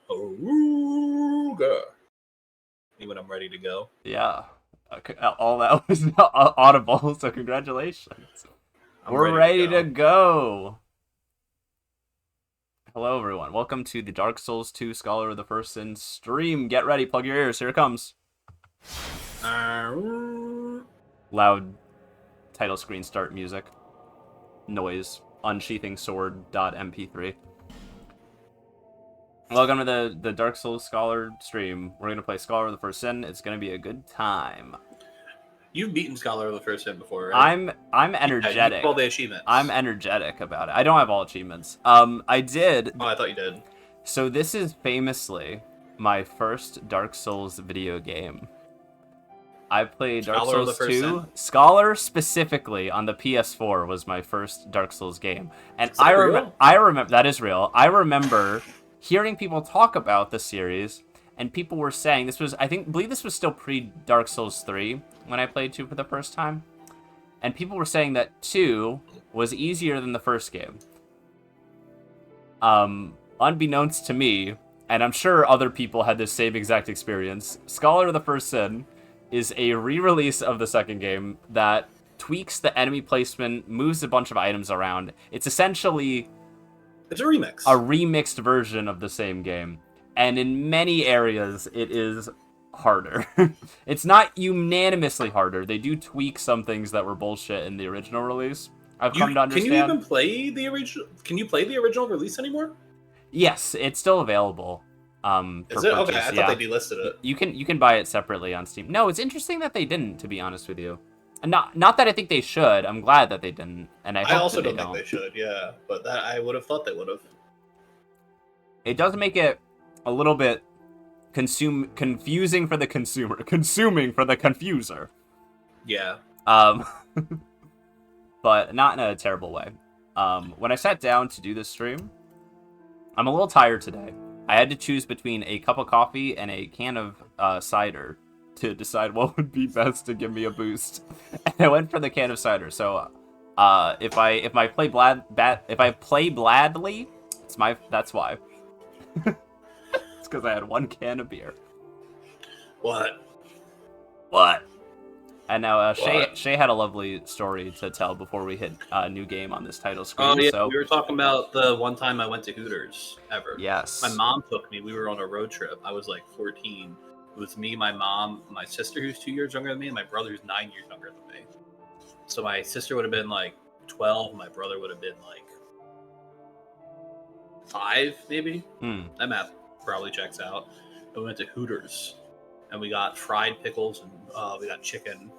Ooga. When I'm ready to go. Yeah. All that was audible, so congratulations. We're ready to go. Hello, everyone. Welcome to the Dark Souls 2 Scholar of the First Sin stream. Get ready, plug your ears. Here it comes. Loud title screen start music. Noise. Unsheathing sword.mp3. Welcome to the Dark Souls Scholar stream. We're gonna play Scholar of the First Sin. It's gonna be a good time. You've beaten Scholar of the First Sin before, right? I'm energetic. You have all the achievements. I'm energetic about it. I don't have all achievements. I did. Oh, I thought you did. So this is famously my first Dark Souls video game. I played Dark Souls 2. Scholar specifically on the PS4 was my first Dark Souls game, and I remember that is real. I remember hearing people talk about the series, and people were saying this was, believe this was still pre-Dark Souls 3 when I played 2 for the first time, and people were saying that 2 was easier than the first game. Unbeknownst to me, and I'm sure other people had this same exact experience, Scholar of the First Sin is a re-release of the second game that tweaks the enemy placement, moves a bunch of items around. It's essentially... It's a remix. A remixed version of the same game. And in many areas, it is harder. It's not unanimously harder. They do tweak some things that were bullshit in the original release. I've come to understand. Can you even play the original? Can you play the original release anymore? Yes, it's still available. Is it? Okay, I thought they delisted it. You can buy it separately on Steam. No, it's interesting that they didn't, to be honest with you. Not that I think they should. I'm glad that they didn't, and I also don't think they should. Yeah, but that I would have thought they would have. It does make it a little bit confusing for the consumer, consuming for the confuser. Yeah. But not in a terrible way. When I sat down to do this stream, I'm a little tired today. I had to choose between a cup of coffee and a can of cider to decide what would be best to give me a boost. And I went for the can of cider. So if I play bladly, that's why. It's because I had one can of beer. What? And now Shay had a lovely story to tell before we hit a new game on this title screen. Oh yeah, so we were talking about the one time I went to Hooters ever. Yes. My mom took me. We were on a road trip. I was like 14. It was me, my mom, my sister who's 2 years younger than me, and my brother who's 9 years younger than me. So my sister would have been like 12. My brother would have been like 5, maybe. That math probably checks out. We went to Hooters. And we got fried pickles, and we got chicken.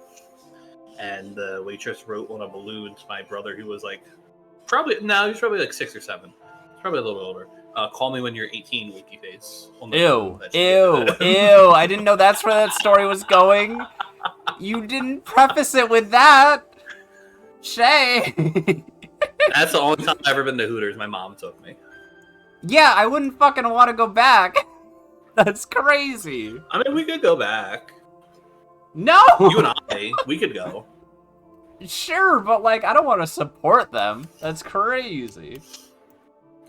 And the waitress wrote on a balloon to my brother, who was like, he was probably like 6 or 7. He's probably a little bit older. Call me when you're 18, winky face. Ew. I didn't know that's where that story was going. You didn't preface it with that. Shay. That's the only time I've ever been to Hooters. My mom took me. Yeah, I wouldn't fucking want to go back. That's crazy. I mean, we could go back. No! You and I, we could go. Sure, but like, I don't want to support them. That's crazy.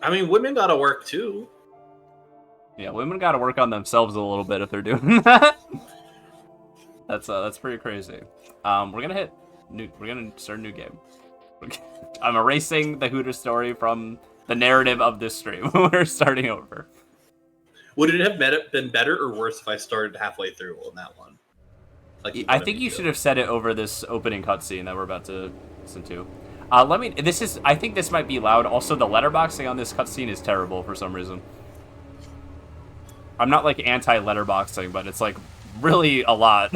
I mean, women gotta work too. Yeah, women gotta work on themselves a little bit if they're doing that. That's pretty crazy. We're gonna start a new game. I'm erasing the Hooter story from the narrative of this stream. We're starting over. Would it have been better or worse if I started halfway through on that one? Like I think you should have said it over this opening cutscene that we're about to listen to. I think this might be loud. Also, the letterboxing on this cutscene is terrible for some reason. I'm not like anti-letterboxing, but it's like really a lot.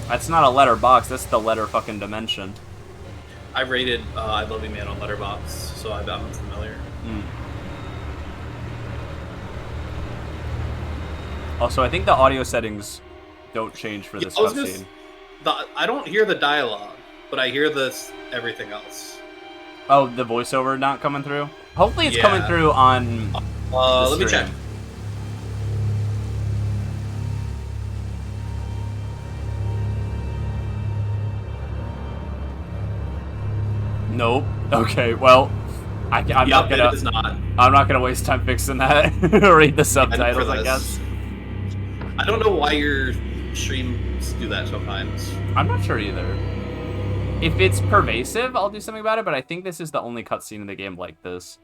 That's not a letterbox, that's the letter fucking dimension. I rated I Love You Man on Letterboxd, so I'm familiar. Also, I think the audio settings don't change for this cutscene. I don't hear the dialogue, but I hear everything else. Oh, the voiceover not coming through? Hopefully it's coming through on let me check. Nope. Okay, well, I'm not gonna. It is not. I'm not gonna waste time fixing that. Read the subtitles, I I guess. I don't know why your streams do that sometimes. I'm not sure either. If it's pervasive, I'll do something about it, but I think this is the only cutscene in the game like this.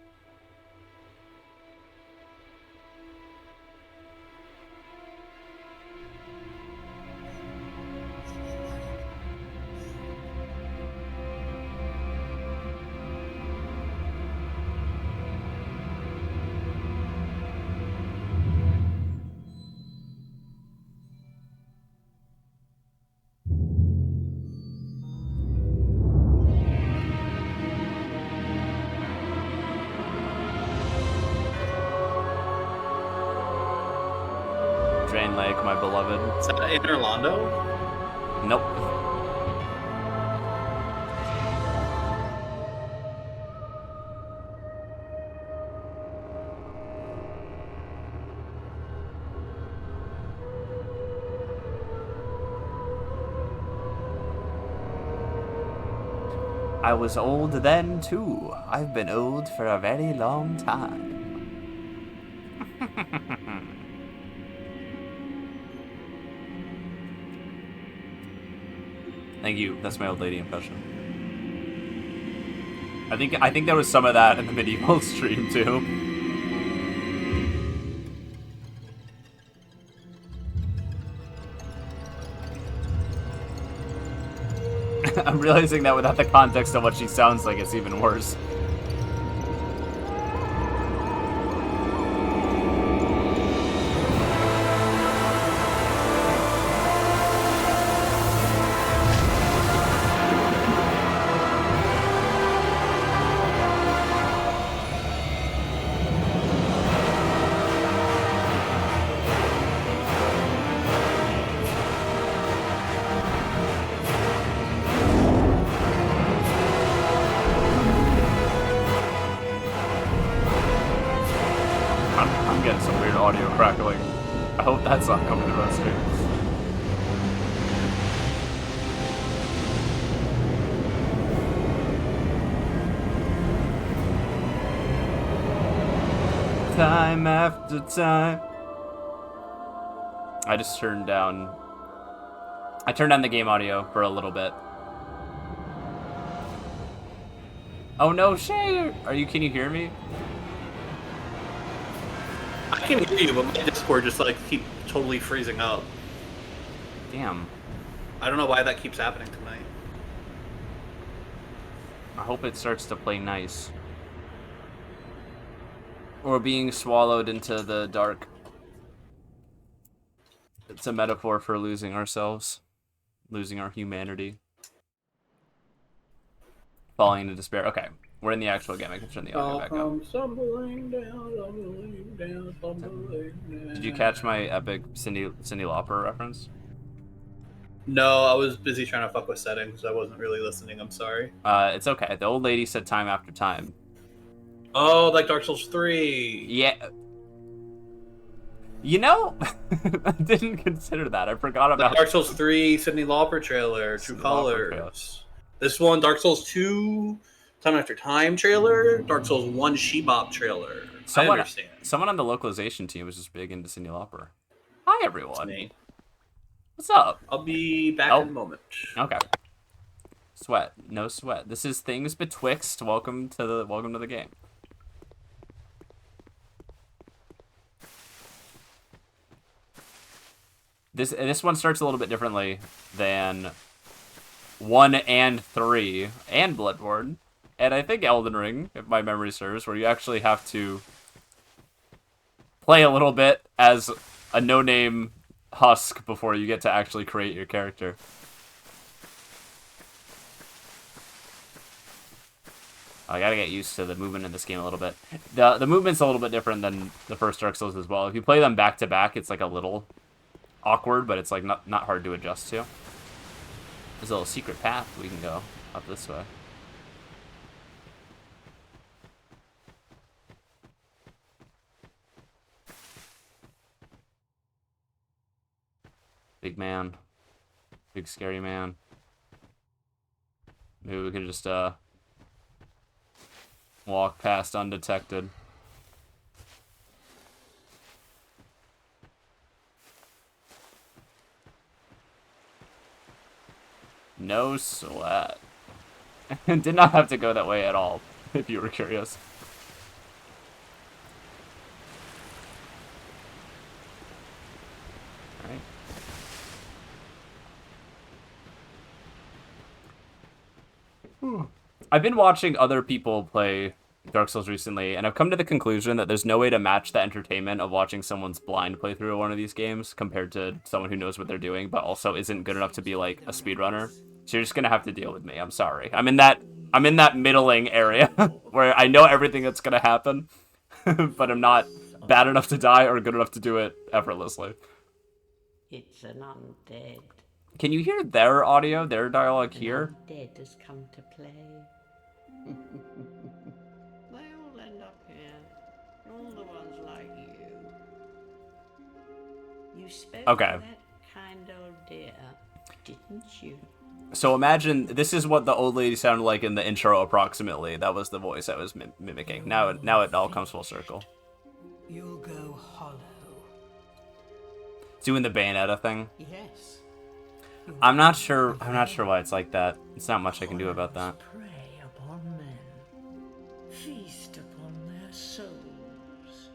Drain Lake, my beloved. Is that in Orlando? Nope. I was old then, too. I've been old for a very long time. Thank you. That's my old lady impression. I think there was some of that in the medieval stream, too. I'm realizing that without the context of what she sounds like, it's even worse. I'm getting some weird audio crackling. I hope that's not coming to the stream. Time after time. I turned down the game audio for a little bit. Oh no, Shay! Can you hear me? I can hear you, but my Discord just keep totally freezing up. Damn. I don't know why that keeps happening tonight. I hope it starts to play nice. Or being swallowed into the dark. It's a metaphor for losing ourselves. Losing our humanity. Falling into despair. Okay, we're in the actual game. I can turn the audio back up. Stumbling down, stumbling down. Did you catch my epic Cyndi Lauper reference? No, I was busy trying to fuck with settings. I wasn't really listening. I'm sorry. It's okay. The old lady said time after time. Oh, like Dark Souls 3. Yeah. You know, I didn't consider that. I forgot about Dark Souls 3, Cyndi Lauper trailer, True Colors. This one, Dark Souls 2, Time After Time trailer, Dark Souls 1, Shebop trailer. I understand. Someone on the localization team was just big into Cyndi Lauper. Hi, everyone. What's up? I'll be back in a moment. Okay. Sweat. No sweat. This is Things Betwixt. Welcome to the game. This one starts a little bit differently than 1 and 3 and Bloodborne, and I think Elden Ring, if my memory serves, where you actually have to play a little bit as a no-name husk before you get to actually create your character. I gotta get used to the movement in this game a little bit. The movement's a little bit different than the first Dark Souls as well. If you play them back to back, it's like a little awkward, but it's like not hard to adjust to. There's a little secret path we can go up this way. Big man. Big scary man. Maybe we can just Walk past undetected. No sweat. Did not have to go that way at all, if you were curious. Alright. I've been watching other people play Dark Souls recently, and I've come to the conclusion that there's no way to match the entertainment of watching someone's blind playthrough of one of these games compared to someone who knows what they're doing, but also isn't good enough to be like a speedrunner. So you're just gonna have to deal with me. I'm sorry. I'm in that middling area where I know everything that's gonna happen, but I'm not bad enough to die or good enough to do it effortlessly. It's an undead. Can you hear their audio, their dialogue here? Undead has come to play. They all end up here. All the ones like you. You spoke to that kind old dear, didn't you? So imagine, this is what the old lady sounded like in the intro approximately. That was the voice I was mimicking. Now it all comes full circle. You'll go hollow. Doing the Bayonetta thing. Yes. I'm not sure why it's like that. It's not much I can do about that. Prey upon men. Feast upon their souls.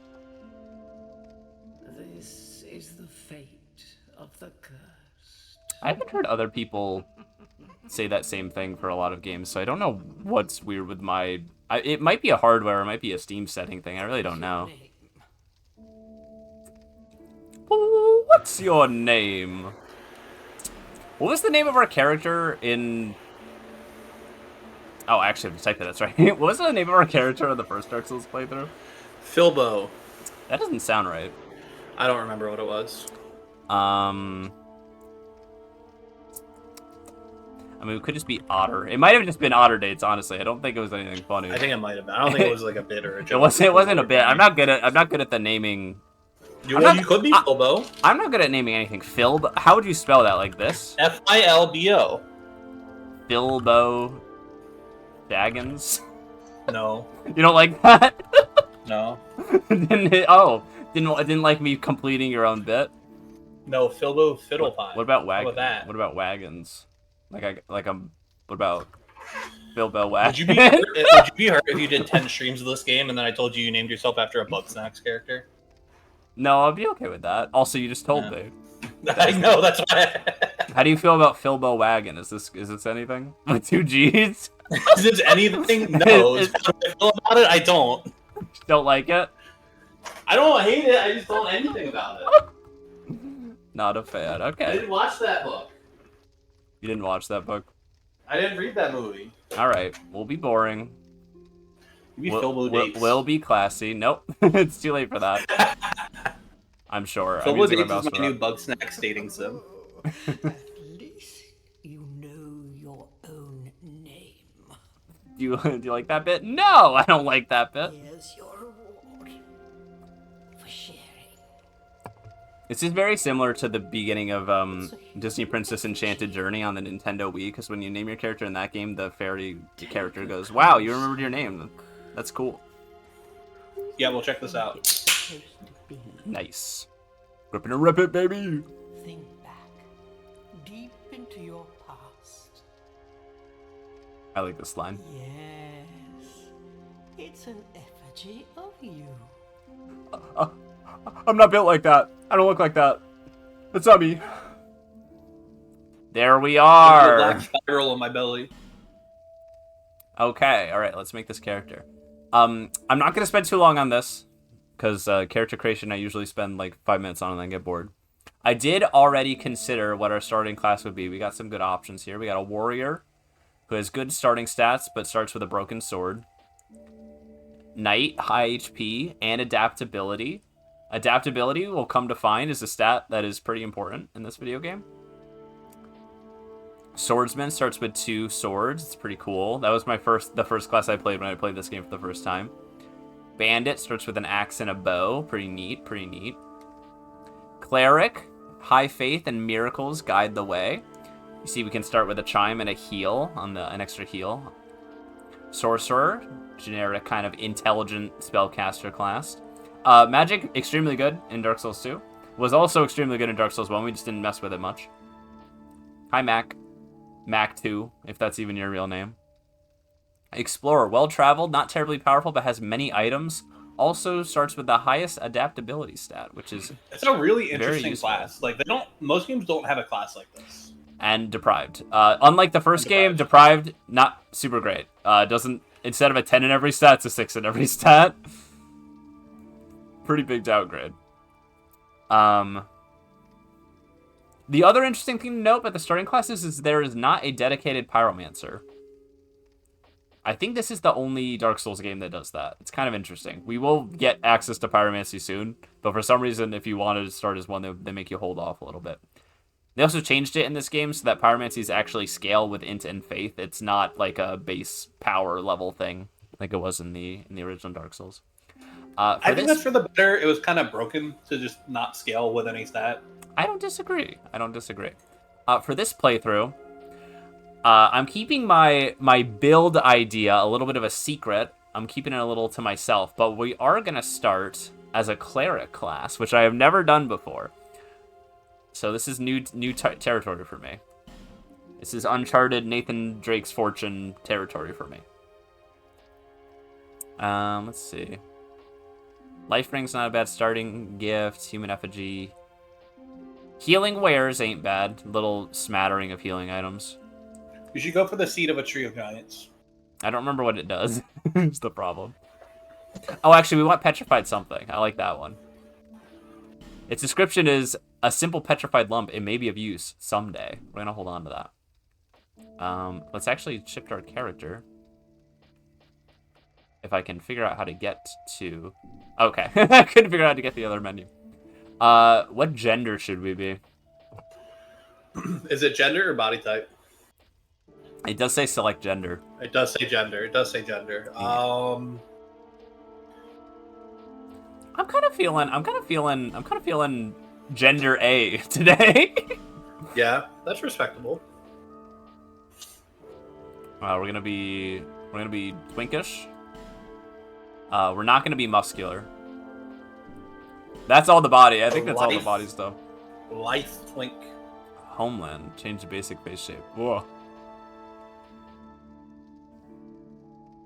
This is the fate of the cursed. I haven't heard other people say that same thing for a lot of games, so I don't know what's weird with my... it might be a hardware, it might be a Steam setting thing, I really don't know. What's your name? What was the name of our character in... Oh, actually, I have to type that, that's right. What was the name of our character in the first Dark Souls playthrough? Filbo. That doesn't sound right. I don't remember what it was. I mean, it could just be Otter. It might have just been Otter dates, honestly. I don't think it was anything funny. I think it might have been. I don't think it was like a bit or a joke. It wasn't a bit. I'm not good at the naming. You could be Filbo. I'm not good at naming anything. Filbo. How would you spell that? Like this? Filbo. Filbo. Daggins. No. You don't like that? No. Didn't like me completing your own bit? No, Filbo Fiddlepie. What about wagons? How about that? What about wagons? What about Bilbo Wagon? Would you be hurt if you did 10 streams of this game and then I told you named yourself after a Bugsnax character? No, I'd be okay with that. Also, you just told me. I know, that's why. How do you feel about Filbo Wagon? Is this anything? With 2 G's? Is this anything? No. How do I feel about it? I don't. Don't like it? I don't hate it, I just don't know anything about it. Not a fan. Okay. I didn't watch that book. You didn't watch that book? I didn't read that movie. Alright, we'll be boring. We'll be classy. Nope, it's too late for that. I'm sure. Filbo Dates is my new Bugsnax dating sim. At least you know your own name. Do you like that bit? No, I don't like that bit. Here's your reward for sharing. This is very similar to the beginning of Disney Princess Enchanted Journey on the Nintendo Wii, because when you name your character in that game, the fairy character goes, "Wow, you remembered your name. That's cool." Yeah, well, check this out. It's supposed to be. Nice. Rip it and rip it, baby. Think back, deep into your past. I like this line. Yes, it's an effigy of you. I'm not built like that. I don't look like that. It's not me. There we are. Black spiral on my belly. Okay, alright, let's make this character. I'm not going to spend too long on this, because character creation I usually spend like 5 minutes on and then get bored. I did already consider what our starting class would be. We got some good options here. We got a warrior, who has good starting stats, but starts with a broken sword. Knight, high HP, and adaptability. Adaptability, we'll come to find, is a stat that is pretty important in this video game. Swordsman starts with 2 swords. It's pretty cool. That was the first class I played when I played this game for the first time. Bandit starts with an axe and a bow. Pretty neat, pretty neat. Cleric, high faith and miracles guide the way. You see we can start with a chime and a heal, an extra heal. Sorcerer, generic kind of intelligent spellcaster class. Magic, extremely good in Dark Souls 2. Was also extremely good in Dark Souls 1. We just didn't mess with it much. Hi, Mac. Mac 2, if that's even your real name. Explorer, well-traveled, not terribly powerful, but has many items. Also starts with the highest adaptability stat, which is it's a really interesting class. Like most games don't have a class like this. And deprived. Unlike the first game, deprived, not super great. Doesn't instead of a 10 in every stat, it's a 6 in every stat. Pretty big downgrade. The other interesting thing to note about the starting classes is there is not a dedicated pyromancer. I think this is the only Dark Souls game that does that. It's kind of interesting. We will get access to pyromancy soon, but for some reason, if you wanted to start as one, they make you hold off a little bit. They also changed it in this game so that pyromancies actually scale with int and faith. It's not like a base power level thing like it was in the original Dark Souls. I think that's for the better. It was kind of broken to just not scale with any stat. I don't disagree. For this playthrough, I'm keeping my build idea a little bit of a secret. I'm keeping it a little to myself, but we are going to start as a cleric class, which I have never done before. So this is new territory for me. This is uncharted Nathan Drake's Fortune territory for me. Let's see. Life Ring's not a bad starting gift. Human Effigy. Healing Wares ain't bad. Little smattering of healing items. You should go for the Seed of a Tree of Giants. I don't remember what it does. It's the problem. Oh, actually, we want Petrified Something. I like that one. Its description is a simple petrified lump. It may be of use someday. We're going to hold on to that. Let's actually shift our character. If I can figure out how to get to... Okay. I couldn't figure out how to get the other menu. What gender should we be? Is it gender or body type? It does say select gender. It does say gender. Yeah. I'm kind of feeling gender A today. Yeah, that's respectable. We're gonna be twinkish. We're not gonna be muscular. That's all the body. I think that's all the body stuff. Lithe twink. Homeland. Change the basic face shape. Whoa.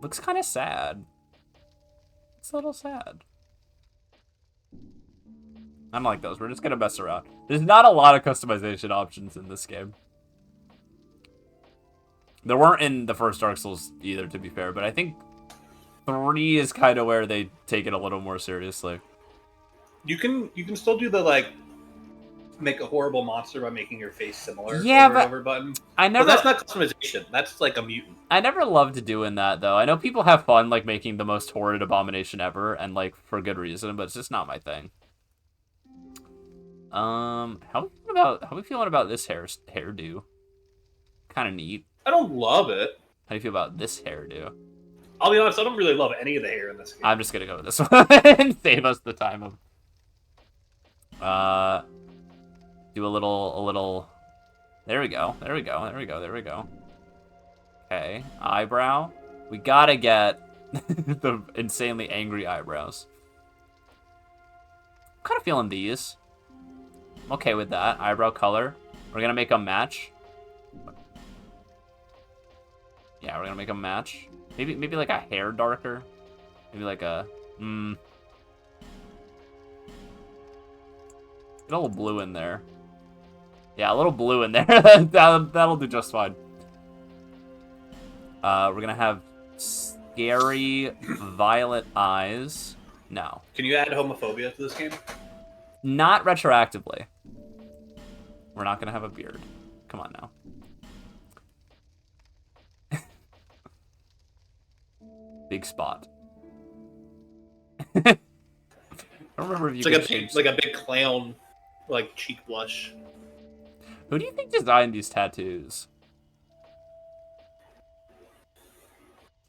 Looks kind of sad. It's a little sad. I don't like those. We're just gonna mess around. There's not a lot of customization options in this game. There weren't in the first Dark Souls either, to be fair, but I think 3 is kind of where they take it a little more seriously. You can still do the like make a horrible monster by making your face similar. Yeah, over button. But that's not customization. That's like a mutant. I never loved doing that though. I know people have fun like making the most horrid abomination ever, and like for good reason, but it's just not my thing. How are we feeling about this hairdo? Kind of neat. I don't love it. How do you feel about this hairdo? I'll be honest, I don't really love any of the hair in this game. I'm just gonna go with this one and save us the time of. Do a little. There we go. Okay, eyebrow. We gotta get the insanely angry eyebrows. I'm kind of feeling these. I'm okay with that. Eyebrow color. We're gonna make them match. Yeah, we're gonna make them match. Maybe like a hair darker. Maybe like a Get a little blue in there. Yeah, a little blue in there. That'll do just fine. We're gonna have scary violet eyes. No. Can you add homophobia to this game? Not retroactively. We're not gonna have a beard. Come on now. Big spot. I don't remember if you it's like a big clown, like cheek blush. Who do you think designed these tattoos?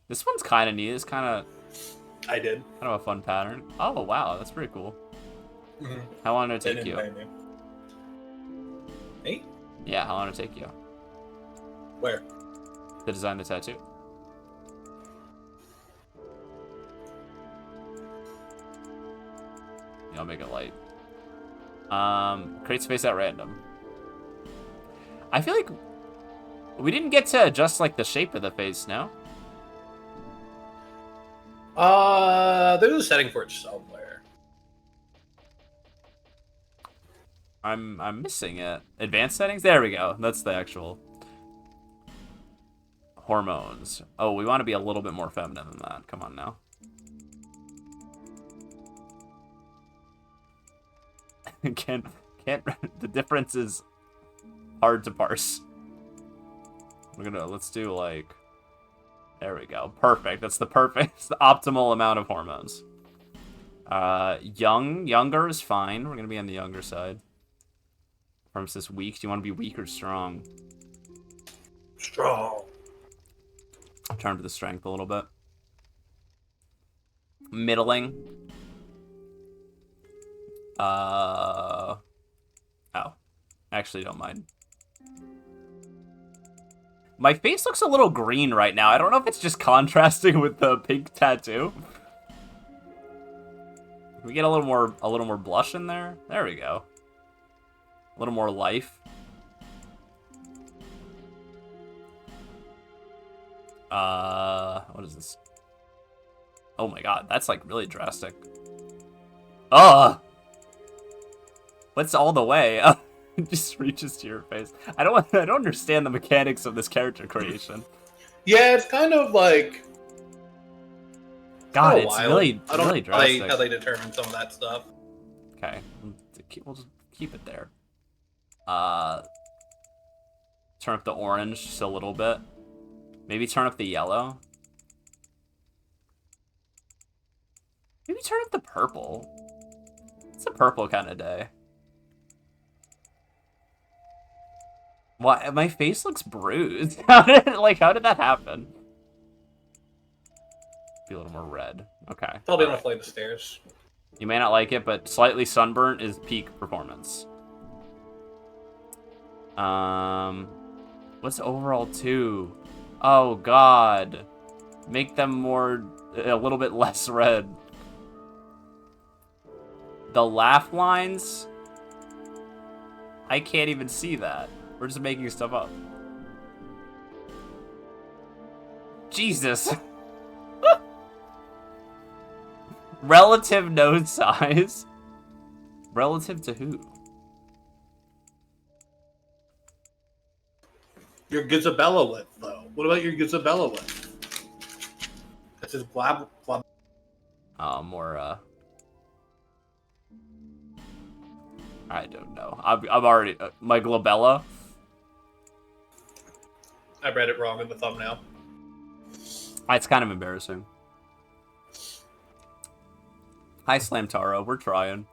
This one's kind of neat. It's kind of. I did. Kind of a fun pattern. Oh wow, that's pretty cool. Mm-hmm. How long did it take you? 8? Yeah, how long did it take you? Where? To design the tattoo. I'll make it light. Create space at random. I feel like we didn't get to adjust like the shape of the face, no? There's a setting for it somewhere. I'm missing it. Advanced settings? There we go. That's the actual hormones. Oh, we want to be a little bit more feminine than that. Come on now. can't the difference is hard to parse. Let's do like, there we go. Perfect. That's the optimal amount of hormones. Younger is fine. We're gonna be on the younger side. From this weak. Do you want to be weak or strong? Strong. Turn to the strength a little bit. Middling. Oh. Actually, don't mind. My face looks a little green right now. I don't know if it's just contrasting with the pink tattoo. Can we get a little more blush in there? There we go. A little more life. What is this? Oh my god, that's like really drastic. What's all the way? It just reaches to your face. I don't understand the mechanics of this character creation. Yeah, it's kind of like. God, it's really drastic. How they determine some of that stuff. Okay, we'll just keep it there. Turn up the orange just a little bit. Maybe turn up the yellow. Maybe turn up the purple. It's a purple kind of day. Why? My face looks bruised. How did that happen? Be a little more red. Okay. Probably on a flight of stairs. You may not like it, but slightly sunburnt is peak performance. What's overall 2? Oh god. Make them a little bit less red. The laugh lines? I can't even see that. We're just making stuff up. Jesus. Relative nose size? Relative to who? Your Gizabella width, though. What about your Gizabella width? That's just blab. Oh, more, I don't know. I'm already... my glabella? I read it wrong in the thumbnail. It's kind of embarrassing. Hi, Slamtaro. We're trying.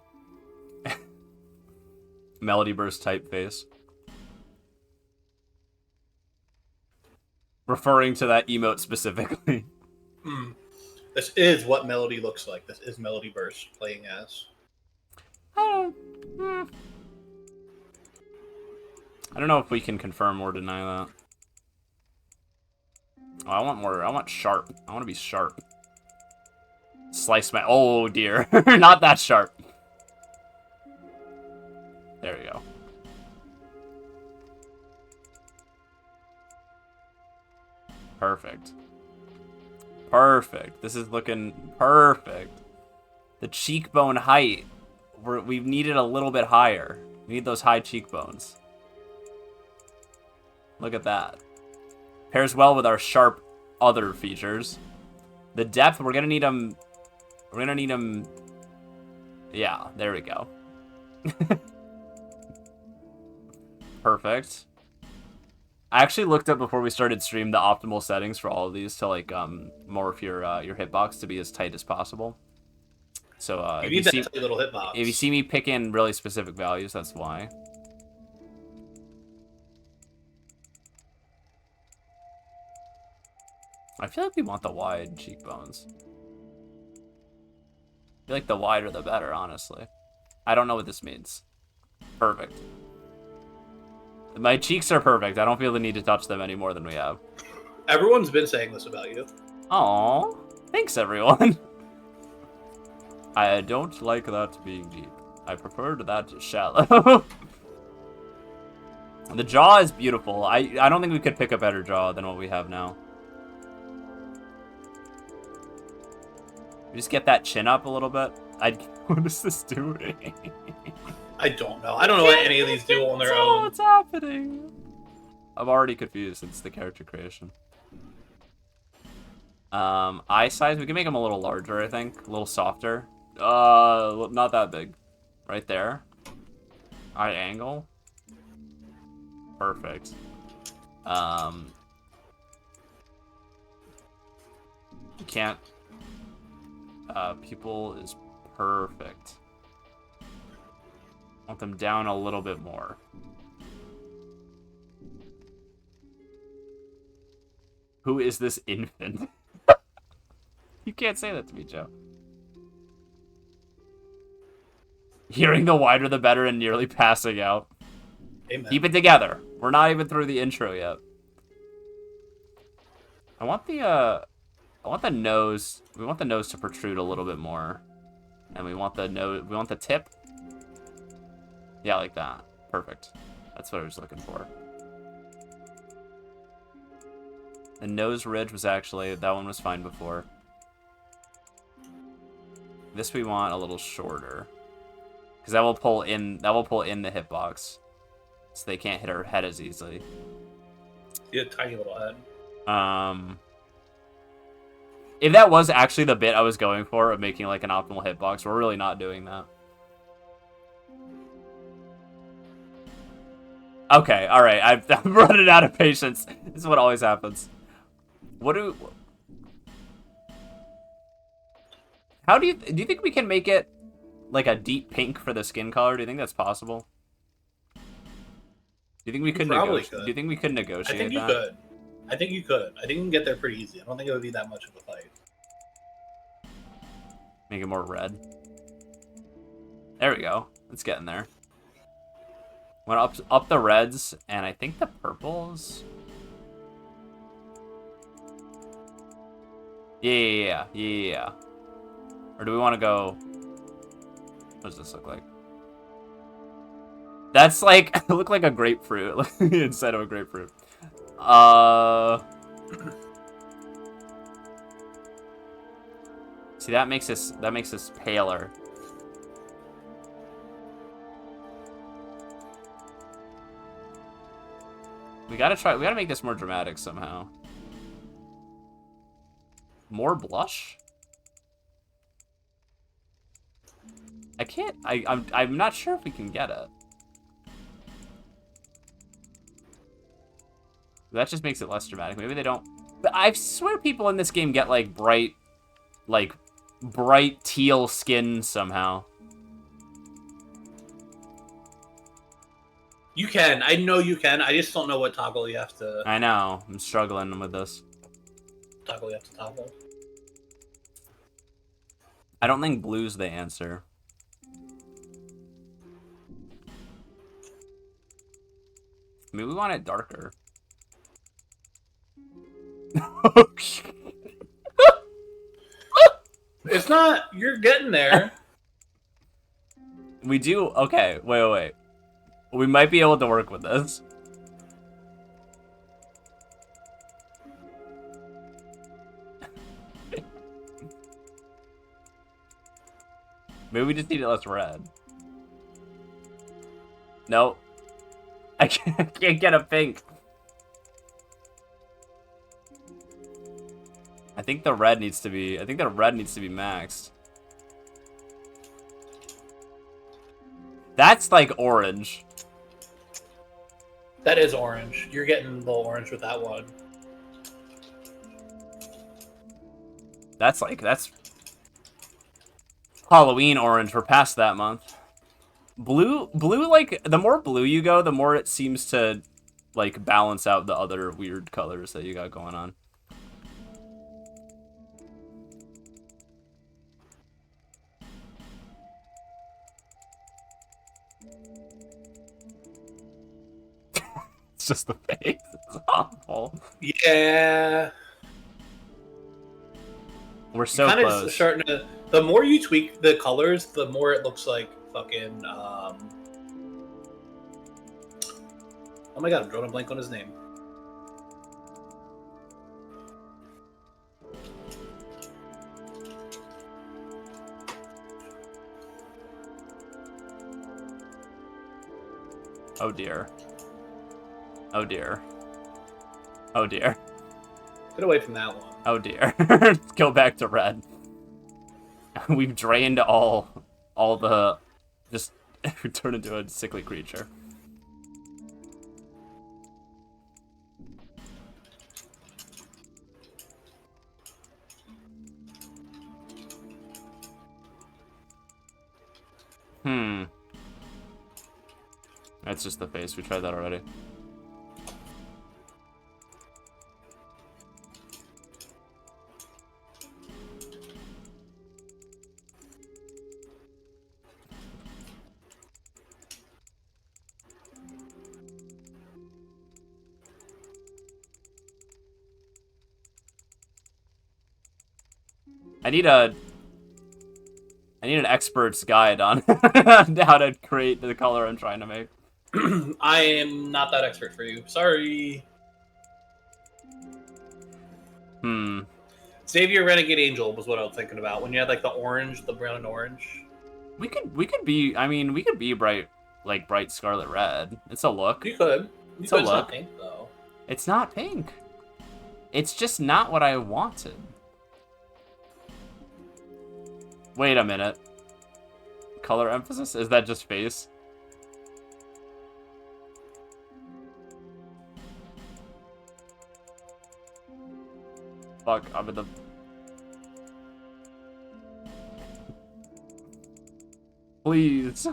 Melody Burst typeface. Referring to that emote specifically. This is what Melody looks like. This is Melody Burst playing as. I don't know if we can confirm or deny that. Oh, I want more. I want sharp. I want to be sharp. Slice my... Oh, dear. Not that sharp. There we go. Perfect. Perfect. This is looking perfect. The cheekbone height. We've needed a little bit higher. We need those high cheekbones. Look at that. Pairs well with our sharp other features. The depth, we're gonna need them. We're gonna need them. Yeah, there we go. Perfect. I actually looked up before we started stream the optimal settings for all of these to like morph your hitbox to be as tight as possible. So you need that tight little hitbox. If you see me pick in really specific values, that's why. I feel like we want the wide cheekbones. I feel like the wider the better, honestly. I don't know what this means. Perfect. My cheeks are perfect. I don't feel the need to touch them any more than we have. Everyone's been saying this about you. Aww. Thanks, everyone. I don't like that being deep. I preferred that shallow. The jaw is beautiful. I don't think we could pick a better jaw than what we have now. We just get that chin up a little bit. What is this doing? I don't know. I don't know what any of these do on their own. What's happening? I'm already confused. It's the character creation. Eye size. We can make them a little larger, I think. A little softer. Not that big. Right there. Eye angle. Perfect. You can't. Pupil is perfect. Want them down a little bit more. Who is this infant? You can't say that to me, Joe. Hearing the wider the better and nearly passing out. Amen. Keep it together. We're not even through the intro yet. I want the nose. We want the nose to protrude a little bit more. And we want the tip. Yeah, like that. Perfect. That's what I was looking for. The nose ridge was actually, that one was fine before. This we want a little shorter. Because that will pull in the hitbox. So they can't hit her head as easily. You have a tiny little head. If that was actually the bit I was going for of making like an optimal hitbox, we're really not doing that. Okay, alright, I'm running out of patience. This is what always happens. How do you think we can make it like a deep pink for the skin color? Do you think that's possible? Do you think we could negotiate? Do you think we could negotiate? I think you could. I think you could. I think you can get there pretty easy. I don't think it would be that much of a fight. Make it more red. There we go. It's getting there. Went up the reds, and I think the purples. Yeah. Or do we want to go? What does this look like? That's like look like a grapefruit instead of a grapefruit. See, that makes us paler. We gotta make this more dramatic somehow. More blush? I'm not sure if we can get it. That just makes it less dramatic. Maybe they don't. But I swear people in this game get like bright teal skin somehow. You can. I know you can. I just don't know what toggle you have to. I know. I'm struggling with this. Toggle you have to toggle. I don't think blue's the answer. Maybe we want it darker. It's not. You're getting there. We do. Okay. Wait. We might be able to work with this. Maybe we just need it less red. No. I can't get a pink. I think the red needs to be maxed. That's like orange. That is orange. You're getting a little orange with that one. That's Halloween orange. We're past that month. Blue, like, the more blue you go, the more it seems to, like, balance out the other weird colors that you got going on. It's just the face. It's awful. Yeah. We're so kind close. of starting to. The more you tweak the colors, the more it looks like fucking. Oh my god, I'm drawing a blank on his name. Oh dear. Oh dear. Oh dear. Get away from that one. Oh dear. Let's go back to red. We've drained all the... Just turn into a sickly creature. That's just the face. We tried that already. I need an expert's guide on how to create the color I'm trying to make. I am not that expert for you. Sorry. Xavier Renegade Angel was what I was thinking about. When you had like the orange, the brown and orange. We could be. I mean, we could be bright scarlet red. It's a look. You could. It's a look. It's not pink though. It's not pink. It's just not what I wanted. Wait a minute. Color emphasis? Is that just face? Fuck, I'm in the... Please.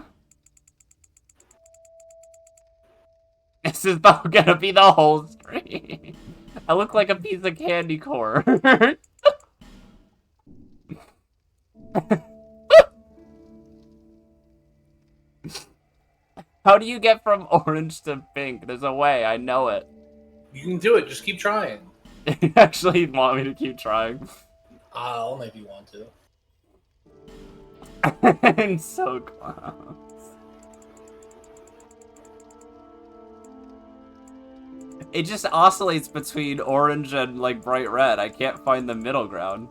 This is gonna be the whole stream. I look like a piece of candy corn. How do you get from orange to pink? There's a way, I know it. You can do it, just keep trying. You actually want me to keep trying? Only if you want to. I'm so close. It just oscillates between orange and like bright red. I can't find the middle ground.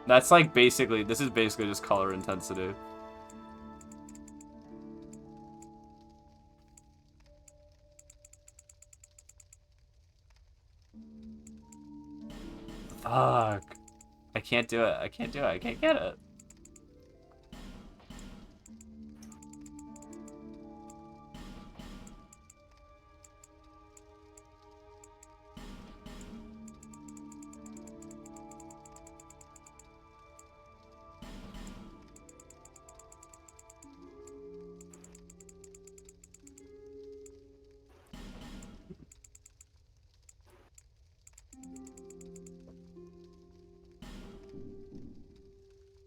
That's like basically, this is basically just color intensity. Fuck. I can't do it. I can't do it. I can't get it.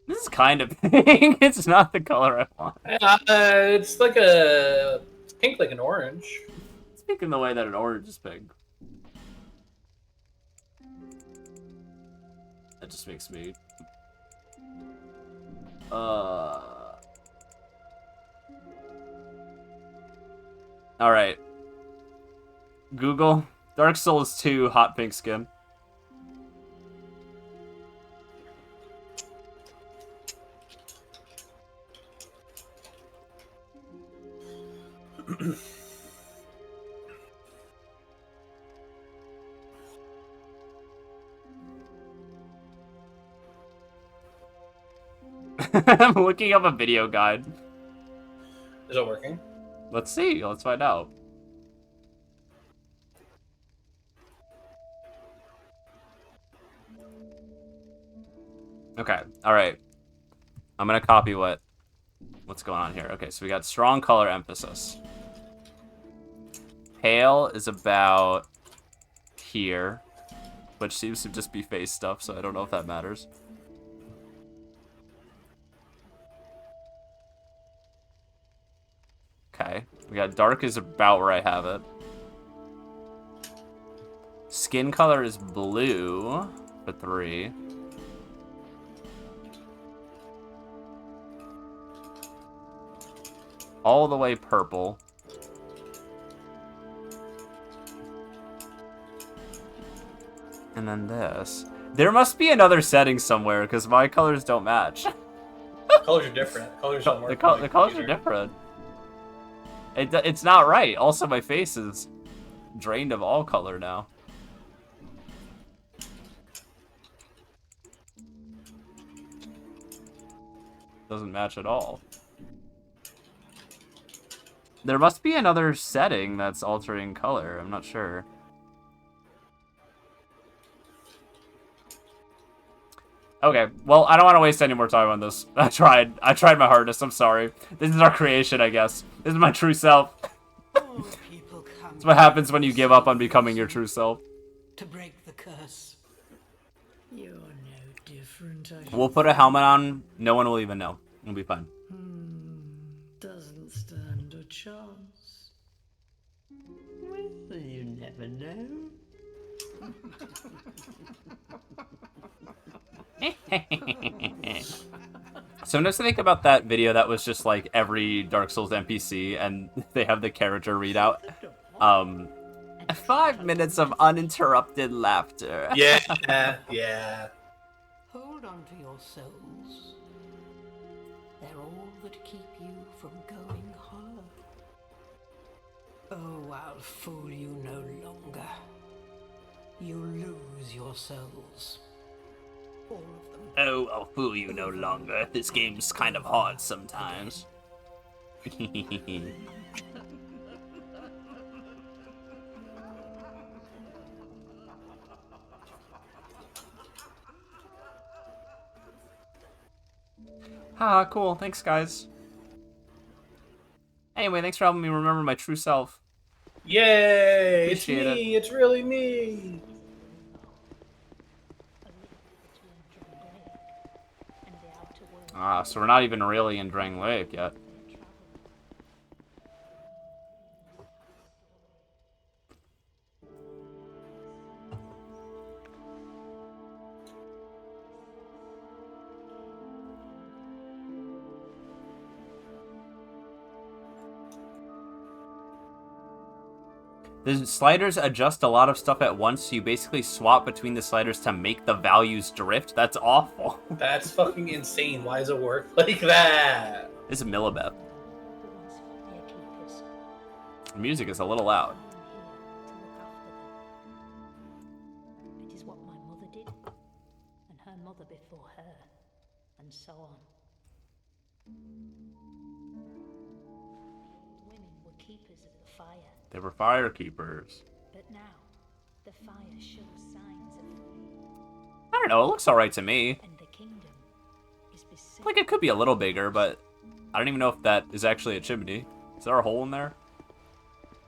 This is kind of pink. It's not the color I want. It's like a... It's pink like an orange. It's pink in the way that an orange is pink. That just makes me... Alright. Google. Dark Souls 2 hot pink skin. I'm looking up a video guide. Is it working? Let's see. Let's find out. Okay. All right. I'm gonna copy what's going on here. Okay, so we got strong color emphasis. Pale is about here, which seems to just be face stuff, so I don't know if that matters. Okay. We got dark is about where I have it. Skin color is blue for 3. All the way purple. And then this. There must be another setting somewhere, because my colors don't match. Colors are different. Colors don't work. The colors are different. It's not right. Also, my face is drained of all color now. Doesn't match at all. There must be another setting that's altering color. I'm not sure. Okay, well, I don't want to waste any more time on this. I tried my hardest. I'm sorry. This is our creation, I guess. This is my true self. That's what happens when you give up on becoming your true self. To break the curse. You're no different. We'll put a helmet on. No one will even know. We'll be fine. Doesn't stand a chance. Well, you never know. Sometimes I think about that video that was just like every Dark Souls NPC and they have the character readout. 5 minutes of uninterrupted laughter. Yeah, yeah. Hold on to your souls. They're all that keep you from going hollow. Oh, I'll fool you no longer. You lose your souls. All of them. Oh, I'll fool you no longer. This game's kind of hard sometimes. Ah, cool. Thanks, guys. Anyway, thanks for helping me remember my true self. Yay! Appreciate it's me. It's really me. Ah, so we're not even really in Drang Lake yet. The sliders adjust a lot of stuff at once, so you basically swap between the sliders to make the values drift. That's awful. That's fucking insane. Why does it work like that? This is Millibeth. The music is a little loud. It is what my mother did, and her mother before her, and so on. The women were keepers of the fire. They were fire keepers. But now, the fire shows signs of... I don't know, it looks alright to me. And the kingdom is beset... Like, it could be a little bigger, but I don't even know if that is actually a chimney. Is there a hole in there?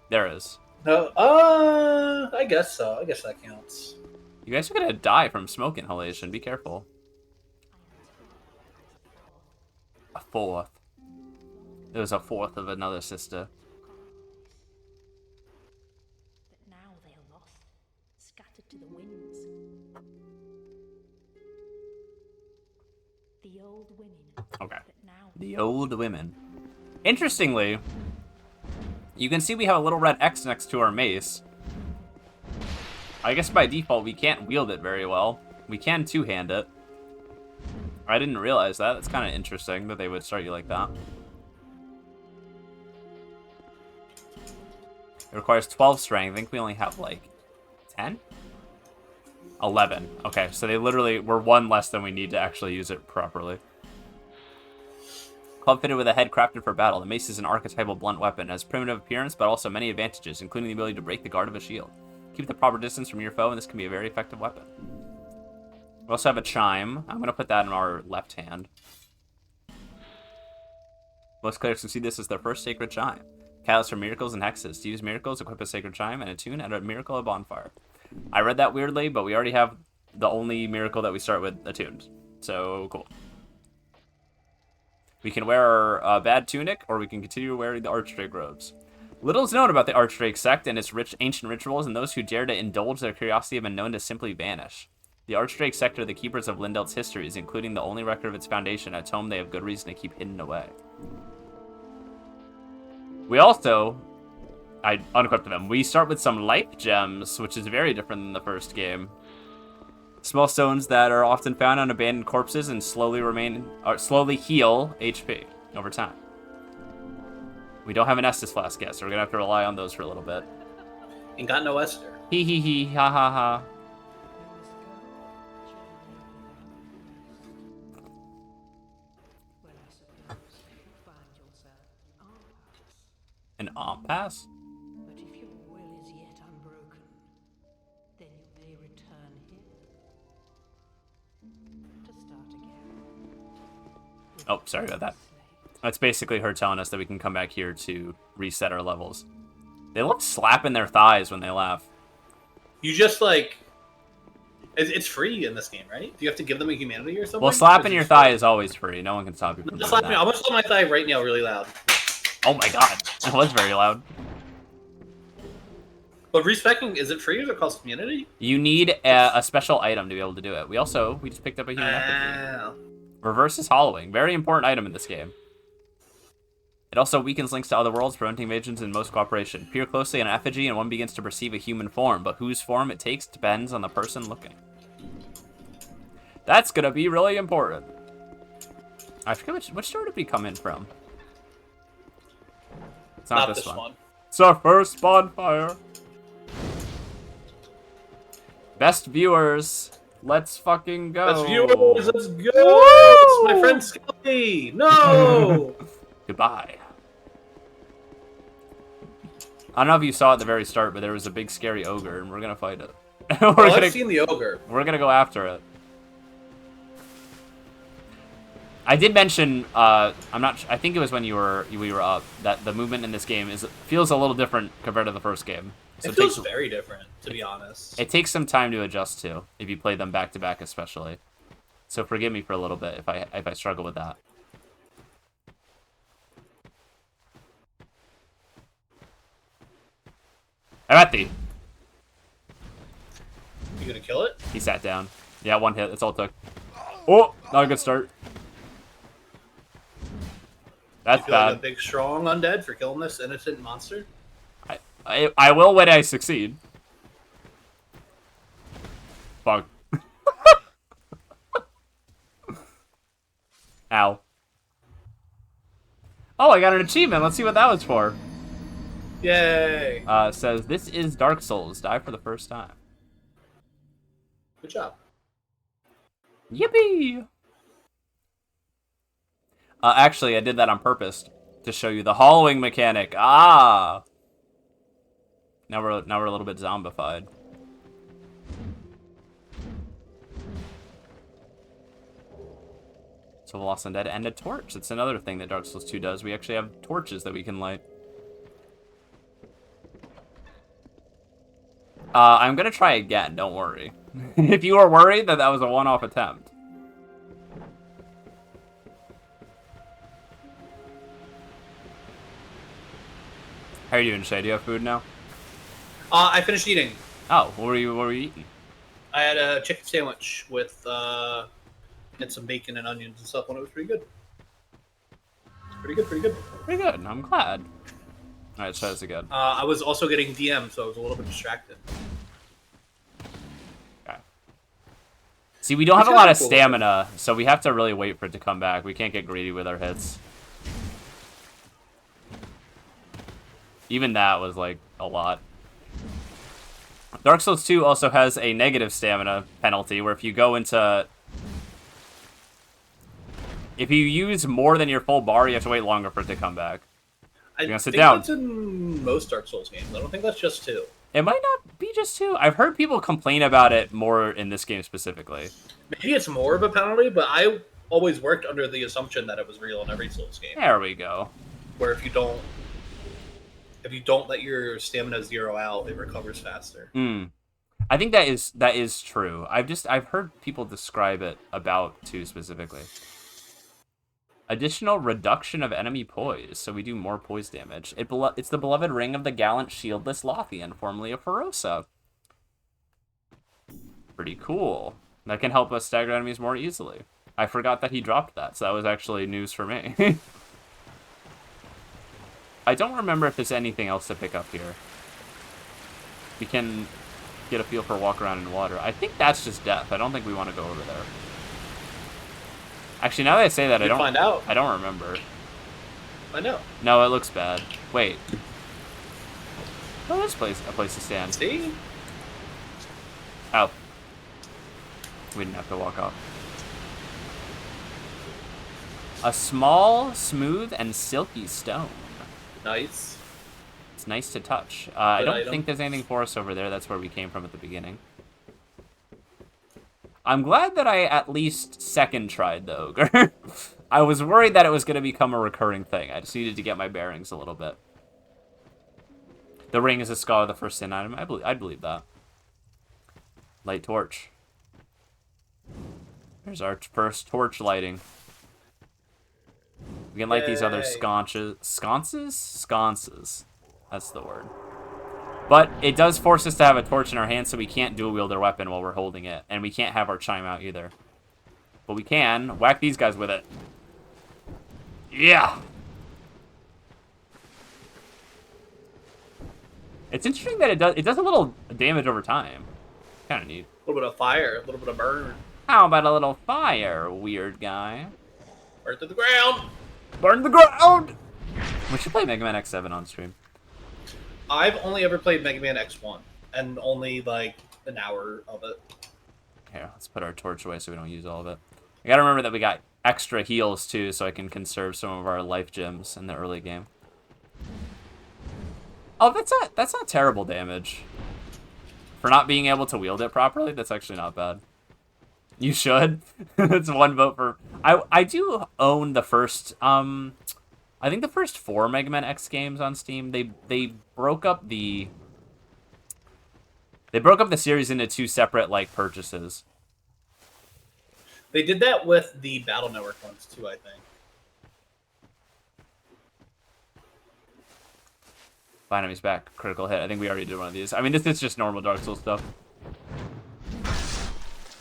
There is. No, I guess so. I guess that counts. You guys are gonna die from smoke inhalation. Be careful. A fourth. There was a fourth of another sister. But now they are lost, scattered to the winds. The old women. Okay. But now... The old women. Interestingly, you can see we have a little red X next to our mace. I guess by default we can't wield it very well. We can two-hand it. I didn't realize that. It's kind of interesting that they would start you like that. It requires 12 strength. I think we only have like 10? 11. Okay, so they literally were one less than we need to actually use it properly. Club fitted with a head crafted for battle. The mace is an archetypal blunt weapon. It has primitive appearance, but also many advantages, including the ability to break the guard of a shield. Keep the proper distance from your foe, and this can be a very effective weapon. We also have a chime. I'm going to put that in our left hand. Most clerics who see this as their first sacred chime. Catalyst for miracles and hexes. To use miracles, equip a sacred chime and attune at a miracle of bonfire. I read that weirdly, but we already have the only miracle that we start with attuned. So, cool. We can wear a bad tunic, or we can continue wearing the Archdrake robes. Little is known about the Archdrake sect and its rich ancient rituals, and those who dare to indulge their curiosity have been known to simply vanish. The Archdrake sect are the keepers of Lindelt's histories, including the only record of its foundation, a tome they have good reason to keep hidden away. We also... I unequipped them. We start with some life gems, which is very different than the first game. Small stones that are often found on abandoned corpses and slowly heal HP over time. We don't have an Estus flask yet, so we're gonna have to rely on those for a little bit. Ain't got no Esther. Hee hee hee, ha ha ha. An arm pass? But if your will is yet unbroken, then you may return here to start again. Oh, sorry about that. That's basically her telling us that we can come back here to reset our levels. They love slapping their thighs when they laugh. You just, like... It's free in this game, right? Do you have to give them a humanity or something? Well, slapping your thigh is always free. No one can stop you from doing that. I'm gonna slap my thigh right now really loud. Oh my god. That was very loud. But respecking, is it free or does it cost community? You need a special item to be able to do it. We just picked up a human effigy. Reverse is hollowing. Very important item in this game. It also weakens links to other worlds, preventing invasions and most cooperation. Peer closely at an effigy and one begins to perceive a human form, but whose form it takes depends on the person looking. That's gonna be really important. I forget which door did we come in from? It's not this one. It's our first bonfire. Best viewers, let's fucking go. Best viewers, let's go. It's my friend Scully. No. Goodbye. I don't know if you saw at the very start, but there was a big scary ogre, and we're gonna fight it. I've seen the ogre. We're gonna go after it. I did mention, I think it was when we were up, that the movement in this game feels a little different compared to the first game. So it feels very different, to be honest. It takes some time to adjust to, if you play them back to back especially. So forgive me for a little bit if I struggle with that. I'm at thee. You gonna kill it? He sat down. Yeah, one hit. That's all it took. Oh, not a good start. That's bad. Like a big, strong undead for killing this innocent monster? I will when I succeed. Fuck. Ow. Oh, I got an achievement. Let's see what that was for. Yay! Says, this is Dark Souls. Die for the first time. Good job. Yippee! Actually, I did that on purpose to show you the hollowing mechanic. Ah! Now we're a little bit zombified. So the Lost Undead and a torch. It's another thing that Dark Souls 2 does. We actually have torches that we can light. I'm gonna try again, don't worry. If you were worried that was a one-off attempt. How are you doing, Shay? Do you have food now? I finished eating. Oh, what were you eating? I had a chicken sandwich with and some bacon and onions and stuff, and it was pretty good. Pretty good. Pretty good. I'm glad. All right, try this again. I was also getting DM, so I was a little bit distracted. Okay. See, we don't have a lot of stamina, so we have to really wait for it to come back. We can't get greedy with our hits. Even that was, like, a lot. Dark Souls 2 also has a negative stamina penalty, where if you go into... If you use more than your full bar, you have to wait longer for it to come back. You're gonna sit down. That's in most Dark Souls games. I don't think that's just 2. It might not be just 2. I've heard people complain about it more in this game specifically. Maybe it's more of a penalty, but I always worked under the assumption that it was real in every Souls game. There we go. Where if you don't let your stamina zero out, it recovers faster. I think that is true. I've heard people describe it about 2 specifically. Additional reduction of enemy poise, so we do more poise damage. It's the beloved ring of the gallant shieldless Lothian, formerly of Ferosa. Pretty cool. That can help us stagger enemies more easily. I forgot that he dropped that, so that was actually news for me. I don't remember if there's anything else to pick up here. We can get a feel for walk around in water. I think that's just death. I don't think we want to go over there. Actually, now that I say that, I don't remember. I know. No, it looks bad. Wait. Oh, there's a place to stand. See? Oh. We didn't have to walk off. A small, smooth, and silky stone. Nice. It's nice to touch. I don't think there's anything for us over there. That's where we came from at the beginning. I'm glad that I at least second tried the ogre. I was worried that it was going to become a recurring thing. I just needed to get my bearings a little bit. The ring is a skull of the first sin item. I'd believe that. Light torch. There's our first torch lighting. We can light these other sconces. Sconces? Sconces. That's the word. But it does force us to have a torch in our hand, so we can't dual wield our weapon while we're holding it. And we can't have our chime out either. But we can whack these guys with it. Yeah! It's interesting that it does a little damage over time. Kind of neat. A little bit of fire, a little bit of burn. How about a little fire, weird guy? Burn to the ground! Burn the ground! We should play Mega Man X7 on stream. I've only ever played Mega Man X1, and only, like, an hour of it. Here, let's put our torch away so we don't use all of it. I gotta remember that we got extra heals, too, so I can conserve some of our life gems in the early game. Oh, that's not terrible damage. For not being able to wield it properly, that's actually not bad. You should. That's one vote for... I do own the first... I think the first 4 Mega Man X games on Steam, they broke up the... They broke up the series into 2 separate, like, purchases. They did that with the Battle Network ones, too, I think. Find enemies back. Critical hit. I think we already did one of these. I mean, this is just normal Dark Souls stuff.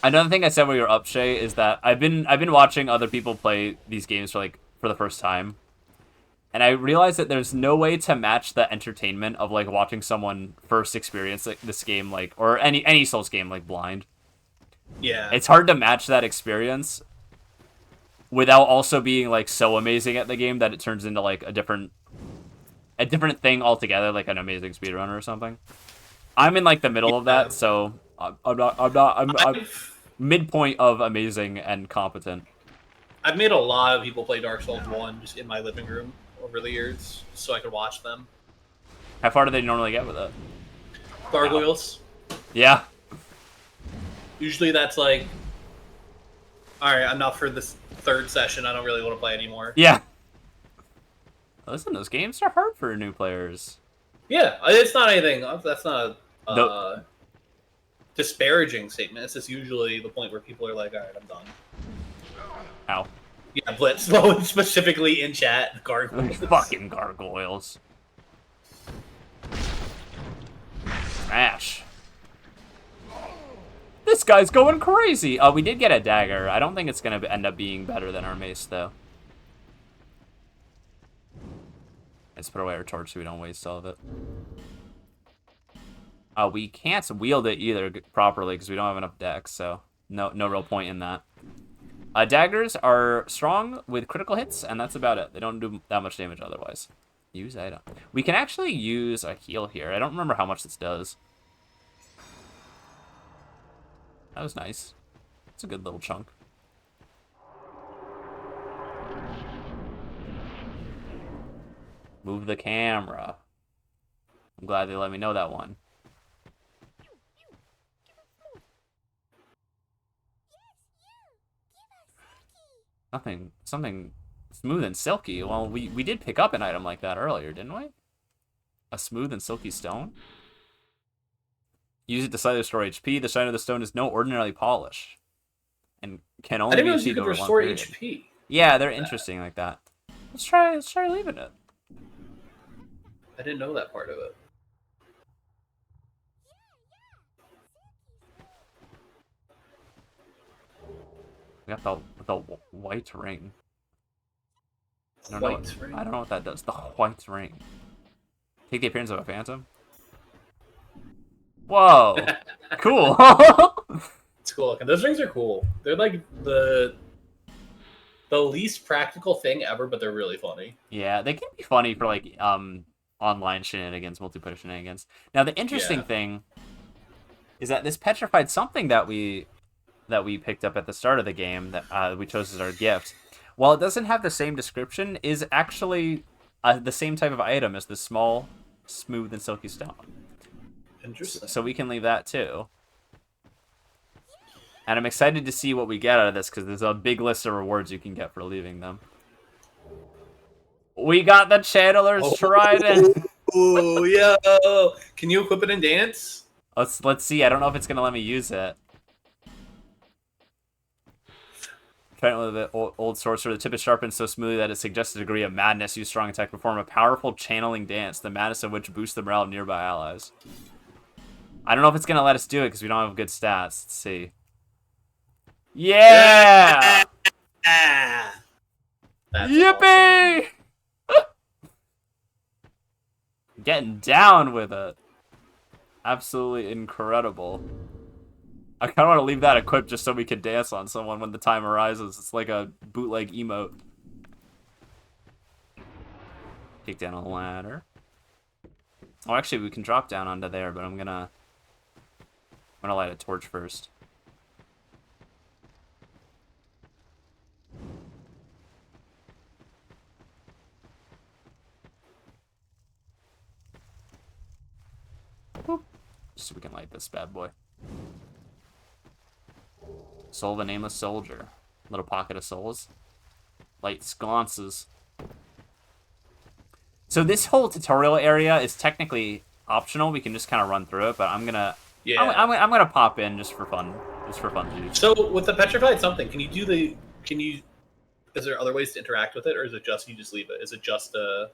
Another thing I said while you were up, Shay, is that I've been watching other people play these games for the first time. And I realized that there's no way to match the entertainment of, like, watching someone first experience this game, like, or any Souls game, like, blind. Yeah. It's hard to match that experience without also being, like, so amazing at the game that it turns into, like, a different thing altogether, like an amazing speedrunner or something. I'm in, like, the middle of that, so I'm midpoint of amazing and competent. I've made a lot of people play Dark Souls 1 just in my living room over the years, so I could watch them. How far do they normally get with it? Gargoyles. Yeah. Usually that's like, alright, enough for this 3rd session, I don't really want to play anymore. Yeah. Listen, those games are hard for new players. Yeah, it's not anything, that's not a disparaging statement, it's just usually the point where people are like, alright, I'm done. Ow. Yeah, Blitz, well, specifically in chat, gargoyles. Fucking gargoyles. Smash. This guy's going crazy. Oh, we did get a dagger. I don't think it's going to end up being better than our mace, though. Let's put away our torch so we don't waste all of it. We can't wield it either properly because we don't have enough dex, so no real point in that. Daggers are strong with critical hits, and that's about it. They don't do that much damage otherwise. Use item. We can actually use a heal here. I don't remember how much this does. That was nice. It's a good little chunk. Move the camera. I'm glad they let me know that one. Something smooth and silky. Well, we did pick up an item like that earlier, didn't we? A smooth and silky stone? Use it to slightly restore HP. The shine of the stone is no ordinary polish. And can only be achieved over one period. HP. Yeah, they're interesting like that. Let's try leaving it. I didn't know that part of it. We got the white ring. I don't know what that does. The white ring. Take the appearance of a phantom. Whoa, cool. It's cool. And those rings are cool. They're like the least practical thing ever, but they're really funny. Yeah, they can be funny for like online shenanigans, multiplayer shenanigans. Now the interesting thing is that this petrified something that we picked up at the start of the game that we chose as our gift, while it doesn't have the same description, is actually the same type of item as the small, smooth, and silky stone. Interesting. So we can leave that too. And I'm excited to see what we get out of this, because there's a big list of rewards you can get for leaving them. We got the Channeler's Trident! Oh, yo! Can you equip it in dance? Let's see. I don't know if it's going to let me use it. Apparently, the old sorcerer, the tip is sharpened so smoothly that it suggests a degree of madness. Use strong attack to perform a powerful channeling dance, the madness of which boosts the morale of nearby allies. I don't know if it's going to let us do it because we don't have good stats. Let's see. Yeah! Yippee! Awesome. Getting down with it. Absolutely incredible. I kind of want to leave that equipped just so we can dance on someone when the time arises. It's like a bootleg emote. Take down a ladder. Oh, actually, we can drop down onto there, but I'm gonna light a torch first. Boop. Just so we can light this bad boy. Soul of a nameless soldier. Little pocket of souls. Light sconces. So this whole tutorial area is technically optional. We can just kind of run through it, but I'm gonna I'm gonna pop in just for fun, juice. So with the petrified something, is there other ways to interact with it, or is it just you just leave it? Is it just a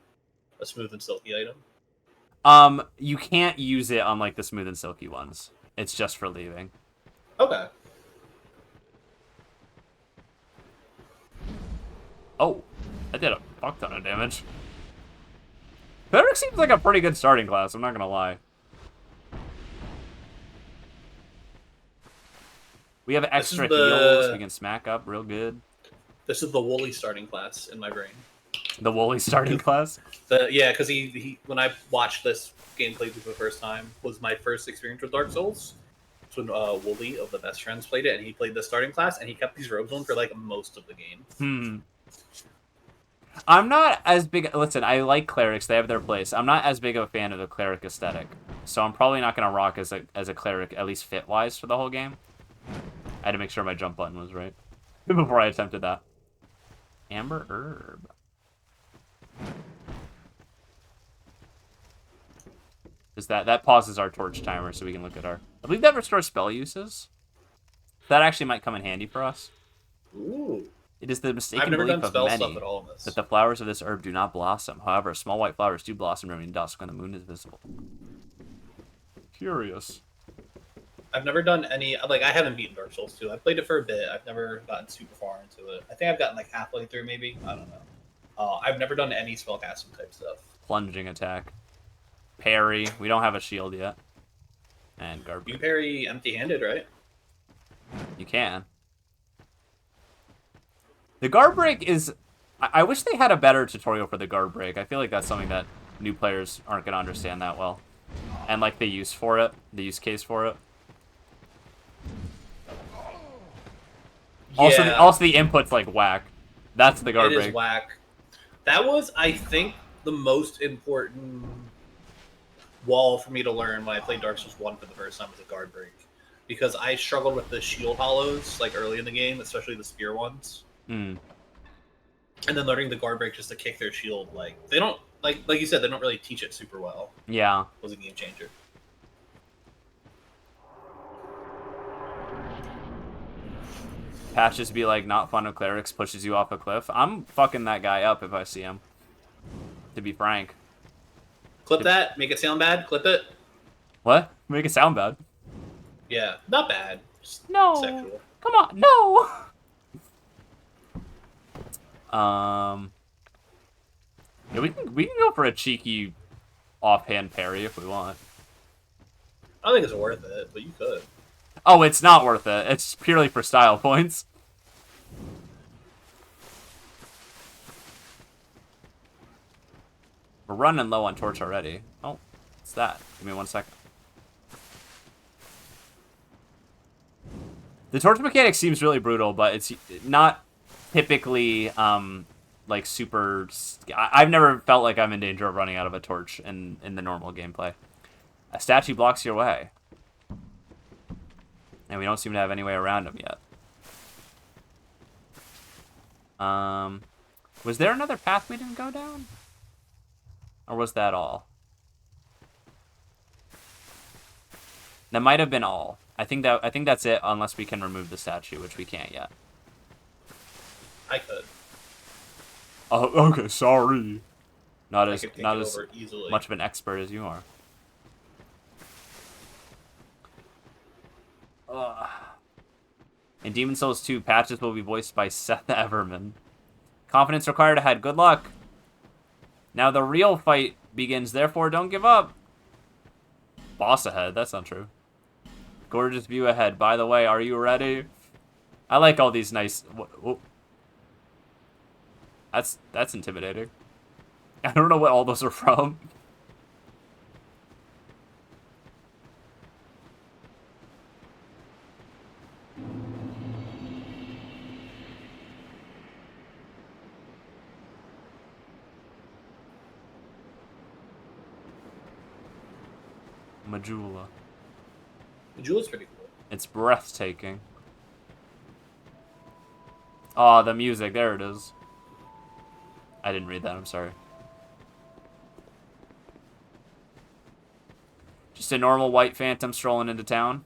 smooth and silky item? You can't use it on like the smooth and silky ones. It's just for leaving. Okay. Oh, I did a fuck ton of damage. Cleric seems like a pretty good starting class, I'm not gonna lie. We have extra heals, we can smack up real good. This is the woolly starting class in my brain. The woolly starting class? Yeah, because he when I watched this gameplay for the first time, was my first experience with Dark Souls. It's when Wooly of the Best Friends played it, and he played the starting class, and he kept these robes on for like most of the game. I'm not as big... Listen, I like clerics. They have their place. I'm not as big of a fan of the cleric aesthetic. So I'm probably not going to rock as a cleric, at least fit-wise, for the whole game. I had to make sure my jump button was right before I attempted that. Amber Herb. Is that pauses our torch timer so we can look at our... I believe that restores spell uses. That actually might come in handy for us. Ooh. It is the mistaken belief of many that the flowers of this herb do not blossom. However, small white flowers do blossom during dusk when the moon is visible. Curious. I've never done any... Like, I haven't beaten Dark Souls 2. I played it for a bit. I've never gotten super far into it. I think I've gotten, like, halfway through, maybe. I don't know. I've never done any spellcasting type stuff. Plunging attack. Parry. We don't have a shield yet. And garbage. You parry empty-handed, right? You can. The guard break is... I wish they had a better tutorial for the guard break. I feel like that's something that new players aren't going to understand that well. And, like, the use case for it. Yeah. Also the input's, like, whack. That's the guard break. It is whack. That was, I think, the most important wall for me to learn when I played Dark Souls 1 for the first time was a guard break. Because I struggled with the shield hollows, like, early in the game, especially the spear ones. And then learning the guard break just to kick their shield, like they don't like you said, they don't really teach it super well. Yeah, it was a game changer. Patches be like, not fun of clerics, pushes you off a cliff. I'm fucking that guy up if I see him. To be frank. Clip that. Make it sound bad. Clip it. What? Make it sound bad. Yeah, not bad. Just No. sexual. Come on, no. Yeah, we can go for a cheeky offhand parry if we want. I don't think it's worth it, but you could. Oh, it's not worth it. It's purely for style points. We're running low on torch already. Oh, what's that? Give me 1 second. The torch mechanic seems really brutal, but it's not typically like super. I've never felt like I'm in danger of running out of a torch in the normal gameplay. A statue blocks your way, and we don't seem to have any way around him yet. Was there another path we didn't go down? Or was that all? That might have been all. I think that's it, unless we can remove the statue, which we can't yet. I could. Oh, okay, sorry. Not as easily. much of an expert as you are. In Demon Souls 2, Patches will be voiced by Seth Everman. Confidence required ahead. Good luck. Now the real fight begins, therefore don't give up. Boss ahead, that's not true. Gorgeous view ahead. By the way, are you ready? I like all these nice... Whoa. That's intimidating. I don't know what all those are from. Majula. Majula's pretty cool. It's breathtaking. Oh, the music. There it is. I didn't read that. I'm sorry. Just a normal white phantom strolling into town.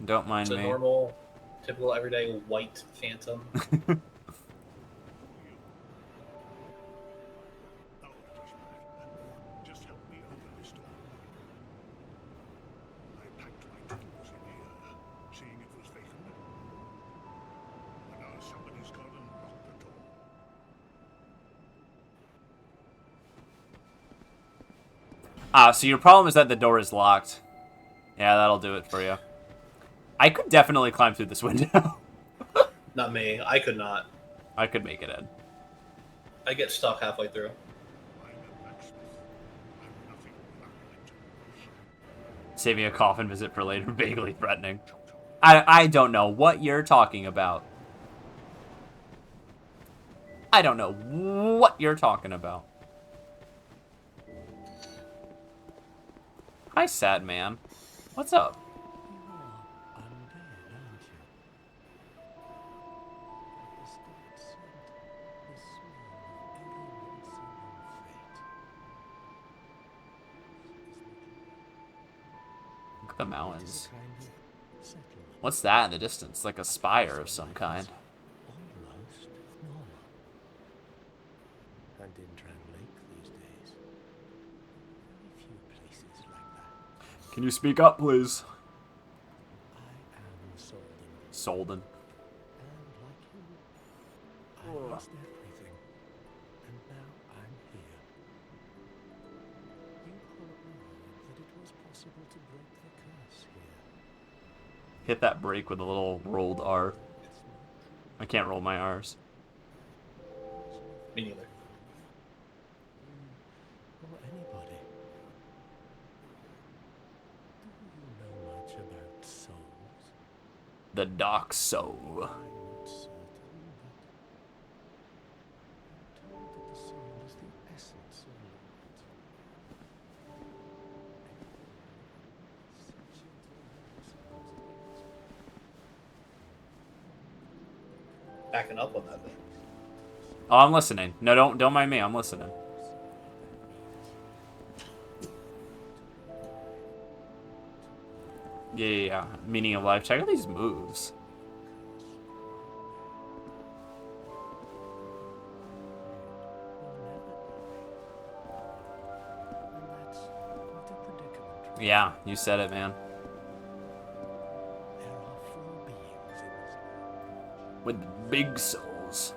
Don't mind me. It's a normal, typical, everyday white phantom. Ah, so your problem is that the door is locked. Yeah, that'll do it for you. I could definitely climb through this window. Not me. I could not. I could make it in. I get stuck halfway through. Saving a coffin visit for later, vaguely threatening. I don't know what you're talking about. I don't know what you're talking about. Hi, sad man. What's up? Look at the mountains. What's that in the distance? Like a spire of some kind. Can you speak up, please? I am Solden. Solden. And like you, I lost everything. And now I'm here. You told me that it was possible to break the curse here. Hit that break with a little rolled R. I can't roll my R's. Me neither. Or anybody. Do you know much about souls? The dark soul. I'm not certain, but I'm told that the soul is the essence of light. Backing up on that thing. Oh, I'm listening. No, don't mind me. I'm listening. Yeah. Meaning of life. Check out these moves. Yeah, you said it, man. There are 4 beings in this world. With the big souls.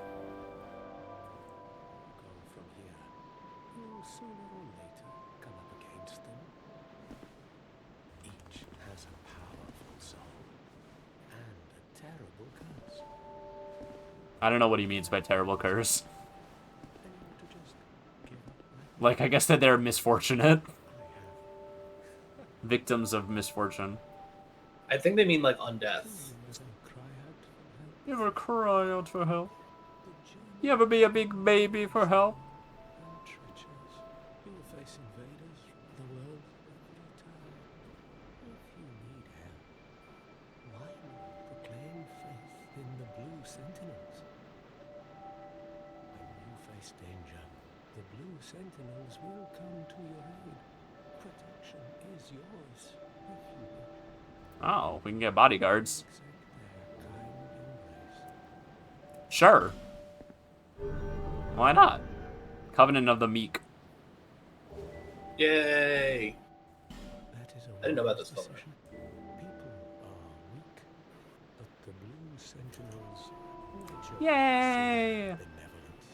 Go from here. You'll sooner or later come up against them. Each has a powerful soul and a terrible curse. I don't know what he means by terrible curse. They ought to just give up Like, I guess that they're misfortunate. I have. Victims of misfortune. I think they mean like undeath. You ever cry out for help? You ever cry out for help? The journey You ever be a big baby for help? and treacherous. You will face invaders from the world every time. If you need help, why not proclaim faith in the Blue Sentinels? When you face danger, the Blue Sentinels will come to your aid. Protection is yours, if you will. Oh, we can get bodyguards. Accept their kind embrace. Sure. Why not? Covenant of the Meek. Yay! That is a I didn't know about wise this color. decision. People are weak, but the Blue Sentinels nature Yay! benevolence.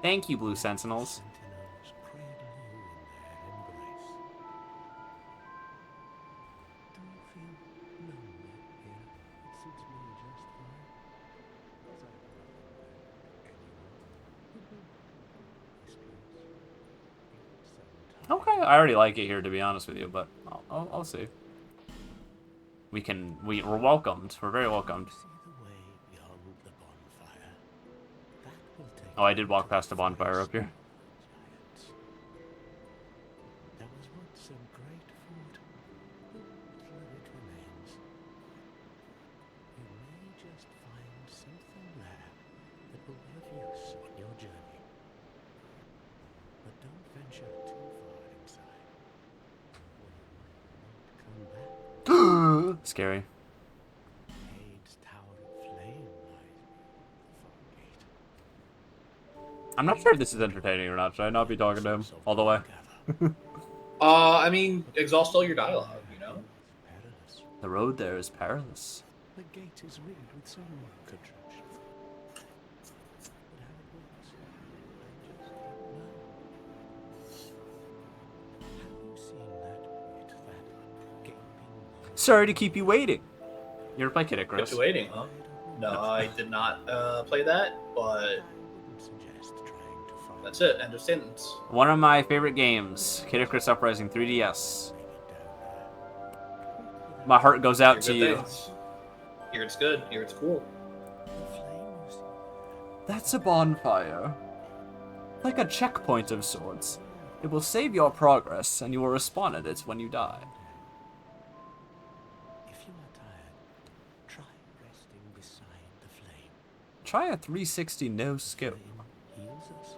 Thank you, Blue Sentinels. Sentinels cradle you in their embrace. Do you feel lonely here? It suits me just fine. As I have nothing there anymore. It will be this place. Sometime. Okay, I already like it here, to be honest with you, but I'll see. We're welcomed. We're very welcomed. See the way beyond the bonfire. That will take Oh, I you did walk to past the a bonfire up forest here. of giants. There was once a great fort, but little of it remains. You may just find something there that will be of use on your journey. But don't venture too far inside, or you might not come back. Scary. Cade's Tower of Flame lies beyond the far gate. I'm not sure if this is entertaining or not. Should I not be talking to him all the way? I mean, exhaust all your dialogue, you know? It's perilous. The road there is perilous. The gate is rigged with some contraption. But how it works, I just don't know. Have you seen that pit, that gaping hole? Sorry to keep you waiting. You ever play Kid Kept Icarus? you waiting, huh? No, I did not play that, but I wouldn't suggest trying to find that's it. End of sentence. One of my favorite games, Kid Icarus Uprising 3DS. Bring it down there. My heart goes out to Hear you. good things. Here it's good. Here it's cool. The flame you see That's a bonfire. Like a checkpoint of sorts. It will save your progress, and you will respawn at it when you die. if you are tired, try resting beside the flame. Try a 360 no scope. Flame heals us.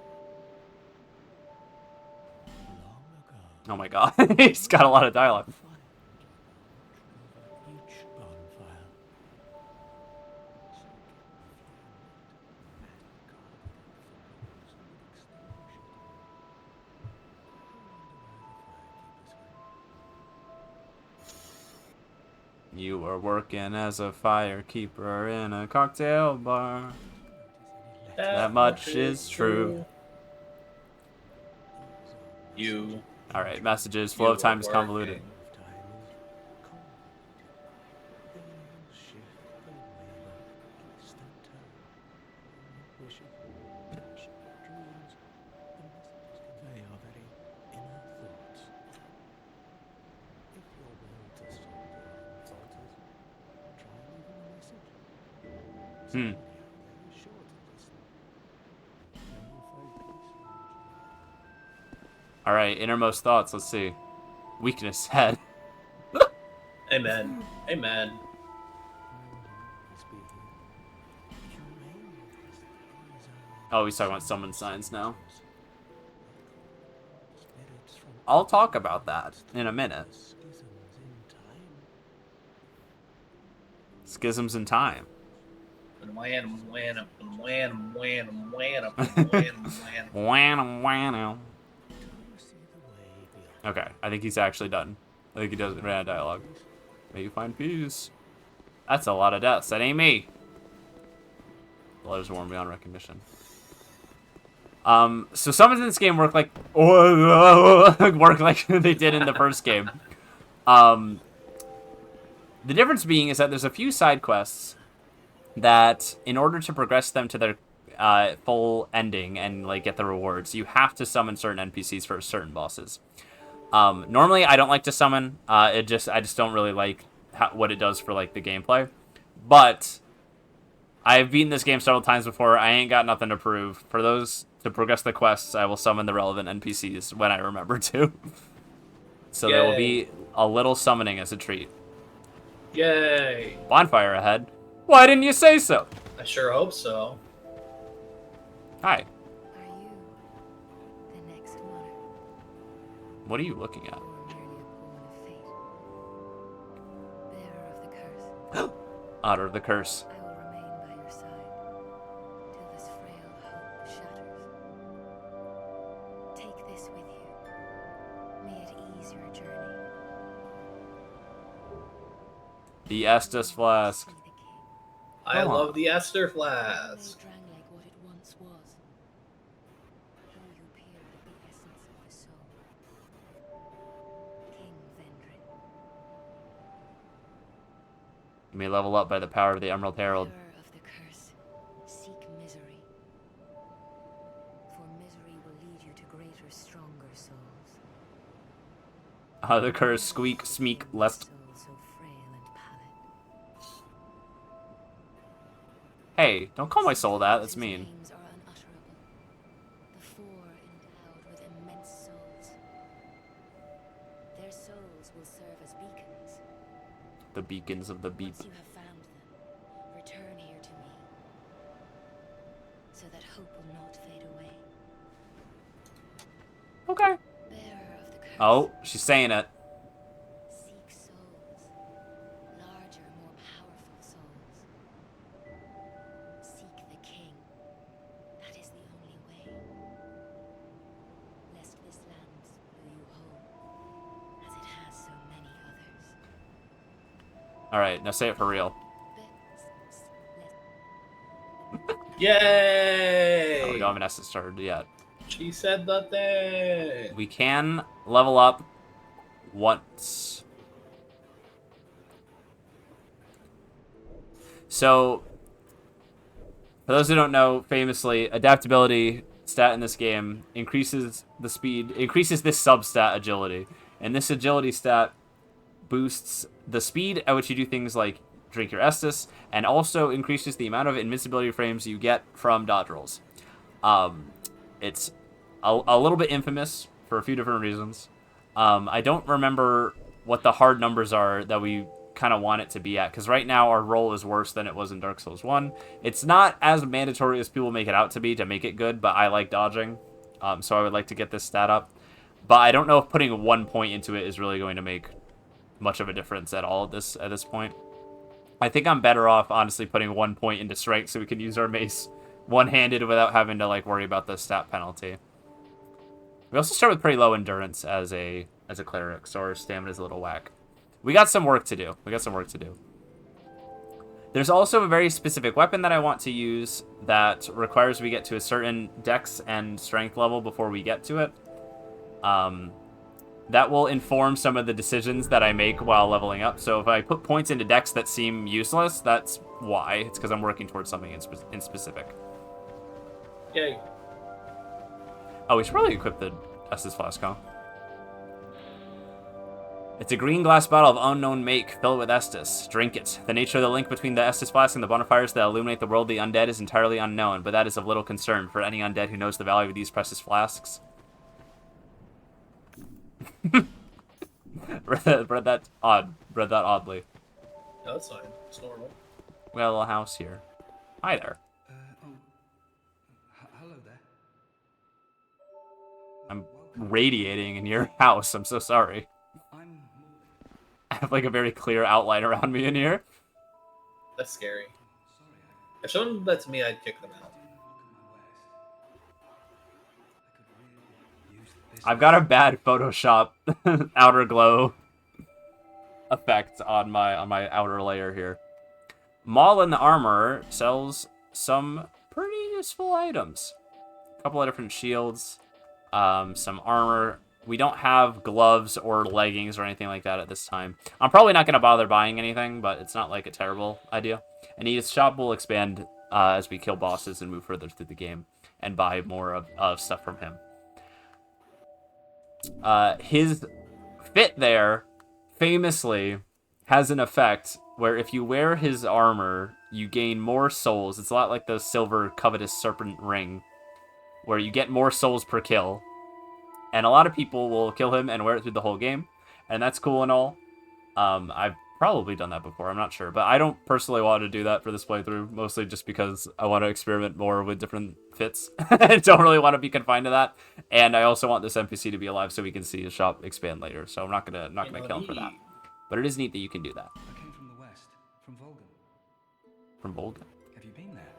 Long ago, Oh my god, he's got a lot of dialogue. fire over each bonfire. So keep the flame lit and guarded it from those who would extinguish it. I wonder where the firekeepers went. You were working as a firekeeper in a cocktail bar. That much is true. You. Alright, messages. Flow of time is convoluted. Hmm. Alright, innermost thoughts. Let's see. Weakness head. Amen. Amen. Oh, he's talking about summon signs now. I'll talk about that in a minute. Schisms in time. Wham. Okay, I think he's actually done. I think he doesn't ran out of dialogue. May you find peace. That's a lot of deaths. That ain't me. The letters warn beyond recognition. So summons in this game work like work like they did in the first game. The difference being is that there's a few side quests that, in order to progress them to their full ending and like get the rewards, you have to summon certain NPCs for certain bosses. Normally, I don't like to summon. I just don't really like what it does for like the gameplay. But I've beaten this game several times before. I ain't got nothing to prove. For those to progress the quests, I will summon the relevant NPCs when I remember to. So there will be a little summoning as a treat. Yay! Bonfire ahead. Why didn't you say so? I sure hope so. Hi. Are you the next monarch, What are you looking at? or merely a pawn of fate? Bearer of the curse, Otter of the Curse. I will remain by your side till this frail hope shatters. Take this with you. May it ease your journey. The Estus Flask. See the king. I Come on. love the Esther May Flask. drang like what it once was. Though you peer at the essence of the soul. King Vendrin. You may level up by the power of the Emerald Herald. Bearer of the curse, seek misery. For misery will lead you to greater, stronger souls. The Curse. Squeak. Smeek. Lest. Soul so frail and pallid. Hey, don't call my soul that. That's mean. Names are unutterable. The four endowed with immense souls. Their souls will serve as beacons. The beacons of the beep. Once you have found them, return here to me, so that hope will not fade away. Okay. Bearer of the curse. Oh, she's saying it. Seek souls, larger, more powerful souls. Seek the king. That is the only way. Lest this land swallow you whole, as it has so many others. Alright, now say it for real. Yay! Oh, we don't have an Estus started yet. She said the thing. We can level up once. So, for those who don't know, famously, adaptability stat in this game increases the speed, increases this substat agility. And this agility stat boosts the speed at which you do things like drink your Estus, and also increases the amount of invincibility frames you get from dodge rolls. It's a little bit infamous for a few different reasons. I don't remember what the hard numbers are that we kind of want it to be at, because right now our roll is worse than it was in Dark Souls 1. It's not as mandatory as people make it out to be to make it good, but I like dodging, so I would like to get this stat up. But I don't know if putting 1 point into it is really going to make much of a difference at all at this point. I think I'm better off, honestly, putting 1 point into strength so we can use our mace one-handed without having to like worry about the stat penalty. We also start with pretty low endurance as a cleric, so our stamina's a little whack. We got some work to do. There's also a very specific weapon that I want to use that requires we get to a certain dex and strength level before we get to it. That will inform some of the decisions that I make while leveling up. So if I put points into dex that seem useless, that's why. It's because I'm working towards something in specific. Yay. Oh, we should probably equip the Estus Flask, huh? It's a green glass bottle of unknown make. Fill it with Estus. Drink it. The nature of the link between the Estus Flask and the bonfires that illuminate the world of the undead is entirely unknown, but that is of little concern for any undead who knows the value of these precious flasks. read that oddly. No, that's fine. It's normal. We got a little house here. Hi there. Hello there. I'm radiating in your house. I'm so sorry. I'm I have like a very clear outline around me in here. That's scary. sorry. If someone did that to me, I'd kick them out. I didn't look at my wares. I could really use them. I've got a bad Photoshop outer glow effect on my outer layer here. Maul the Armorer sells some pretty useful items. A couple of different shields, some armor. We don't have gloves or leggings or anything like that at this time. I'm probably not going to bother buying anything, but it's not like a terrible idea. And his shop will expand as we kill bosses and move further through the game and buy more of stuff from him. His fit there famously has an effect where if you wear his armor, you gain more souls. It's a lot like the silver covetous serpent ring, where you get more souls per kill. And a lot of people will kill him and wear it through the whole game, and that's cool and all. I've probably done that before, I'm not sure, but I don't personally want to do that for this playthrough, mostly just because I want to experiment more with different fits. I don't really want to be confined to that, and I also want this NPC to be alive so we can see his shop expand later, so I'm not gonna kill him for that. But it is neat that you can do that. I came from the west, from Volgan. From Volgan? Have you been there?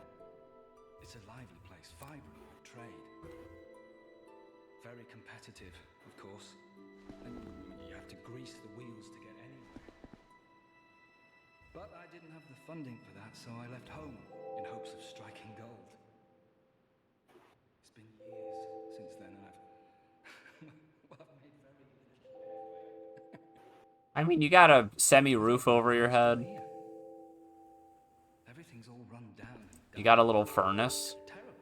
It's a lively place, vibrant with trade. Very competitive, of course. And you have to grease the wheels to get anywhere. But I didn't have the funding for that, so I left home in hopes of striking gold. It's been years since then, and I've made very little headway. I mean, you got a semi-roof over your head. Everything's all run down. You got a little furnace. Terrible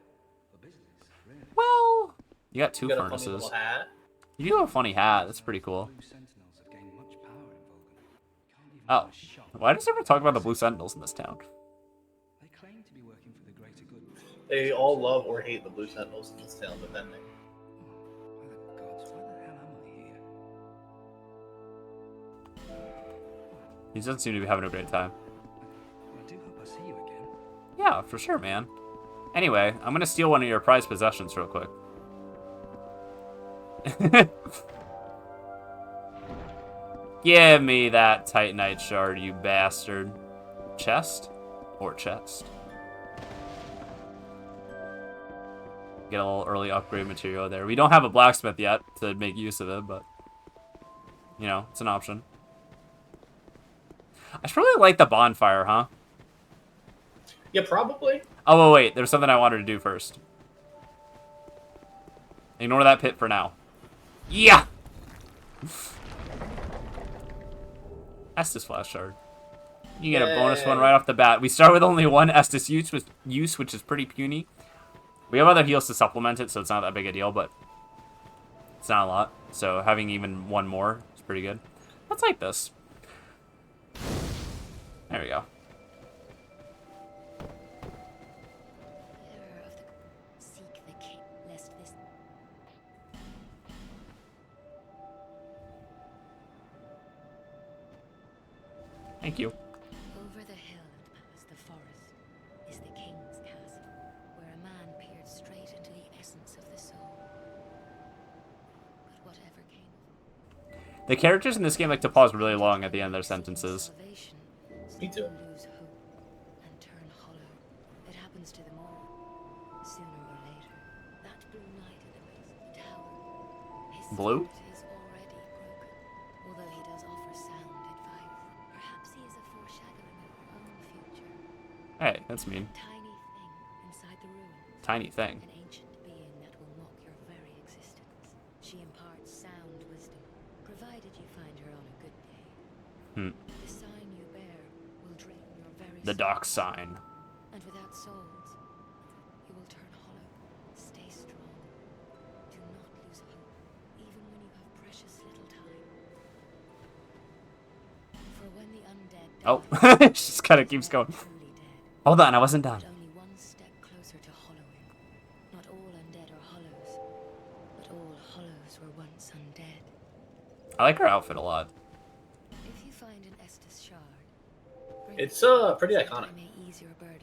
for business, really. Well, you got two You got a funny furnaces. little hat. You do have a funny hat. That's pretty cool. Blue Sentinels have gained much power in Volgan. Can't even Oh, run a shop. why does everyone talk about the Blue Sentinels in this town? They claim to be working for the greater good. They all love or hate the Blue Sentinels in this town, depending. By the gods, why the hell am I here? He doesn't seem to be having a great time. I do hope I see you again. Yeah, for sure, man. Anyway, I'm gonna steal one of your prized possessions real quick. Give me that Titanite shard, you bastard. Chest? Or chest? Get a little early upgrade material there. We don't have a blacksmith yet to make use of it, but... you know, it's an option. I should really like the bonfire, huh? Yeah, probably. Oh, wait, there's something I wanted to do first. Ignore that pit for now. Yeah! Estus Flash Shard. You get a bonus one right off the bat. We start with only one Estus use, which is pretty puny. We have other heals to supplement it, so it's not that big a deal, but it's not a lot. So having even one more is pretty good. Let's like this. There we go. Seek the king, lest this. Thank you. Over the hill and past the forest is the king's castle, where a man peered straight into the essence of the soul. But whatever came of The characters in this game like to pause really long at the end of their sentences. salvation, Me too. lose hope and turn hollow. It happens to them all, sooner or later. That blue knight at the base of the tower, his Blue? spirit is already broken, although he does offer sound advice. Perhaps he is a foreshadowing of our own future. Hey, that's mean. Tiny thing inside the ruin. Tiny thing. An ancient being that will mock your very existence. She imparts sound wisdom, provided you find her on a good day. Hmm. The sign you bear will drain your very The soul. dock sign. And without souls, you will turn hollow. Stay strong. Do not lose hope, even when you have precious little time. For when the undead Oh, die, it just kind of keeps going. truly dead. Hold on, I wasn't done. But only one step closer to hollowing. Not all undead are hollows, but all hollows were once undead. I like her outfit a lot. If you find an Estus shard, bring It's it pretty so that iconic. I may ease your burden.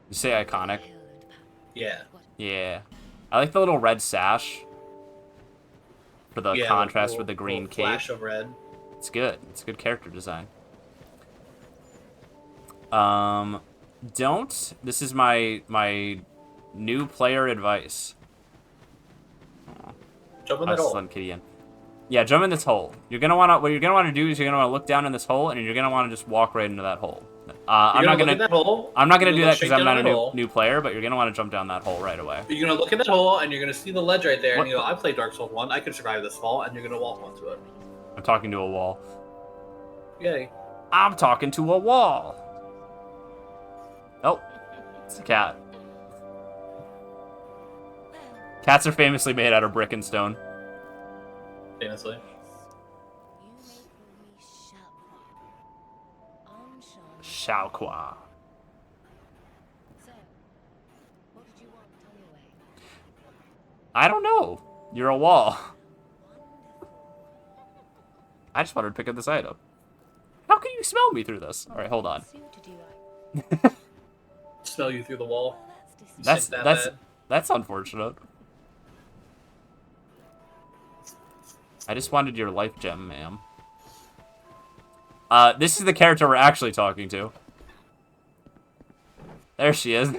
You say iconic? Hill and path. Yeah. What Yeah. I like the little red sash. For the Yeah, contrast little- with the green little cape. flash of red. It's good. It's good character design. Don't. This is my new player advice. Jump in I that was hole. letting Kitty in. Yeah, jump in this hole. What you're gonna want to do is you're gonna want to look down in this hole, and you're gonna want to just walk right into that hole. I'm not gonna. Look at that hole. I'm not gonna do look that because straight I'm down not a that hole. new player. But you're gonna want to jump down that hole right away. You're gonna look at that hole, and you're gonna see the ledge right there, What? and you go, "I played Dark Souls 1. I could survive this fall," and you're gonna walk onto it. I'm talking to a wall. Yay! I'm talking to a wall. Oh, it's a cat. Cats are famously made out of brick and stone. Famously. Xiaoqua. So, what did you want anyway? I don't know. You're a wall. I just wanted to pick up this item. How can you smell me through this? All right, hold on. Smell you through the wall. That's unfortunate. I just wanted your life gem, ma'am. This is the character we're actually talking to. There she is.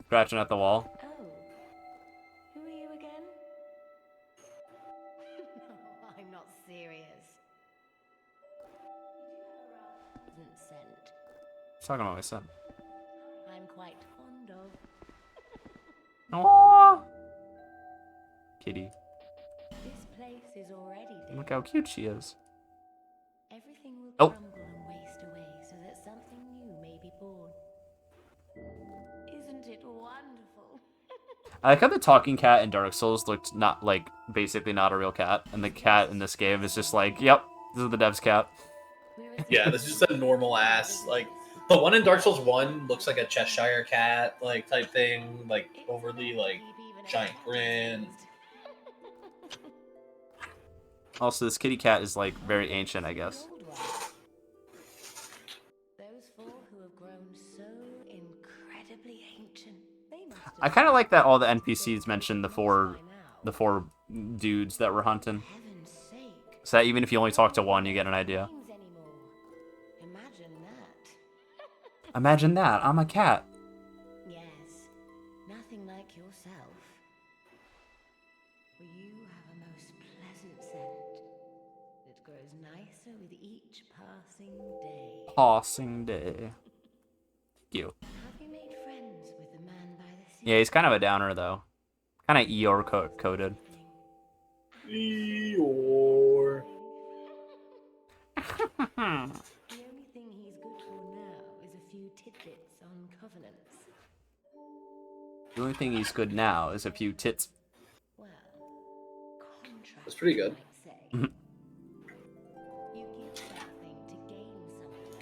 Scratching at the wall. Oh, who are you again? No, I'm not serious. Isn't sent. Talking about my son. I'm quite fond of. Aww. Kitty. This place is already dead. Look how cute she is. Everything will Oh. crumble and waste away so that something new may be born. Isn't it wonderful? I like how the talking cat in Dark Souls looked not like basically not a real cat, and the cat in this game is just like, yep, this is the dev's cat. Yeah, this is just a normal ass. Like the one in Dark Souls 1 looks like a Cheshire cat, like type thing, like overly like giant grin. Also, this kitty cat is like very ancient, I guess. Those four who have grown so incredibly ancient. They must have I kind of like that all the NPCs mentioned the four dudes that were hunting. heaven's sake. So that even if you only talk to one, you get an idea. Things anymore. Imagine that. Imagine that. I'm a cat. Yes, nothing like yourself. For you have a most pleasant scent that grows nicer with each passing day. Passing day. Thank you. Have you made friends with the man by the sea? Yeah, he's kind of a downer though. Kind of Eeyore coded. Eeyore. The only thing he's good for now is a few tidbits on covenants. The only thing he's good now is a few tits. Well, contract. That's pretty good. I'd say. You give something to gain something.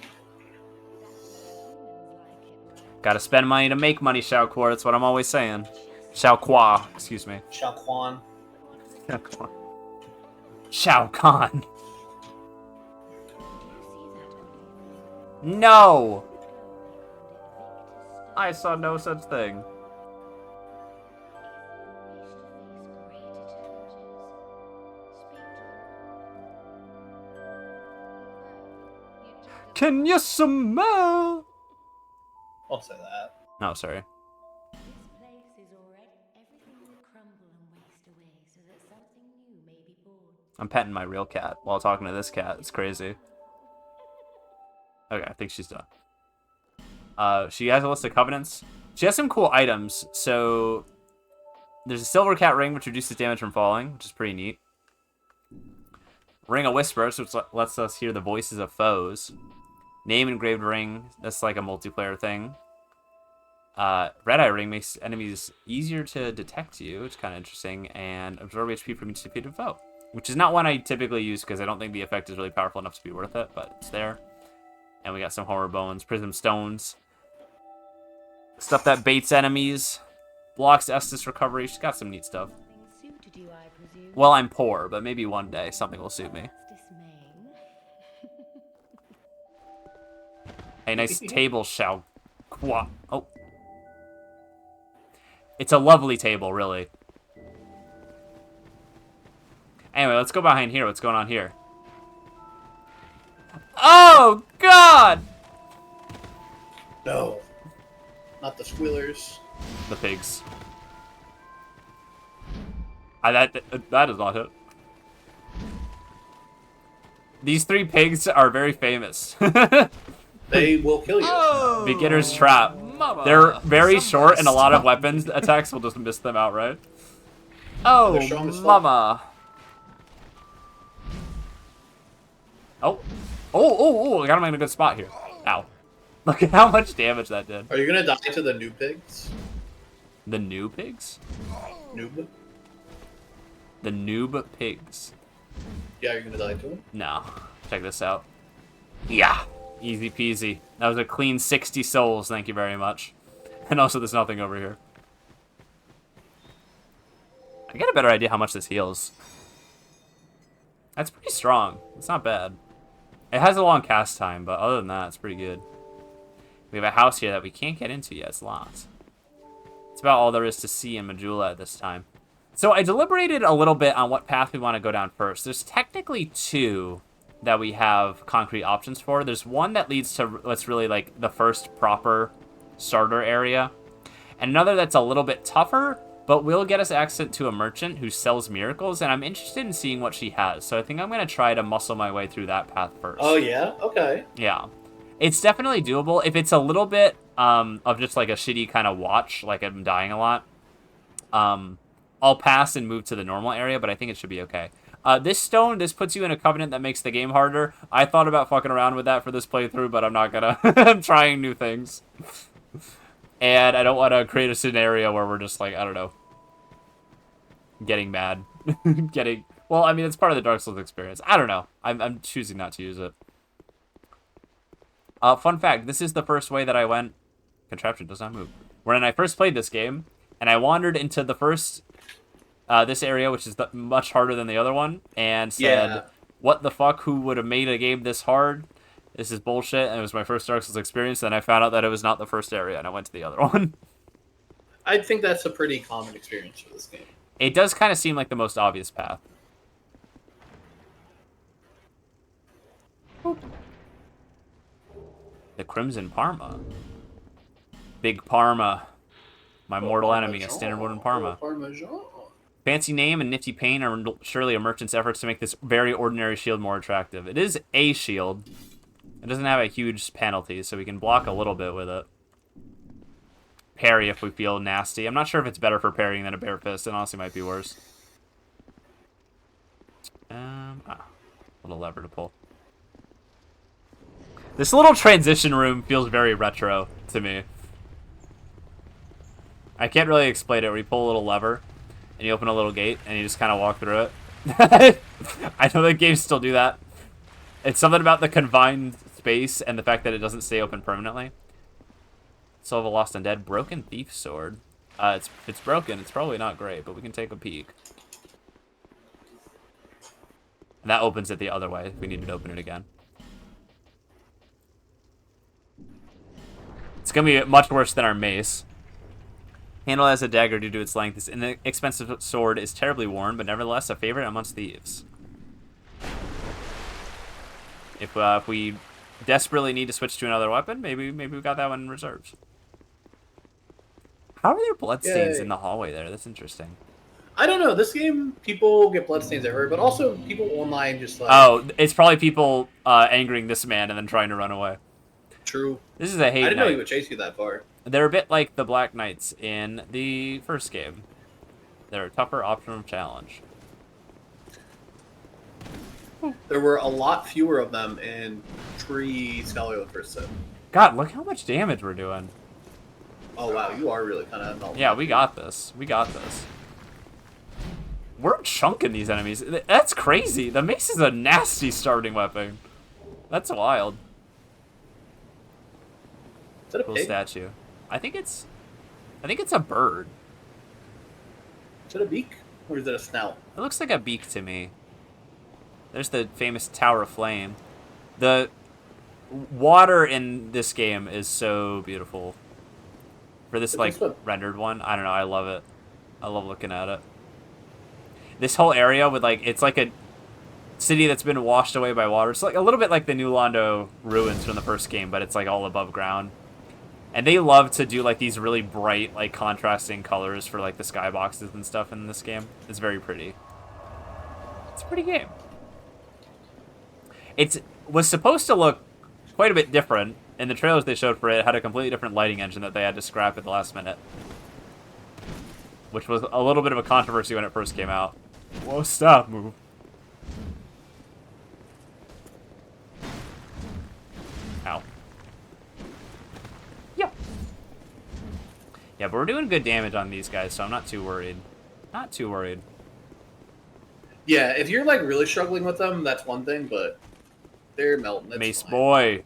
That's how humans like it, right? Gotta spend money to make money, Xiaoqua. That's what I'm always saying. Xiaoqua, excuse me. Shao Quan. Shao Kahn. Do you see that only? No! Victor's I saw no such thing. Can you smell? I'll say that. No, sorry. This place is already. Everything will crumble and waste away so that something new may be born. I'm petting my real cat while talking to this cat. It's crazy. Okay, I think she's done. She has a list of covenants. She has some cool items. So there's a silver cat ring, which reduces damage from falling, which is pretty neat. Ring of Whispers, which lets us hear the voices of foes. Name engraved ring, that's like a multiplayer thing. Red Eye ring makes enemies easier to detect you, which is kind of interesting. And absorb HP from each defeated foe, which is not one I typically use because I don't think the effect is really powerful enough to be worth it, but it's there. And we got some horror bones, prism stones. Stuff that baits enemies. Blocks Estus recovery. She's got some neat stuff. Something suited you, I presume. Well, I'm poor, but maybe one day something will suit me. That's dismaying. A nice table shall... Oh. It's a lovely table, really. Anyway, let's go behind here. What's going on here? Oh, God! No. Not the squealers. The pigs. That is not it. These 3 pigs are very famous. They will kill you. Oh, beginner's trap. Mama. They're very short, and a lot of weapons attacks will just miss them outright. Oh, mama. Oh. I got him in a good spot here. Ow. Look at how much damage that did. Are you gonna die to the new pigs? The new pigs? Noob? The noob pigs. Yeah, you're gonna die to them? No. Check this out. Yeah. Easy peasy. That was a clean 60 souls, thank you very much. And also, there's nothing over here. I get a better idea how much this heals. That's pretty strong. It's not bad. It has a long cast time, but other than that, it's pretty good. We have a house here that we can't get into yet. It's locked. It's about all there is to see in Majula at this time. So I deliberated a little bit on what path we want to go down first. There's technically 2 that we have concrete options for. There's one that leads to what's really like the first proper starter area, and another that's a little bit tougher, but will get us access to a merchant who sells miracles, and I'm interested in seeing what she has. So I think I'm going to try to muscle my way through that path first. Oh, yeah? Okay. Yeah. It's definitely doable. If it's a little bit of just like a shitty kind of watch, like I'm dying a lot, I'll pass and move to the normal area, but I think it should be okay. This puts you in a covenant that makes the game harder. I thought about fucking around with that for this playthrough, but I'm not gonna. I'm trying new things. And I don't want to create a scenario where we're just like, I don't know, getting mad. Well, I mean, it's part of the Dark Souls experience. I don't know. I'm choosing not to use it. Fun fact, this is the first way that I went... Contraption does not move. When I first played this game, and I wandered into the first... this area, which is much harder than the other one, and said, what the fuck, who would have made a game this hard? This is bullshit, and it was my first Dark Souls experience, and I found out that it was not the first area, and I went to the other one. I think that's a pretty common experience for this game. It does kind of seem like the most obvious path. Boop. The Crimson Parma. Big Parma. My mortal enemy, a standard wooden Parma. Fancy name and nifty paint are surely a merchant's efforts to make this very ordinary shield more attractive. It is a shield. It doesn't have a huge penalty, so we can block a little bit with it. Parry if we feel nasty. I'm not sure if it's better for parrying than a bare fist. It honestly might be worse. Little lever to pull. This little transition room feels very retro to me. I can't really explain it. Where you pull a little lever, and you open a little gate, and you just kind of walk through it. I know that games still do that. It's something about the confined space and the fact that it doesn't stay open permanently. Soul of a Lost Undead. Broken Thief Sword. If it's broken, it's probably not great, but we can take a peek. And that opens it the other way if we needed to open it again. It's going to be much worse than our mace. Handle as a dagger due to its length. This inexpensive sword is terribly worn, but nevertheless a favorite amongst thieves. If we desperately need to switch to another weapon, maybe we got that one in reserves. How are there bloodstains in the hallway there? That's interesting. I don't know. This game, people get bloodstains everywhere, but also people online just like... Oh, it's probably people angering this man and then trying to run away. True. This is a hate I didn't know knight. he would chase you that far. They're a bit like the Black Knights in the first game. They're a tougher optional challenge. There were a lot fewer of them in Tree Scholar the first set. God, look how much damage we're doing. Oh wow, you are really kind of... Yeah, we got this. We got this. We're chunking these enemies. That's crazy. The mace is a nasty starting weapon. That's wild. Is that a Cool pig? statue. I think it's a bird. Is it a beak? Or is it a snout? It looks like a beak to me. There's the famous Tower of Flame. The water in this game is so beautiful. For this, like, rendered one. I don't know. I love it. I love looking at it. This whole area with, like, it's like a city that's been washed away by water. It's like a little bit like the New Londo ruins from the first game, but it's, like, all above ground. And they love to do, like, these really bright, like, contrasting colors for, like, the skyboxes and stuff in this game. It's very pretty. It's a pretty game. It was supposed to look quite a bit different. In the trailers they showed for it, it had a completely different lighting engine that they had to scrap at the last minute. Which was a little bit of a controversy when it first came out. Whoa, stop, move. Ow. Yeah. Yeah, but we're doing good damage on these guys, so I'm not too worried. Not too worried. Yeah, if you're like really struggling with them, that's one thing, but they're melting. Mace boy.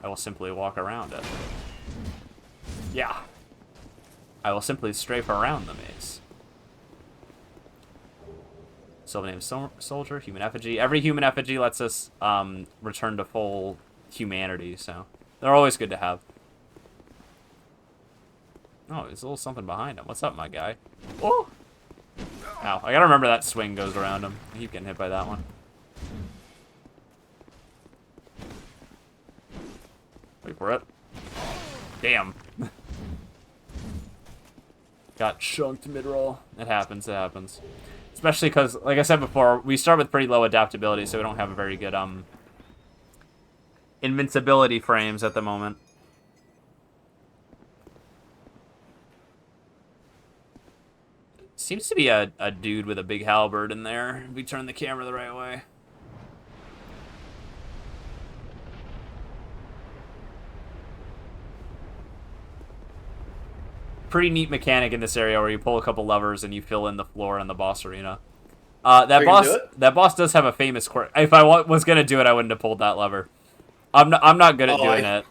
I will simply walk around it. Yeah. I will simply strafe around the maze. Silver name soldier, human effigy. Every human effigy lets us return to full humanity, so they're always good to have. Oh, there's a little something behind him. What's up, my guy? Oh! Ow, I gotta remember that swing goes around him. I keep getting hit by that one. Wait for it. Damn. Got chunked mid-roll. It happens, it happens. Especially because, like I said before, we start with pretty low adaptability, so we don't have a very good invincibility frames at the moment. Seems to be a dude with a big halberd in there. If we turn the camera the right way. Pretty neat mechanic in this area where you pull a couple levers and you fill in the floor in the boss arena. That boss does have a famous quirk. If I was gonna do it, I wouldn't have pulled that lever. I'm not good at doing it.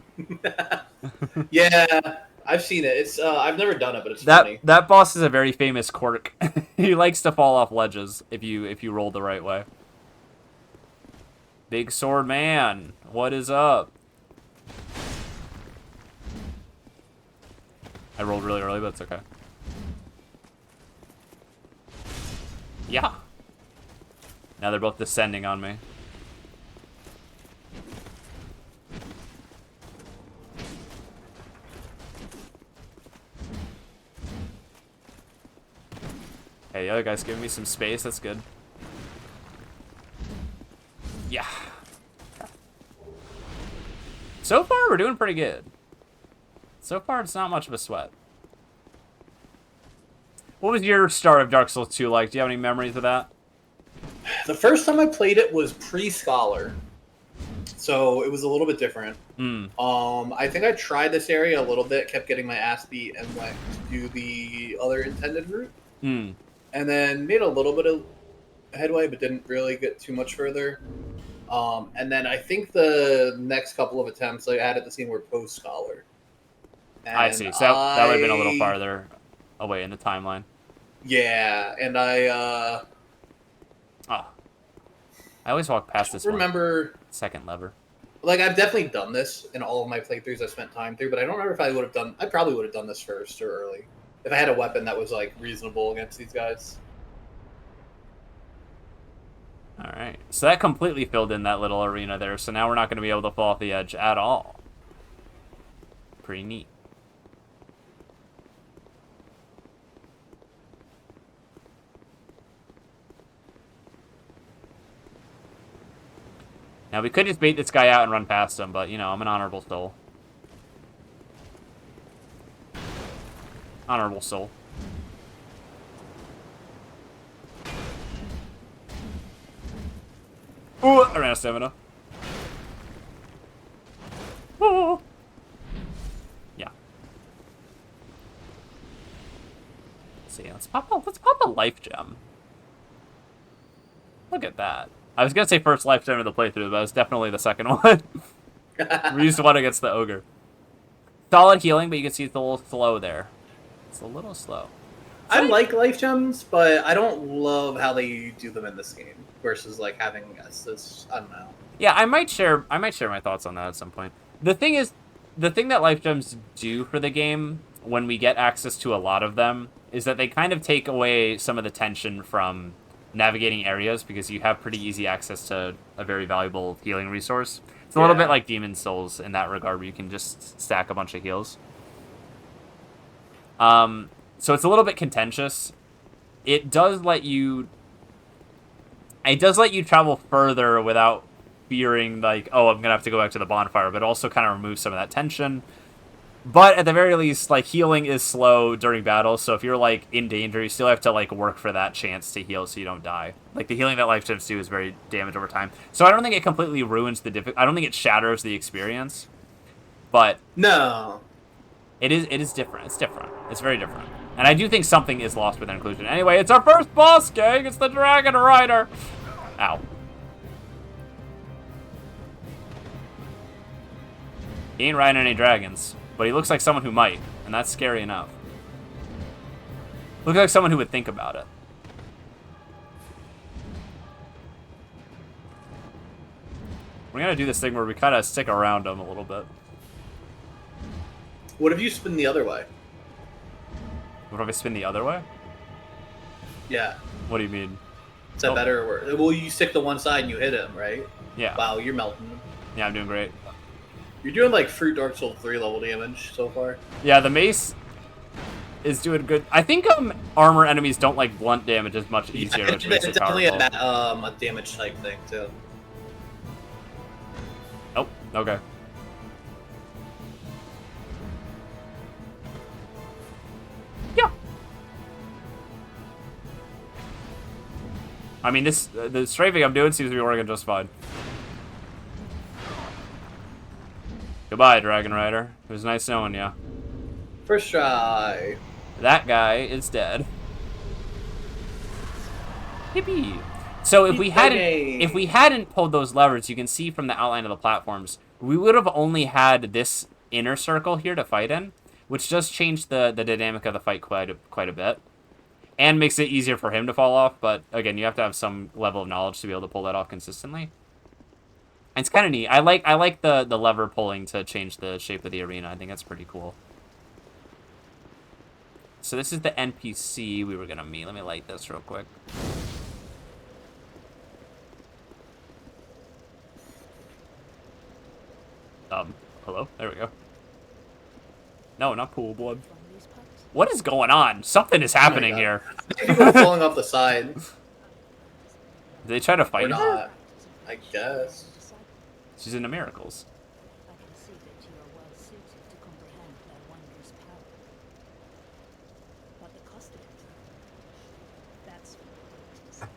Yeah, I've seen it. It's I've never done it, but it's funny. That boss is a very famous quirk. He likes to fall off ledges if you roll the right way. Big sword man, what is up? I rolled really early, but it's okay. Yeah. Now they're both descending on me. Hey, the other guy's giving me some space. That's good. Yeah. So far, we're doing pretty good. So far, it's not much of a sweat. What was your start of Dark Souls 2 like? Do you have any memories of that? The first time I played it was pre-Scholar, so it was a little bit different. I think I tried this area a little bit, kept getting my ass beat, and went to do the other intended route. And then made a little bit of headway, but didn't really get too much further. And then I think the next couple of attempts I added the scene were post-Scholar. I see. So that would have been a little farther away in the timeline. Yeah, and I always walk past this remember one. Second lever. Like, I've definitely done this in all of my playthroughs I spent time through, but I don't remember if I probably would have done this first or early. If I had a weapon that was, like, reasonable against these guys. Alright. So that completely filled in that little arena there, so now we're not going to be able to fall off the edge at all. Pretty neat. Now, we could just bait this guy out and run past him, but, you know, I'm an honorable soul. Honorable soul. Ooh, I ran out of stamina. Ooh. Yeah. Let's see, let's pop a life gem. Look at that. I was gonna say first life gem of the playthrough, but it was definitely the second one. We used one against the ogre. Solid healing, but you can see it's a little slow there. It's a little slow. I like life gems, but I don't love how they do them in this game versus like having this. I don't know. Yeah, I might share my thoughts on that at some point. The thing that life gems do for the game when we get access to a lot of them is that they kind of take away some of the tension from navigating areas because you have pretty easy access to a very valuable healing resource. It's a little bit like Demon Souls in that regard, where you can just stack a bunch of heals. So it's a little bit contentious. It does let you travel further without fearing, like, oh, I'm going to have to go back to the bonfire, but also kind of removes some of that tension. But at the very least, like, healing is slow during battle, so if you're, like, in danger, you still have to, like, work for that chance to heal so you don't die. Like, the healing that life gems do is very damaged over time. So I don't think it completely ruins the I don't think it shatters the experience. But... No. It is different. It's different. It's very different. And I do think something is lost with inclusion. Anyway, it's our first boss, gang! It's the Dragon Rider! Ow. He ain't riding any dragons. But he looks like someone who might, and that's scary enough. Looks like someone who would think about it. We're gonna do this thing where we kind of stick around him a little bit. What if you spin the other way? What if I spin the other way? Yeah. What do you mean? Is that better or worse? Well, you stick to one side and you hit him, right? Yeah. Wow, you're melting. Yeah, I'm doing great. You're doing like free Dark Souls 3 level damage so far. Yeah, the mace is doing good. I think armor enemies don't like blunt damage as much easier, which makes it definitely powerful. a damage type thing too. Oh, okay. Yeah. I mean, the strafing I'm doing seems to be working just fine. Goodbye, Dragon Rider. It was nice knowing you. First try. That guy is dead. Yippee! So if we hadn't pulled those levers, you can see from the outline of the platforms, we would have only had this inner circle here to fight in, which does change the dynamic of the fight quite a bit, and makes it easier for him to fall off. But again, you have to have some level of knowledge to be able to pull that off consistently. It's kind of neat. I like the lever pulling to change the shape of the arena. I think that's pretty cool. So this is the NPC we were gonna meet. Let me light this real quick. Hello? There we go. No, not pool blood. What is going on? Something is happening here. People are falling off the side. Did they try to fight or her? not? I guess. She's into miracles. I can see that you are well suited to comprehend their wondrous power. But the cost of it, that's what we decide.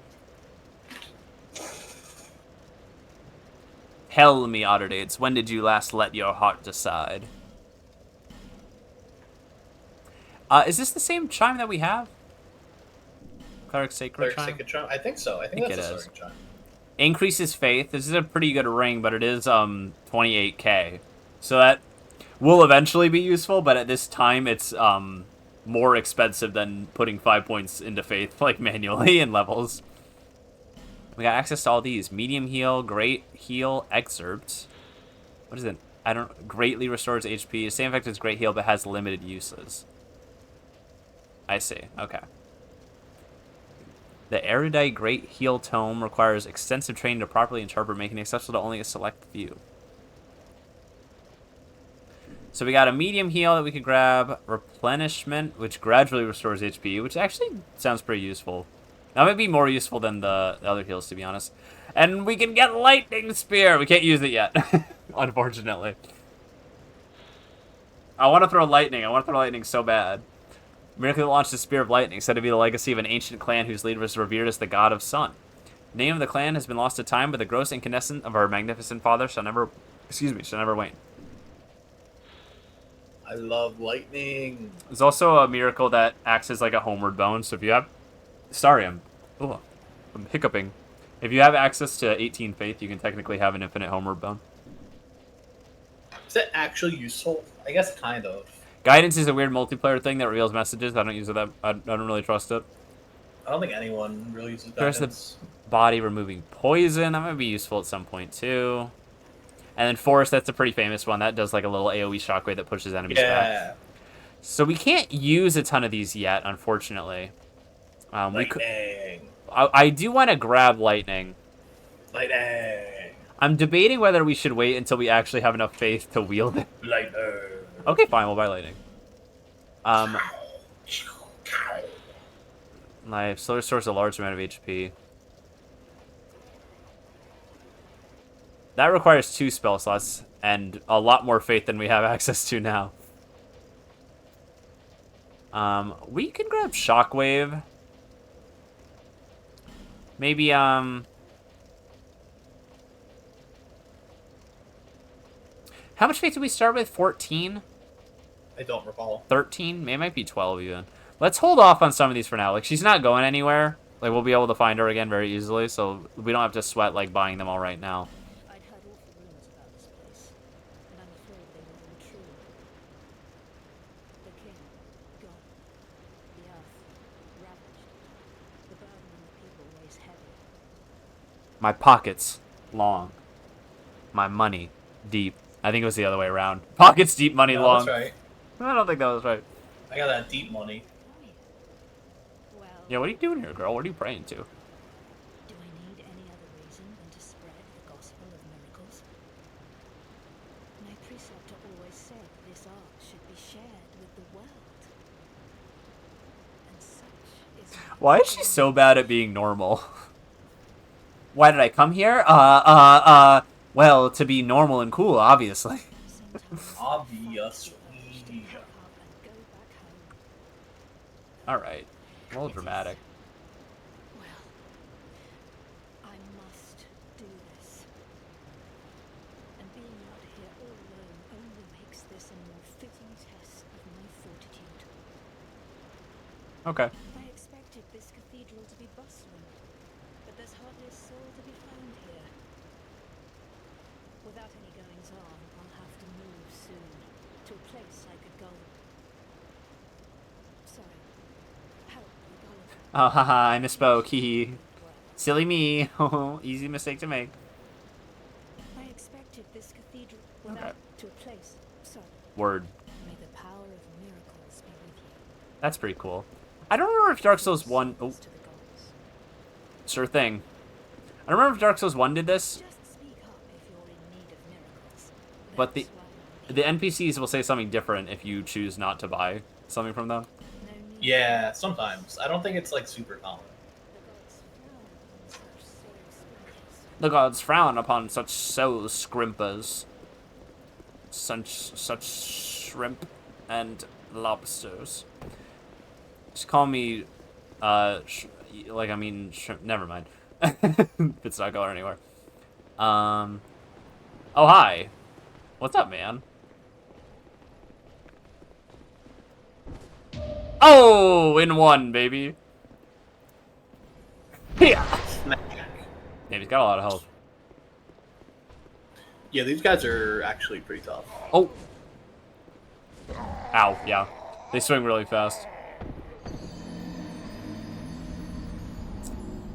Tell me, Otter dates, when did you last let your heart decide? Is this the same chime that we have? Cleric Sacred Chime? Sacred Chime? I think so. I think that's it a is. Sacred Chime. Increases faith. This is a pretty good ring, but it is 28k. So that will eventually be useful, but at this time it's more expensive than putting 5 points into faith, like, manually in levels. We got access to all these. Medium heal, great heal, excerpt. What is it? I don't... Greatly restores HP. Same effect as great heal, but has limited uses. I see. Okay. The erudite great heal tome requires extensive training to properly interpret, making it accessible to only a select few. So we got a medium heal that we could grab. Replenishment, which gradually restores HP, which actually sounds pretty useful. That might be more useful than the other heals, to be honest. And we can get Lightning Spear. We can't use it yet, unfortunately. I want to throw lightning. I want to throw lightning so bad. Miracle launched the Spear of Lightning, said to be the legacy of an ancient clan whose leader was revered as the god of sun. The name of the clan has been lost to time, but the gross incandescence of our magnificent father shall never wane. I love lightning. There's also a miracle that acts as like a homeward bone, so if you have... Sorry, I'm hiccuping. If you have access to 18 faith, you can technically have an infinite homeward bone. Is that actually useful? I guess kind of. Guidance is a weird multiplayer thing that reveals messages. I don't use it that... I don't really trust it. I don't think anyone really uses There's guidance. the body removing poison. That might be useful at some point, too. And then Force, that's a pretty famous one. That does like a little AoE shockwave that pushes enemies back. Yeah. So we can't use a ton of these yet, unfortunately. I do want to grab lightning. Lightning. I'm debating whether we should wait until we actually have enough faith to wield it. Lightning. Okay, fine, we'll buy lightning. My solar source a large amount of HP. That requires 2 spell slots and a lot more faith than we have access to now. We can grab Shockwave. Maybe, how much faith did we start with? 14? I don't recall. 13? It might be 12 even. Let's hold off on some of these for now. Like, she's not going anywhere. Like, we'll be able to find her again very easily, so we don't have to sweat, like, buying them all right now. I'd heard awful rumors about this place, and I'm afraid they were all true. The king, gone. The earth, ravaged. The burden on the people weighs heavy. My pockets, long. My money, deep. I think it was the other way around. Pockets deep, money No, long. that's right. I don't think that was right. I got that deep money. Well, Yeah, what are you doing here, girl? What are you praying to? do I need any other reason than to spread the gospel of miracles? My preceptor always said this art should be shared with the world. And such is my Why is she so bad at being normal? Why did I come here? Well, to be normal and cool, obviously. sometimes Obviously. pack up and go back home. Alright. A little dramatic. Well, I must do this. And being out here all alone only makes this a more fitting test of my fortitude. Okay. I expected this cathedral to be bustling, but there's hardly a soul to be found here. Without any goings on, I'll have to move soon to a place I could go. Sorry. Help me, Gulliver. Oh, haha, I misspoke. Hee. Well, Silly me. Easy mistake to make. I expected this cathedral without to a place. Sorry. Word. May the power of miracles be with you. That's pretty cool. I don't remember if Dark Souls 1... Oh, To the gods. sure thing. I don't remember if Dark Souls 1 did this, Just speak up if you're in need of miracles. but That's why I'm the NPCs will say something different if you choose not to buy something from them. no need. Yeah, sometimes. I don't think it's like super common. The gods frown on such soul scrimpers. The gods frown upon such soul scrimpers. Such shrimp and lobsters. Just call me, like I mean, shrimp. Never mind. It's not going anywhere. Oh hi. What's up, man? Oh, in one, baby. Yeah. Smack. Yeah, he's got a lot of health. Yeah, these guys are actually pretty tough. Oh. Ow, yeah. They swing really fast.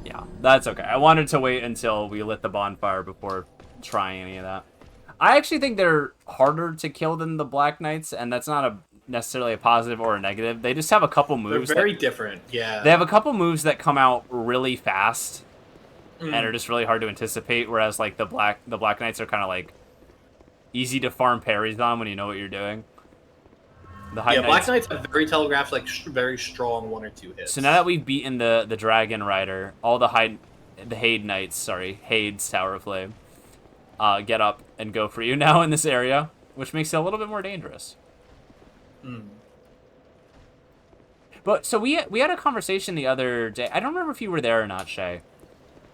Yeah, that's okay. I wanted to wait until we lit the bonfire before trying any of that. I actually think they're harder to kill than the Black Knights, and that's not necessarily a positive or a negative. They just have a couple moves. They're very different, yeah. They have a couple moves that come out really fast and are just really hard to anticipate, whereas like the Black Knights are kind of like easy to farm parries on when you know what you're doing. The High Black Knights have very telegraphed, like very strong 1 or 2 hits. So now that we've beaten the Dragon Rider, all the Hade Knights, sorry, Hade's Tower of Flame, get up and go for you now in this area, which makes it a little bit more dangerous. But so we had a conversation the other day. I don't remember if you were there or not, Shay.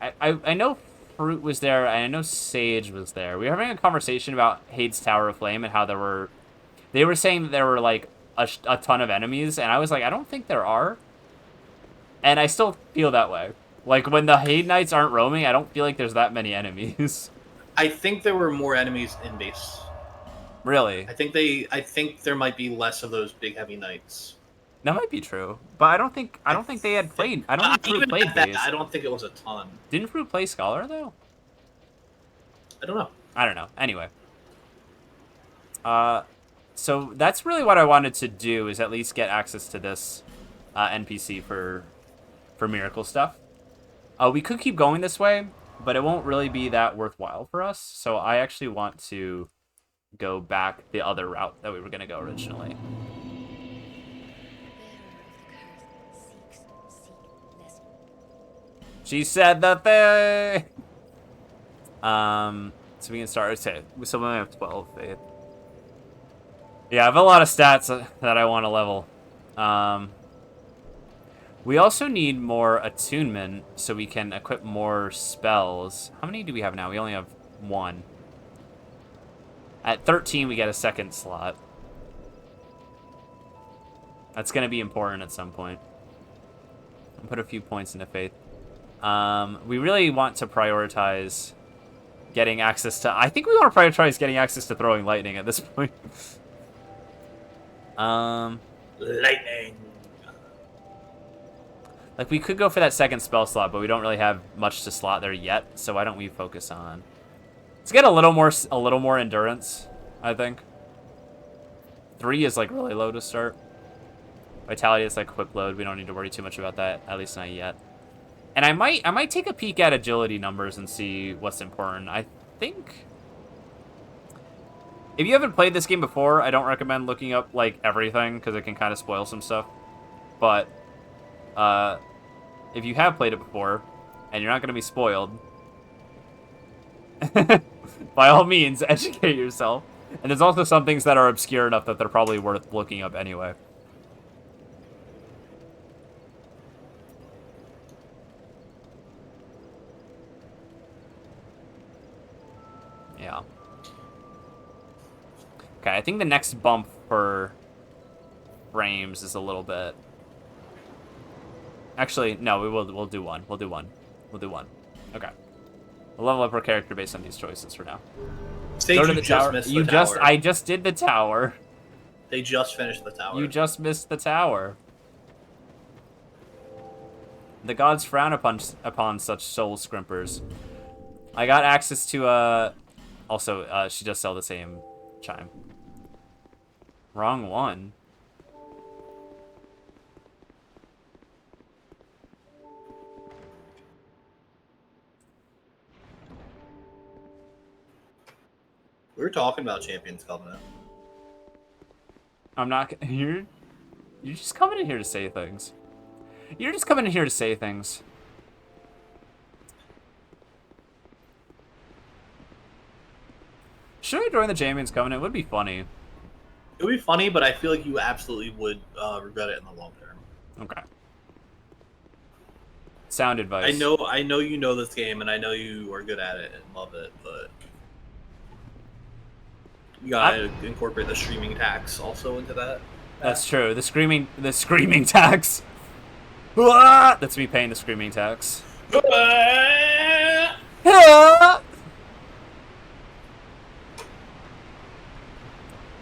I know Fruit was there, and I know Sage was there. We were having a conversation about Hade's Tower of Flame and how they were saying that there were like a ton of enemies, and I was like, I don't think there are. And I still feel that way. Like when the Hade Knights aren't roaming, I don't feel like there's that many enemies. I think there were more enemies in base. Really? I think there might be less of those big heavy knights. That might be true, but I don't think they had played. I don't think Fruit Even played at that, base. I don't think it was a ton. Didn't Fruit play Scholar though? I don't know. I don't know. Anyway. So that's really what I wanted to do, is at least get access to this NPC for miracle stuff. We could keep going this way, but it won't really be that worthwhile for us. So I actually want to go back the other route that we were going to go originally. She said the thing! So we can start. Okay, so we only have 12 faith. Yeah, I have a lot of stats that I want to level. We also need more attunement so we can equip more spells. How many do we have now? We only have 1. At 13, we get a second slot. That's going to be important at some point. I'll put a few points into faith. We really want to prioritize getting access to... I think we want to prioritize getting access to throwing lightning at this point. Lightning. Like, we could go for that second spell slot, but we don't really have much to slot there yet, so why don't we focus on... Let's get a little more endurance, I think. 3 is, like, really low to start. Vitality is, like, quick load. We don't need to worry too much about that, at least not yet. And I might take a peek at agility numbers and see what's important. I think... If you haven't played this game before, I don't recommend looking up, like, everything, because it can kind of spoil some stuff. But... if you have played it before, and you're not going to be spoiled, by all means, educate yourself. And there's also some things that are obscure enough that they're probably worth looking up anyway. Yeah. Okay, I think the next bump for frames is a little bit... Actually, no, we'll do one. We'll do one. Okay. We'll level up our character based on these choices for now. Stage, Go to you the just tower. missed the tower. I just did the tower. They just finished the tower. You just missed the tower. The gods frown upon such soul scrimpers. I got access to also she does sell the same chime. Wrong one. We were talking about Champions Covenant. I'm not... You're just coming in here to say things. You're just coming in here to say things. Should I join the Champions Covenant? It would be funny. It would be funny, but I feel like you absolutely would regret it in the long term. Okay. Sound advice. I know you know this game, and I know you are good at it and love it, but... You gotta incorporate the streaming tax also into that. That's true. The screaming tax. That's me paying the screaming tax.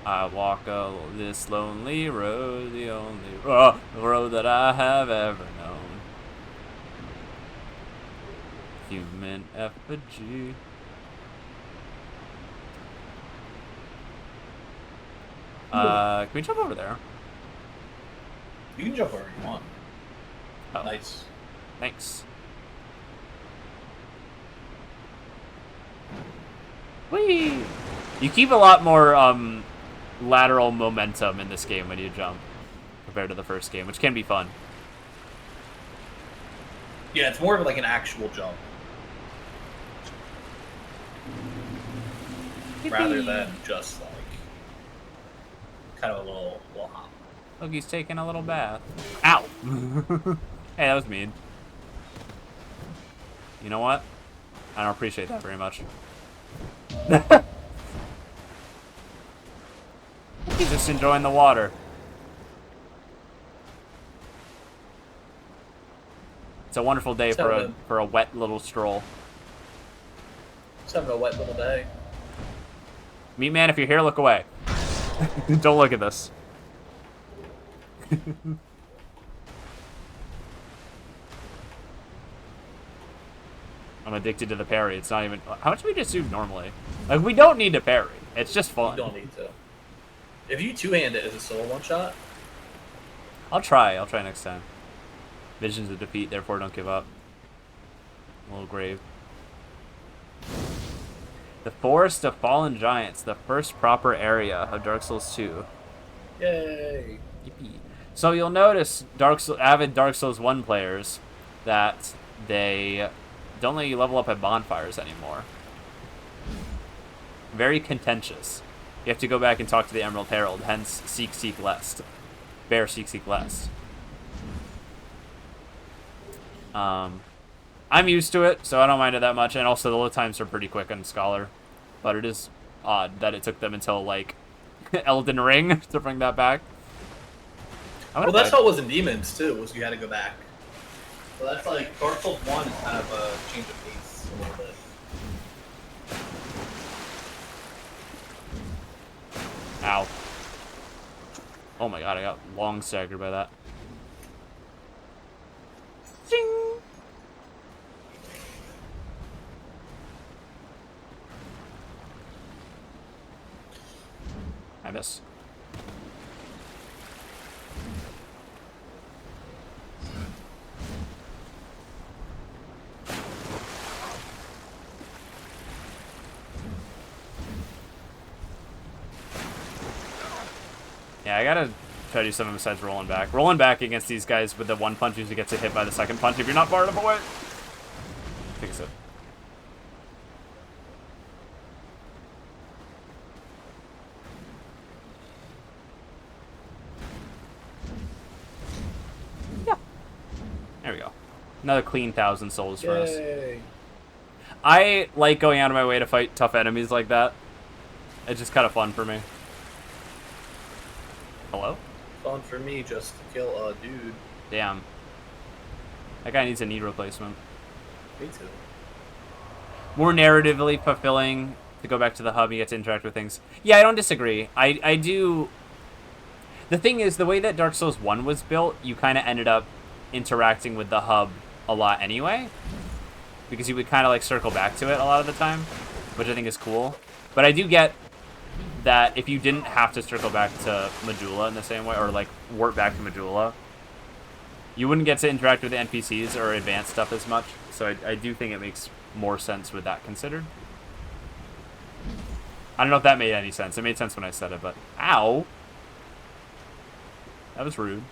I walk this lonely road, the only road that I have ever known. Human effigy. Can we jump over there? You can jump wherever you want. Oh. Nice. Thanks. Whee! You keep a lot more lateral momentum in this game when you jump compared to the first game, which can be fun. Yeah, it's more of like an actual jump. Rather than just like kind of a little hop. Look, he's taking a little bath. Ow! Hey, that was mean. You know what? I don't appreciate that very much. He's just enjoying the water. It's a wonderful day for a wet little stroll. Just having a wet little day. Meat Man, if you're here, look away. Don't look at this. I'm addicted to the parry. It's not even... How much do we just do normally? Like, we don't need to parry. It's just fun. You don't need to. If you two-hand it as a solo one-shot... I'll try. I'll try next time. Visions of defeat, therefore don't give up. A little grave. The Forest of Fallen Giants, the first proper area of Dark Souls 2. Yay! Yippee. So you'll notice avid Dark Souls 1 players that they don't let you level up at bonfires anymore. Very contentious. You have to go back and talk to the Emerald Herald, hence Seek Seek Lest. Bear Seek Seek Lest. I'm used to it, so I don't mind it that much, and also the load times are pretty quick on Scholar. But it is odd that it took them until, like, Elden Ring to bring that back. Well, that's how it was in Demons, too, was you had to go back. So that's like, Dark Souls 1 is kind of a change of pace a little bit. Ow. Oh my god, I got long staggered by that. Zing! I miss. Yeah, I gotta try to do something besides rolling back. Rolling back against these guys with the one punch usually gets hit by the second punch if you're not far enough away. Fix it. Yeah. There we go. Another clean 1,000 souls for us. I like going out of my way to fight tough enemies like that. It's just kind of fun for me. Hello? Fun for me just to kill a dude. Damn. That guy needs a knee replacement. Me too. More narratively fulfilling to go back to the hub, you get to interact with things. Yeah, I don't disagree. I do... The thing is, the way that Dark Souls 1 was built, you kind of ended up interacting with the hub a lot anyway. Because you would kind of like circle back to it a lot of the time, which I think is cool. But I do get that if you didn't have to circle back to Majula in the same way, or like warp back to Majula, you wouldn't get to interact with the NPCs or advance stuff as much. So I do think it makes more sense with that considered. I don't know if that made any sense. It made sense when I said it, but ow. That was rude.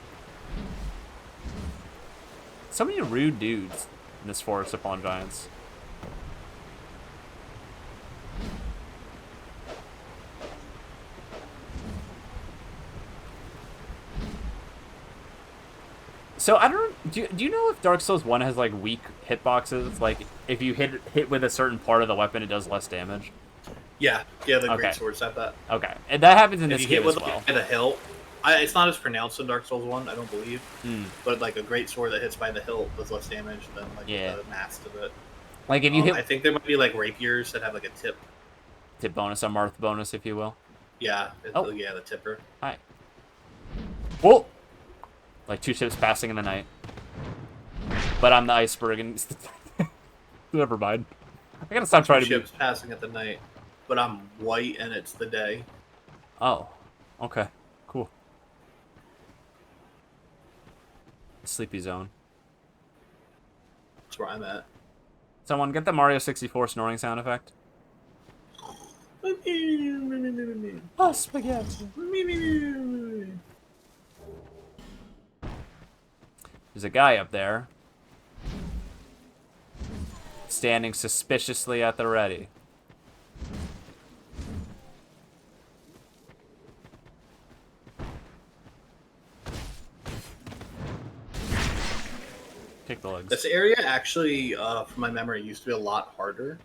So many rude dudes in this Forest of Fallen Giants. So I don't. Do you know if Dark Souls 1 has like weak hitboxes? Like if you hit with a certain part of the weapon, it does less damage. Yeah, the Okay. great swords have that. Okay, and that happens in If this you hit game as with well. like, the hilt, it's not as pronounced in Dark Souls 1, I don't believe. Hmm. But like a great sword that hits by the hilt does less damage than like Yeah. the mast of it. Like if you I hit think there might be like rapiers that have like a tip. bonus, a Marth bonus, if you will. Yeah, Oh. yeah, the tipper. Hi. Whoa! Like 2 ships passing in the night. But I'm the iceberg and... Never mind. I gotta stop trying to be... Ships passing at the night, but I'm white and it's the day. Oh. Okay. Cool. Sleepy zone. That's where I'm at. Someone get the Mario 64 snoring sound effect. Oh, spaghetti. There's a guy up there. Standing suspiciously at the ready. Kick the legs. This area actually, from my memory, used to be a lot harder.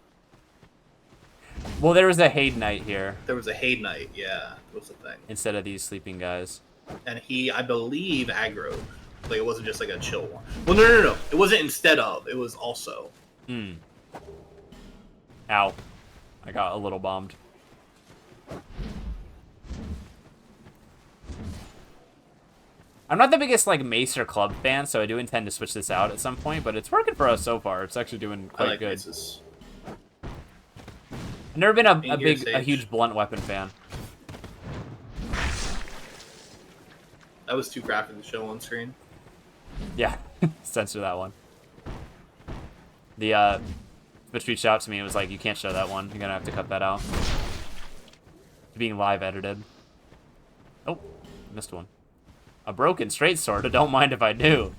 Well, there was a Haid Knight here. There was a Haid Knight, yeah, was the thing. Instead of these sleeping guys. And he, I believe, aggroed. Like, it wasn't just like a chill one. Well, no. It wasn't instead of. It was also. Hmm. Ow. I got a little bombed. I'm not the biggest, like, Mace or Club fan, so I do intend to switch this out at some point, but it's working for us so far. It's actually doing I quite like good. Maces. I've never been a Sage. huge blunt weapon fan. That was too graphic to show on screen. Yeah, censor that one. The Twitch reached out to me and was like, you can't show that one. You're gonna have to cut that out. It's being live edited. Oh, missed one. A broken straight sword. Don't mind if I do.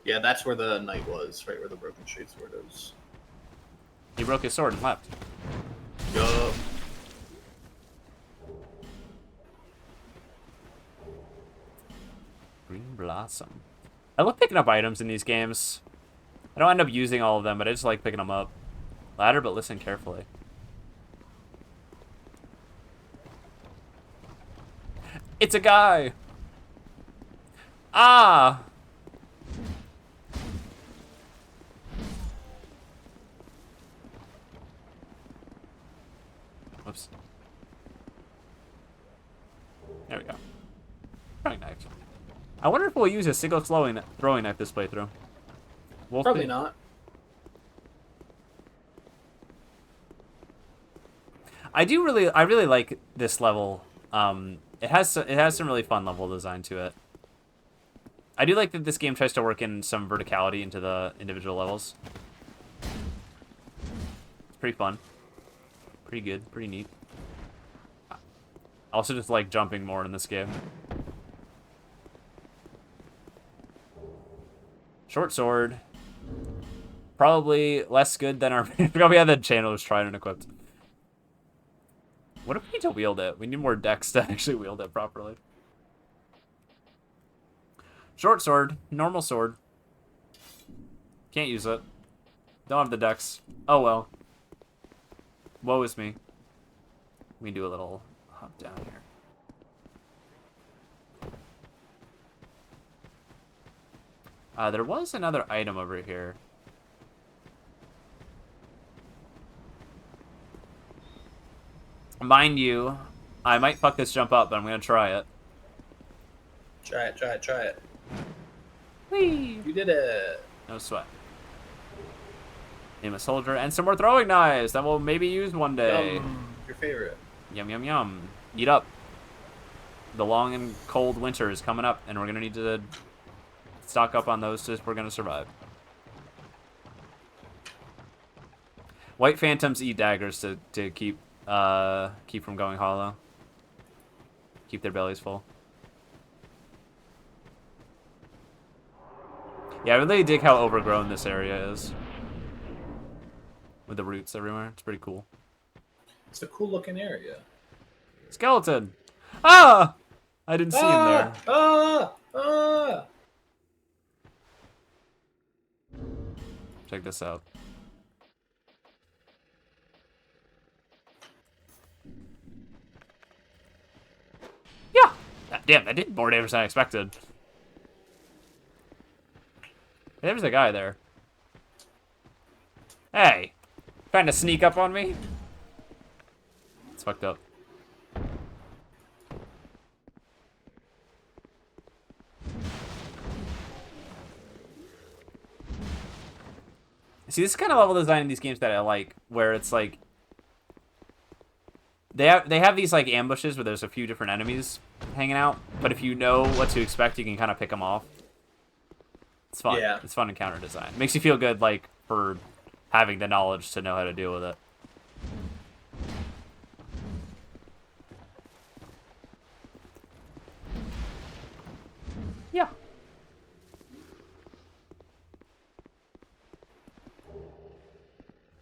Yeah, that's where the knight was, right where the broken straight sword is. He broke his sword and left. Yup. Green Blossom. I love picking up items in these games. I don't end up using all of them, but I just like picking them up. Ladder, but listen carefully. It's a guy! Ah! Whoops. There we go. Throwing knife. I wonder if we'll use a single throwing knife this playthrough. We'll Probably see. not. I really like this level. It has some really fun level design to it. I do like that this game tries to work in some verticality into the individual levels. It's pretty fun. Pretty good. Pretty neat. I also just like jumping more in this game. Short sword. Probably less good than our... we had the channelers tried and equipped. What if we need to wield it? We need more decks to actually wield it properly. Short sword. Normal sword. Can't use it. Don't have the decks. Oh well. Woe is me. We can do a little hop down here. There was another item over here. Mind you, I might fuck this jump up, but I'm gonna try it. Try it, try it, try it. Whee! You did it. No sweat. Name a soldier and some more throwing knives that we'll maybe use one day. Your favorite. Yum, yum, yum. Eat up. The long and cold winter is coming up, and we're gonna need to stock up on those if we're gonna survive. White phantoms eat daggers to keep from going hollow. Keep their bellies full. Yeah, I really dig how overgrown this area is. With the roots everywhere. It's pretty cool. It's a cool looking area. Skeleton! Ah! I didn't see him there. Ah! Check this out. Yeah! Damn, that did more damage than I expected. Hey, there's a guy there. Hey! Trying to sneak up on me? It's fucked up. See, this is kind of level design in these games that I like, where it's like they have these like ambushes where there's a few different enemies hanging out, but if you know what to expect, you can kind of pick them off. It's fun. Yeah. It's fun encounter design. Makes you feel good, like, for having the knowledge to know how to deal with it. Yeah.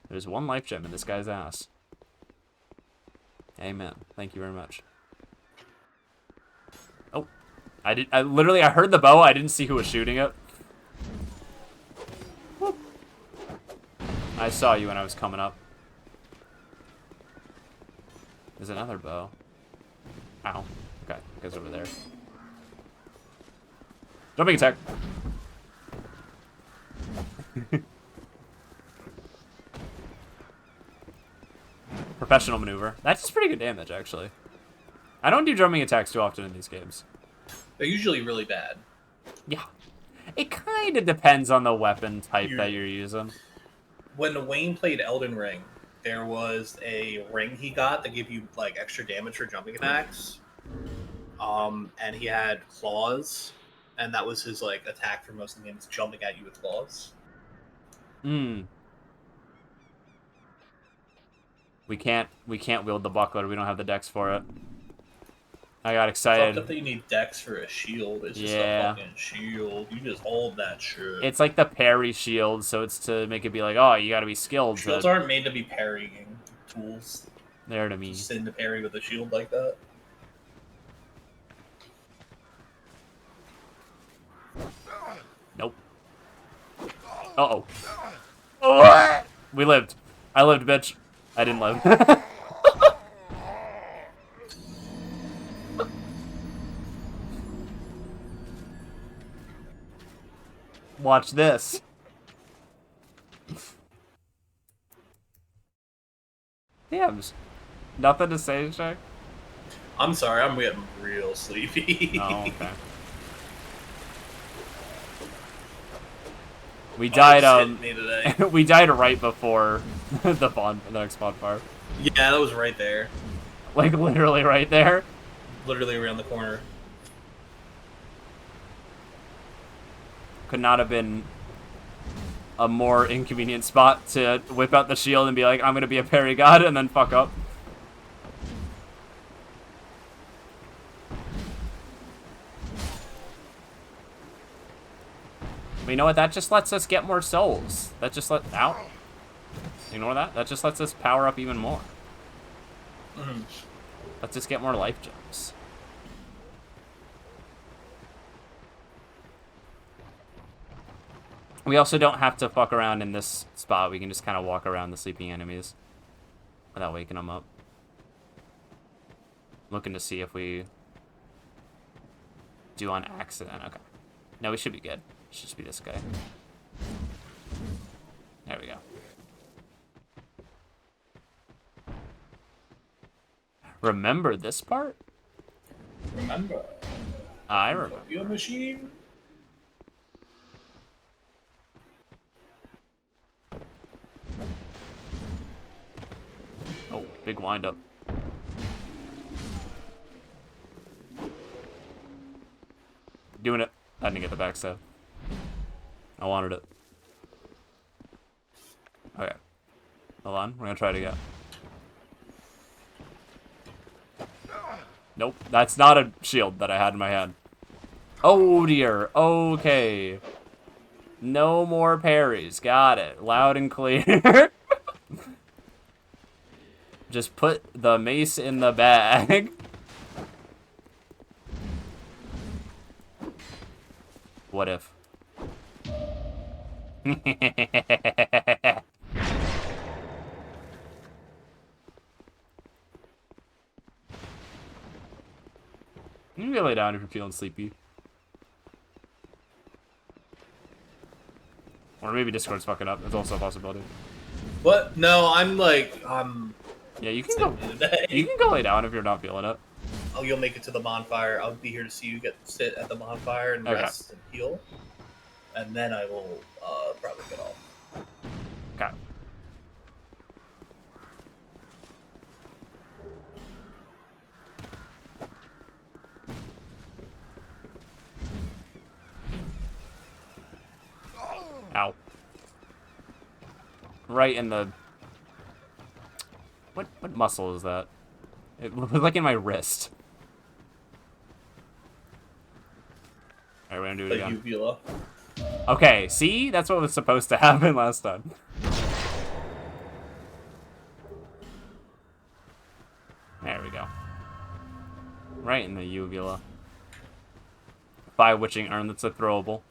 There's one life gem in this guy's ass. Amen. Thank you very much. Oh. I literally heard the bow, I didn't see who was shooting it. Whoop. I saw you when I was coming up. There's another bow. Ow. Okay, it goes over there. Jumping attack. Professional maneuver. That's just pretty good damage, actually. I don't do jumping attacks too often in these games. They're usually really bad. Yeah. It kind of depends on the weapon type that you're using. When Wayne played Elden Ring, there was a ring he got that gave you like extra damage for jumping attacks. And he had claws, and that was his like attack for most of the games, jumping at you with claws. Hmm. We can't wield the buckler. We don't have the dex for it. I got excited. Fucked up that you need dex for a shield. It's just a Yeah. fucking shield. You just hold that shit. It's like the parry shield, so it's to make it be like, oh, you gotta be skilled. Shields aren't made to be parrying tools. There to me. Just sitting to parry with a shield like that. Nope. Uh-oh. Oh! We lived. I lived, bitch. I didn't live. Watch this. Damn. Nothing to say, Jack? I'm sorry, I'm getting real sleepy. Oh, okay. We died, we died right before the next bonfire. Yeah, that was right there. Like, literally right there? Literally around the corner. Could not have been a more inconvenient spot to whip out the shield and be like, I'm gonna be a parry god, and then fuck up. But you know what? That just lets us get more souls. That just out. Ignore that. That just lets us power up even more. Let's just get more life gems. We also don't have to fuck around in this spot. We can just kind of walk around the sleeping enemies without waking them up. Looking to see if we do on accident. Okay. No, we should be good. Should just be this guy. There we go. Remember this part? Remember. I remember. Your machine. Oh, big wind up. Doing it. I didn't get the backstab. I wanted it. Okay. Hold on. We're gonna try it again. Nope. That's not a shield that I had in my hand. Oh dear. Okay. No more parries. Got it. Loud and clear. Just put the mace in the bag. What if? You can lay down if you're feeling sleepy. Or maybe Discord's fucking up. That's also a possibility. What? No, I'm like, Yeah, you can go. You can go lay down if you're not feeling it. Oh, you'll make it to the bonfire. I'll be here to see you sit at the bonfire and rest and heal. And then I will probably get off. Okay. Ow. Right in the... What muscle is that? It was like in my wrist. Alright, we're gonna do it again. Uvula. Okay, see? That's what was supposed to happen last time. There we go. Right in the uvula. 5 witching urn, that's a throwable.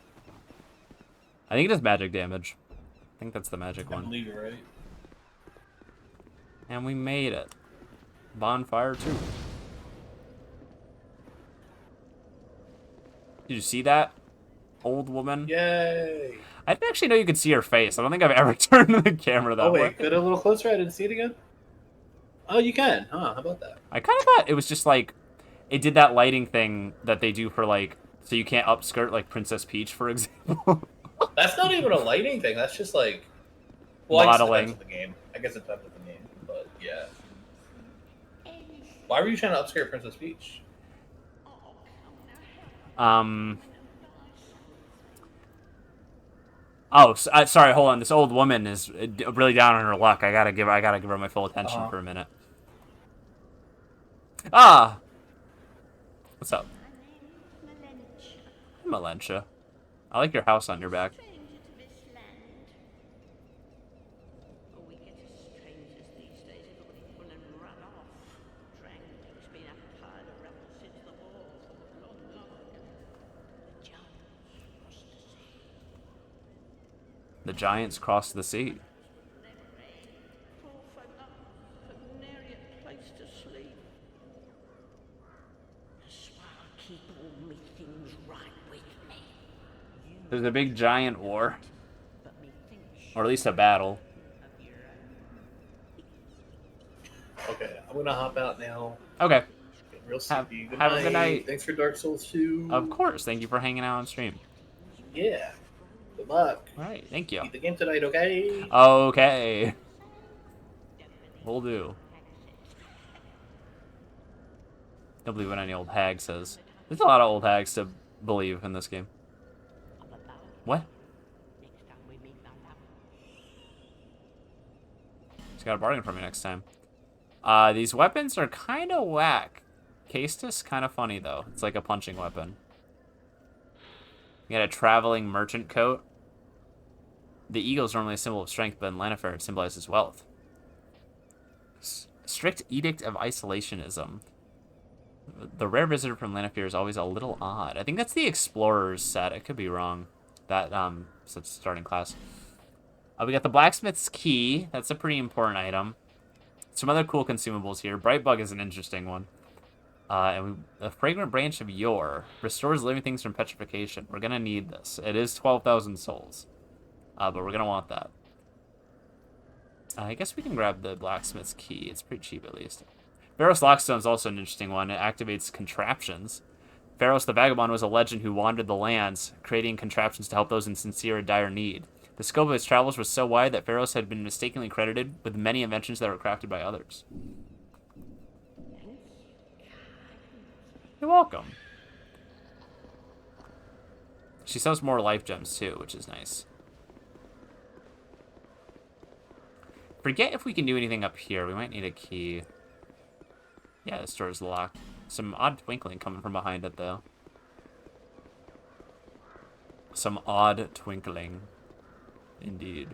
I think it does magic damage. I think that's the magic one. I believe you're right. And we made it. Bonfire 2. Did you see that? Old woman? Yay! I didn't actually know you could see her face. I don't think I've ever turned the camera that way. Oh wait, get a little closer. I didn't see it again. Oh, you can. Huh? How about that? I kind of thought it was just like, it did that lighting thing that they do for like, so you can't upskirt like Princess Peach, for example. That's not even a lighting thing. That's just like, well, modeling. I guess it depends on the game. I guess it depends on the game, but yeah. Why were you trying to upskirt Princess Peach? Oh, sorry. Hold on. This old woman is really down on her luck. I gotta give her my full attention for a minute. Ah, what's up? Malentia. I like your house on your back. The giants crossed the sea. There's a big giant war. Or at least a battle. Okay, I'm gonna hop out now. Okay. Real sleepy. Have a good night. Thanks for Dark Souls 2. Of course. Thank you for hanging out on stream. Yeah. Good luck. All right. Thank you. Beat the game tonight, okay? Okay. Will do. Don't believe what any old hag says. There's a lot of old hags to believe in this game. What? She's got a bargain for me next time. These weapons are kind of whack. Castus, kind of funny, though. It's like a punching weapon. You got a traveling merchant coat. The eagle is normally a symbol of strength, but in Lanifer it symbolizes wealth. Strict edict of isolationism. The rare visitor from Lanifer is always a little odd. I think that's the explorer's set. I could be wrong. That such starting class. We got the blacksmith's key. That's a pretty important item. Some other cool consumables here. Brightbug is an interesting one. A fragrant branch of yore restores living things from petrification. We're gonna need this. It is 12,000 souls, but we're gonna want that. I guess we can grab the blacksmith's key. It's pretty cheap, at least. Pharos Lockstone is also an interesting one. It activates contraptions. Pharos the Vagabond was a legend who wandered the lands, creating contraptions to help those in sincere and dire need. The scope of his travels was so wide that Pharos had been mistakenly credited with many inventions that were crafted by others. You're welcome. She sells more life gems too, which is nice. Forget if we can do anything up here. We might need a key. Yeah, this door is locked. Some odd twinkling coming from behind it, though. Some odd twinkling. Indeed.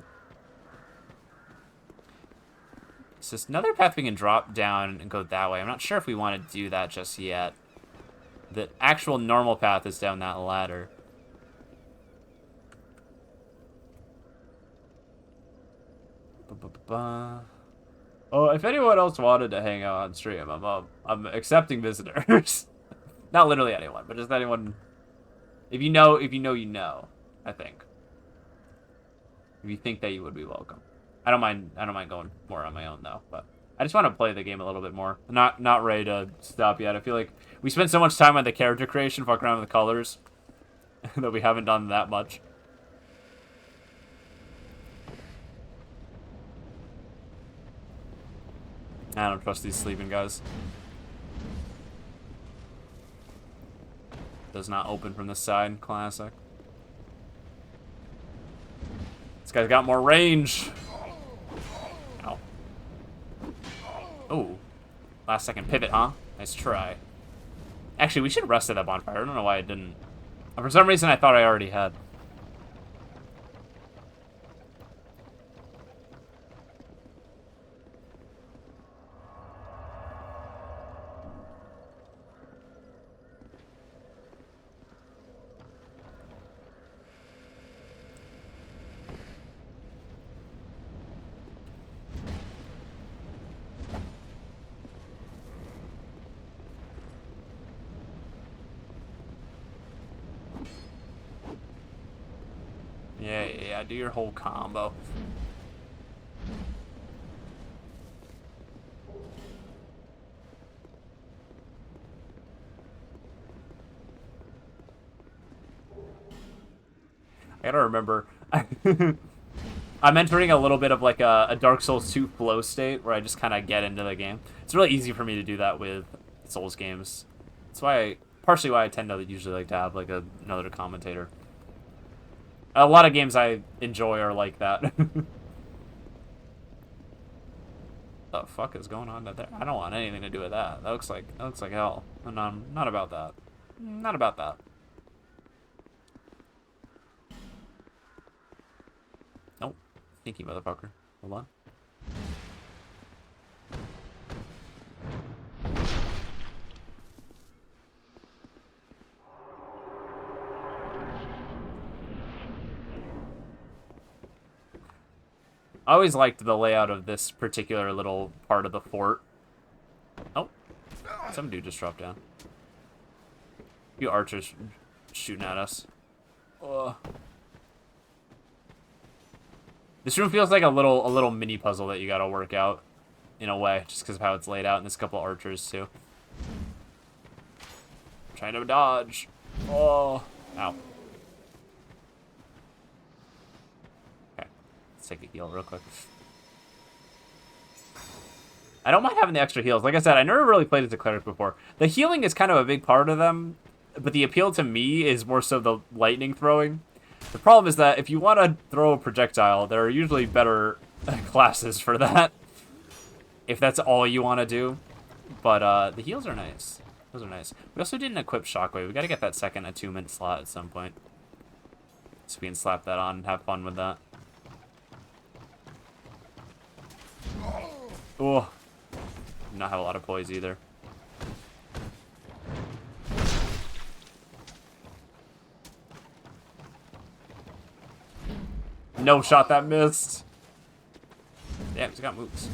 So there's another path we can drop down and go that way. I'm not sure if we want to do that just yet. The actual normal path is down that ladder. Oh, if anyone else wanted to hang out on stream, I'm accepting visitors. Not literally anyone, but just anyone. If you know, you know. I think. If you think that you would be welcome. I don't mind going more on my own though, but I just want to play the game a little bit more. Not ready to stop yet. I feel like we spent so much time on the character creation, fucking around with the colors, that we haven't done that much. I don't trust these sleeping guys. Does not open from this side. Classic. This guy's got more range. Ow. Oh. Last second pivot, huh? Nice try. Actually, we should rest at that bonfire. I don't know why I didn't. For some reason, I thought I already had. Yeah, do your whole combo. I gotta remember. I'm entering a little bit of like a Dark Souls 2 flow state where I just kind of get into the game. It's really easy for me to do that with Souls games. That's why partially why I tend to usually like to have like another commentator. A lot of games I enjoy are like that. The fuck is going on there? I don't want anything to do with that. That looks like hell. And I'm not about that. Not about that. Nope. Sneaky motherfucker. Hold on. I always liked the layout of this particular little part of the fort. Oh, some dude just dropped down. A few archers shooting at us. This room feels like a little mini puzzle that you gotta work out, in a way, just because of how it's laid out. And there's a couple archers too. Trying to dodge. Oh, ow. Take a heal real quick. I don't mind having the extra heals. Like I said, I never really played as a cleric before. The healing is kind of a big part of them, but the appeal to me is more so the lightning throwing. The problem is that if you want to throw a projectile, there are usually better classes for that, if that's all you want to do. But the heals are nice. Those are nice. We also didn't equip Shockwave. We got to get that second attunement slot at some point, so we can slap that on and have fun with that. Oh, not have a lot of poise either. No shot that missed. Damn, he's got moves.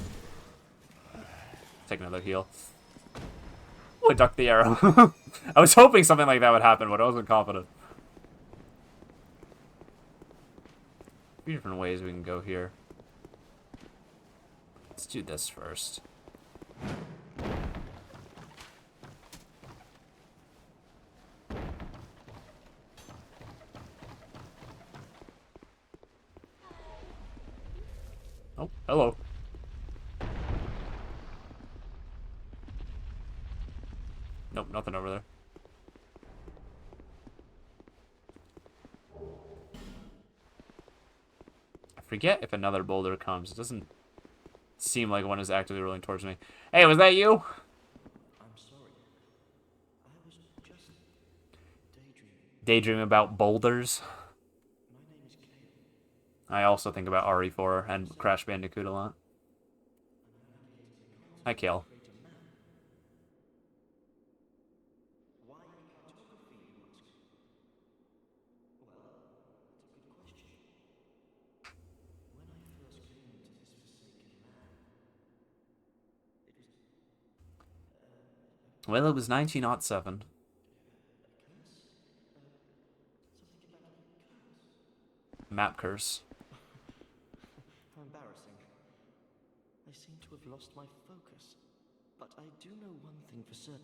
Take another heal. Oh, I ducked the arrow. I was hoping something like that would happen, but I wasn't confident. A few different ways we can go here. Let's do this first. Oh, hello. Nope, nothing over there. I forget if another boulder comes. It doesn't seem like one is actively rolling towards me. Hey, was that you? I'm sorry. I was just daydreaming. Daydreaming about boulders. My name is Kale. I also think about RE4 and Crash Bandicoot a lot. Hi, Kale. Why cartography, you ask? Well, it's a good question. When I first came to this forsaken land, it was Well, it was 1907. Map curse. how embarrassing. I seem to have lost my focus. But I do know one thing for certain.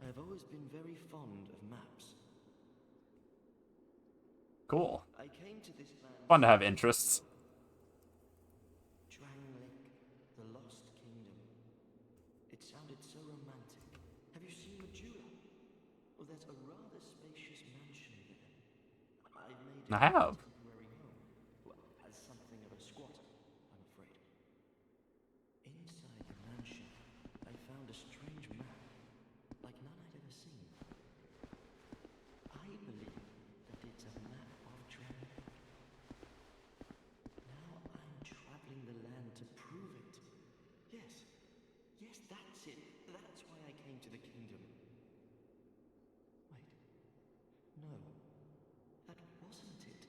I have always been very fond of maps. Cool. I came to this land. Fun to have interests. Drangleic, the Lost Kingdom. It sounded so romantic. Have you seen Majula? Well, there's a rather spacious mansion there. I made it I have. a temporary home. Well, as something of a squatter, I'm afraid. Inside the mansion, I found a strange map, like none I'd ever seen. I believe that it's a map of Drangleic. Now I'm traveling the land to prove it. Yes, that's it. That's why I came to the kingdom. Wait, no, that wasn't it.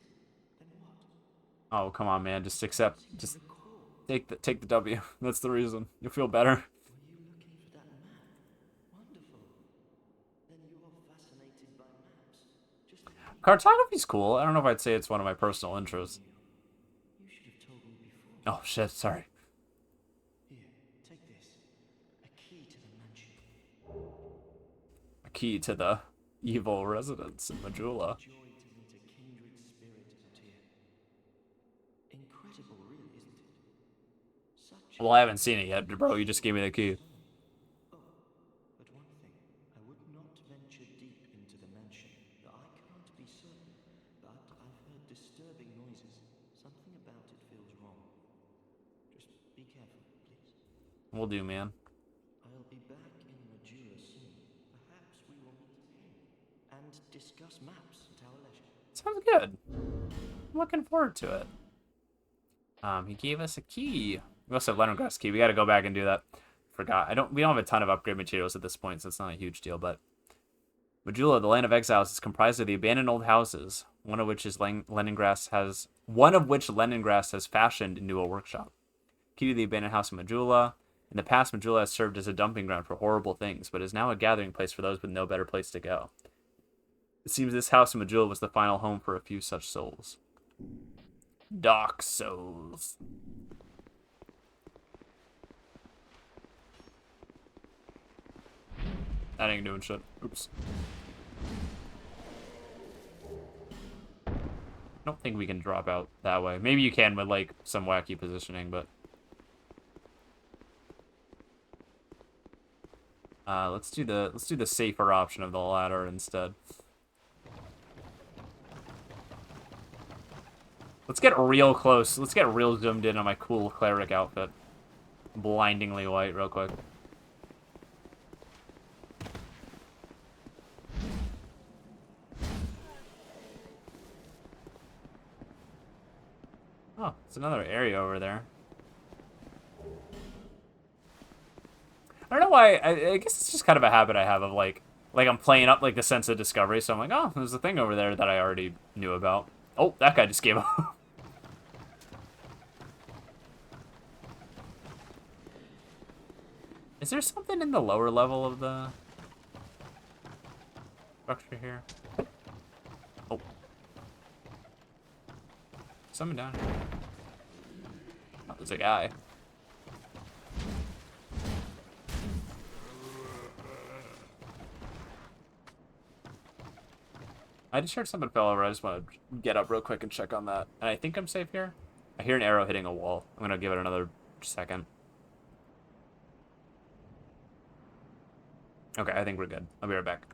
Then what? Oh, come on, man. Just accept. Just Recall. take the W. That's the reason. You'll feel better. Were you looking for that map? Wonderful. Then you're fascinated by maps. Just like me. Cartography's cool. I don't know if I'd say it's one of my personal interests. You should have told me before. Oh, shit. Sorry. Here, take this. A key to the mansion. A key to the evil residence in Majula. Joy to meet a kindred spirit out here. Incredible, really, isn't it? Such. Well, I haven't seen it yet, bro. You just gave me the key. Oh, but one thing. I would not venture deep into the mansion. I can't be certain, but I've heard disturbing noises. Something about it feels wrong. Just be careful, please. Will do, man. I'll be back in Majula soon. Perhaps we will meet again and discuss maps at our leisure. Sounds good. I'm looking forward to it. He gave us a key. We also have Leningrad key. We got to go back and do that. Forgot. We don't have a ton of upgrade materials at this point, so it's not a huge deal. But Majula, the land of exiles, is comprised of the abandoned old houses, one of which Leningrad has fashioned into a workshop. Key to the abandoned house of Majula. In the past, Majula has served as a dumping ground for horrible things, but is now a gathering place for those with no better place to go. It seems this house in Majula was the final home for a few such souls. Dark Souls. That ain't doing shit. Oops. I don't think we can drop out that way. Maybe you can with like some wacky positioning, but let's do the safer option of the ladder instead. Let's get real close. Let's get real zoomed in on my cool cleric outfit. Blindingly white real quick. Oh, it's another area over there. I don't know why. I guess it's just kind of a habit I have of like I'm playing up like the sense of discovery. So I'm like, oh, there's a thing over there that I already knew about. Oh, that guy just gave up. Is there something in the lower level of the structure here? Oh. Someone down here. Oh, there's a guy. I just heard someone fell over. I just want to get up real quick and check on that. And I think I'm safe here. I hear an arrow hitting a wall. I'm going to give it another second. Okay, I think we're good. I'll be right back.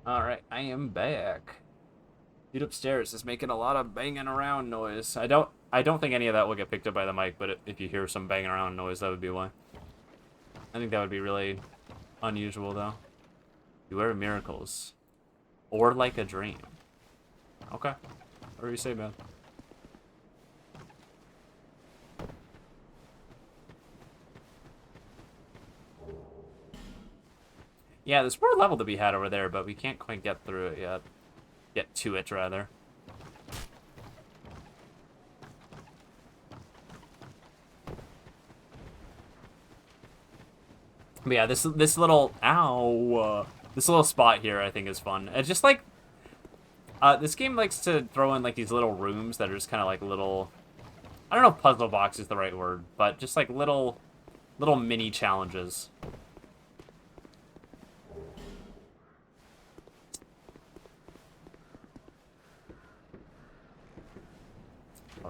Alright, I am back. Dude upstairs is making a lot of banging around noise. I don't think any of that will get picked up by the mic, but if you hear some banging around noise, that would be why. I think that would be really unusual, though. Beware of miracles. Or like a dream. Okay. Whatever you say, man. Yeah, there's more level to be had over there, but we can't quite get through it yet. Get to it, rather. But yeah, this little this little spot here I think is fun. It's just like this game likes to throw in like these little rooms that are just kind of like little, I don't know if puzzle box is the right word, but just like little mini challenges.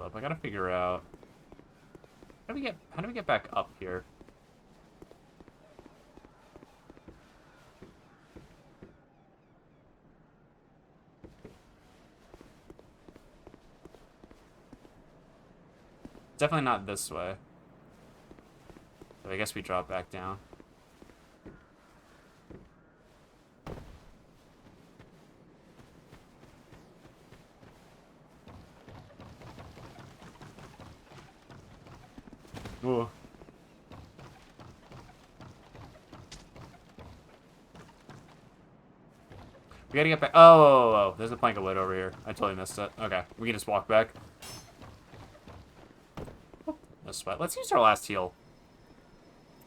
up. I gotta figure out how do we get back up here? Definitely not this way. So I guess we drop back down. Ooh. We gotta get back. Oh, there's a plank of wood over here. I totally missed it. Okay, we can just walk back. No sweat. Let's use our last heal.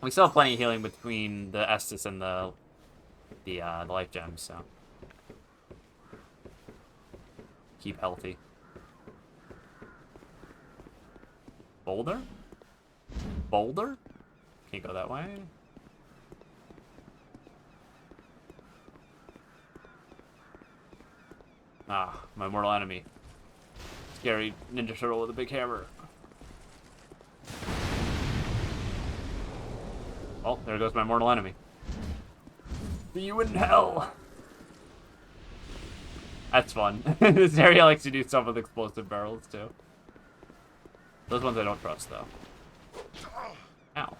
We still have plenty of healing between the Estus and the life gems, so keep healthy. Boulder? Boulder? Can't go that way. Ah, my mortal enemy. Scary Ninja Turtle with a big hammer. Oh, there goes my mortal enemy. See you in hell! That's fun. This area likes to do stuff with explosive barrels, too. Those ones I don't trust, though. Ow.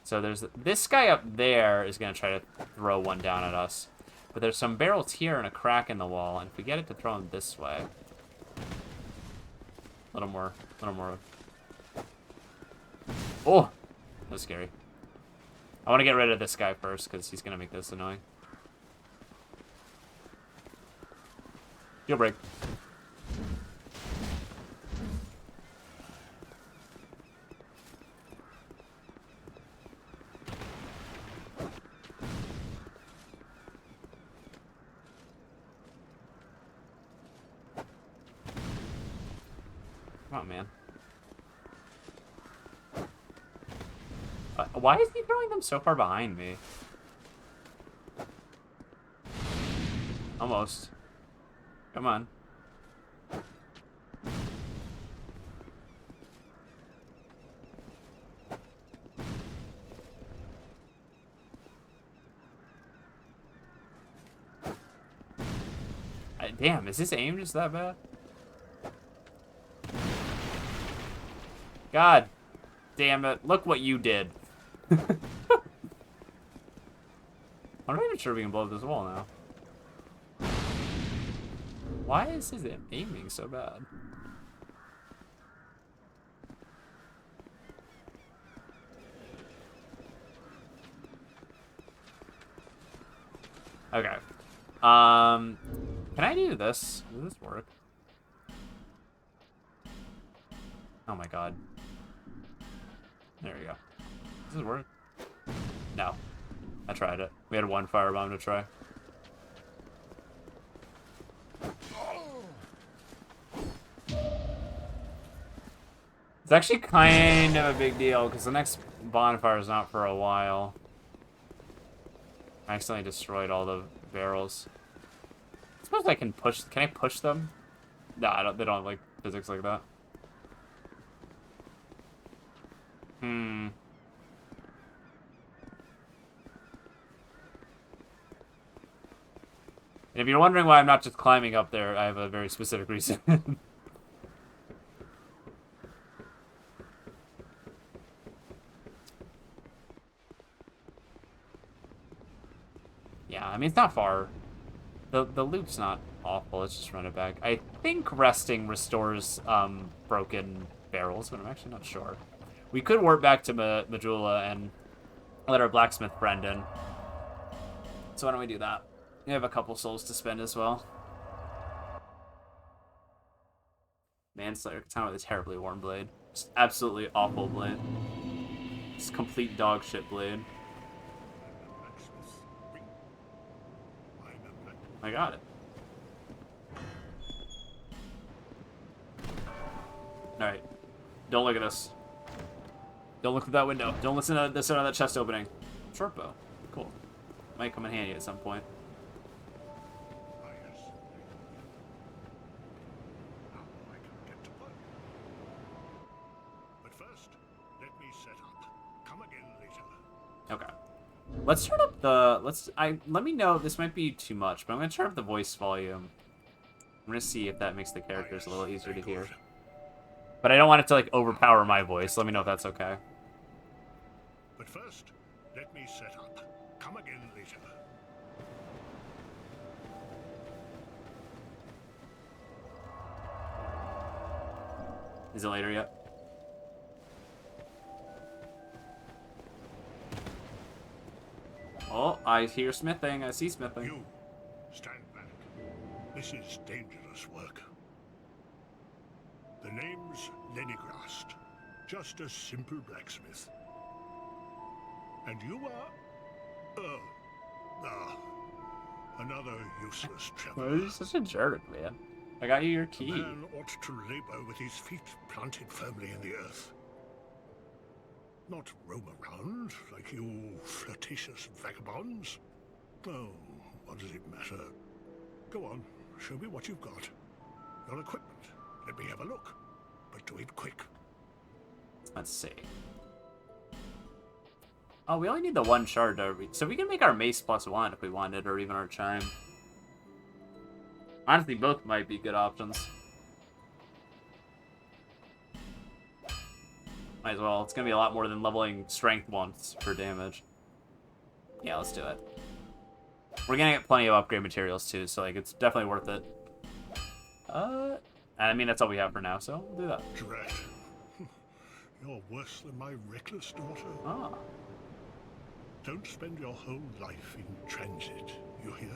So there's... This guy up there is going to try to throw one down at us. But there's some barrels here and a crack in the wall, and if we get it to throw them this way... A little more. Oh! That was scary. I want to get rid of this guy first, because he's going to make this annoying. Heal break. Come on, man. Why is he throwing them so far behind me? Almost. Come on. Damn, is his aim just that bad? God damn it. Look what you did. I'm not even sure we can blow up this wall now. Why is his aiming so bad? Okay. Can I do this? Does this work? Oh my god. There we go. Does it work? No. I tried it. We had one firebomb to try. It's actually kind of a big deal, because the next bonfire is not for a while. I accidentally destroyed all the barrels. I suppose I can push... Can I push them? No, I don't, they don't have, like, physics like that. And if you're wondering why I'm not just climbing up there, I have a very specific reason. Yeah, I mean, it's not far. The loot's not awful. Let's just run it back. I think resting restores broken barrels, but I'm actually not sure. We could warp back to Majula and let our blacksmith friend in. So why don't we do that? We have a couple souls to spend as well. Manslayer Katana with a terribly worn blade. Just absolutely awful blade. Just complete dog shit blade. I got it. Alright. Don't look at us. Don't look at that window. Don't listen to the sound of that chest opening. Short bow. Cool. Might come in handy at some point. Let's turn up the... Let me know. This might be too much, but I'm going to turn up the voice volume. I'm going to see if that makes the characters a little easier to hear. But I don't want it to, like, overpower my voice. Let me know if that's okay. But first, let me set up. Come again later. Is it later yet? Oh, I hear smithing. I see smithing. You, stand back. This is dangerous work. The name's Lenigrast. Just a simple blacksmith. And you are... another useless traveler. Why are you such a jerk, man? I got you your A key. man ought to labor with his feet planted firmly in the earth. Not roam around like you flirtatious vagabonds. Oh, what does it matter? Go on, show me what you've got. Your equipment. Let me have a look. But do it quick. Let's see. Oh, we only need the one shard to so we can make our mace +1 if we wanted, or even our chime. Honestly, both might be good options. Might as well. It's gonna be a lot more than leveling strength once for damage. Yeah, let's do it. We're gonna get plenty of upgrade materials too, so like it's definitely worth it. I mean that's all we have for now, so we'll do that. Drat. You're worse than my reckless daughter. Ah. Don't spend your whole life in transit, you hear?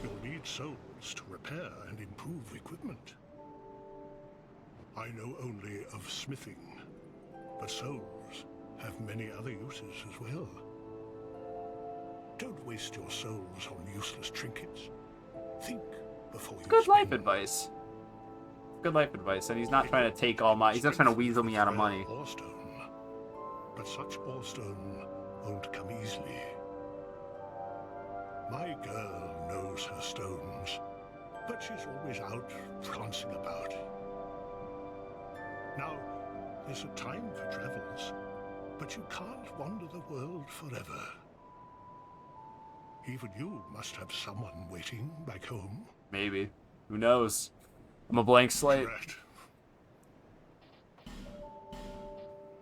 You'll need souls to repair and improve equipment. I know only of smithing, but souls have many other uses as well. Don't waste your souls on useless trinkets. Think before you Good life spend. advice. Good life advice, and he's not trying to take all my... He's not trying to weasel me out of money. Ore stone, but such ore stone won't come easily. My girl knows her stones, but she's always out prancing about. Now, there's a time for travels, but you can't wander the world forever. Even you must have someone waiting back home. Maybe. Who knows? I'm a blank slate. Correct.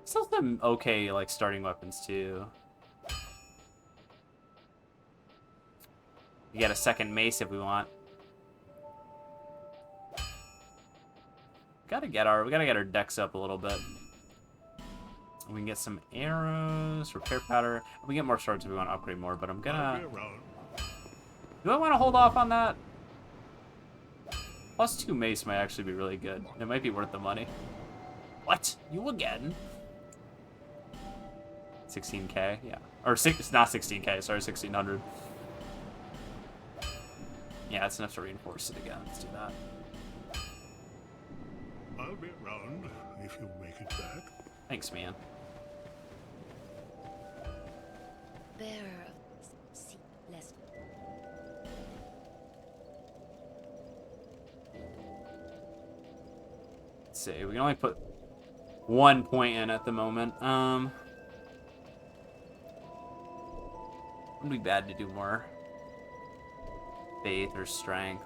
Still some okay, like, starting weapons, too. We get a second mace if we want. We gotta get our decks up a little bit. We can get some arrows, repair powder. We get more swords if we want to upgrade more, but I'm gonna... I'll be around. Do I want to hold off on that? +2 mace might actually be really good. It might be worth the money. What? You again? 16k? Yeah. Or it's not 16k, sorry, 1600. Yeah, it's enough to reinforce it again. Let's do that. I'll be around if you make it back. Thanks, man. Bearer of sea less. Let's see, we can only put 1 point in at the moment. Wouldn't be bad to do more. Faith or strength.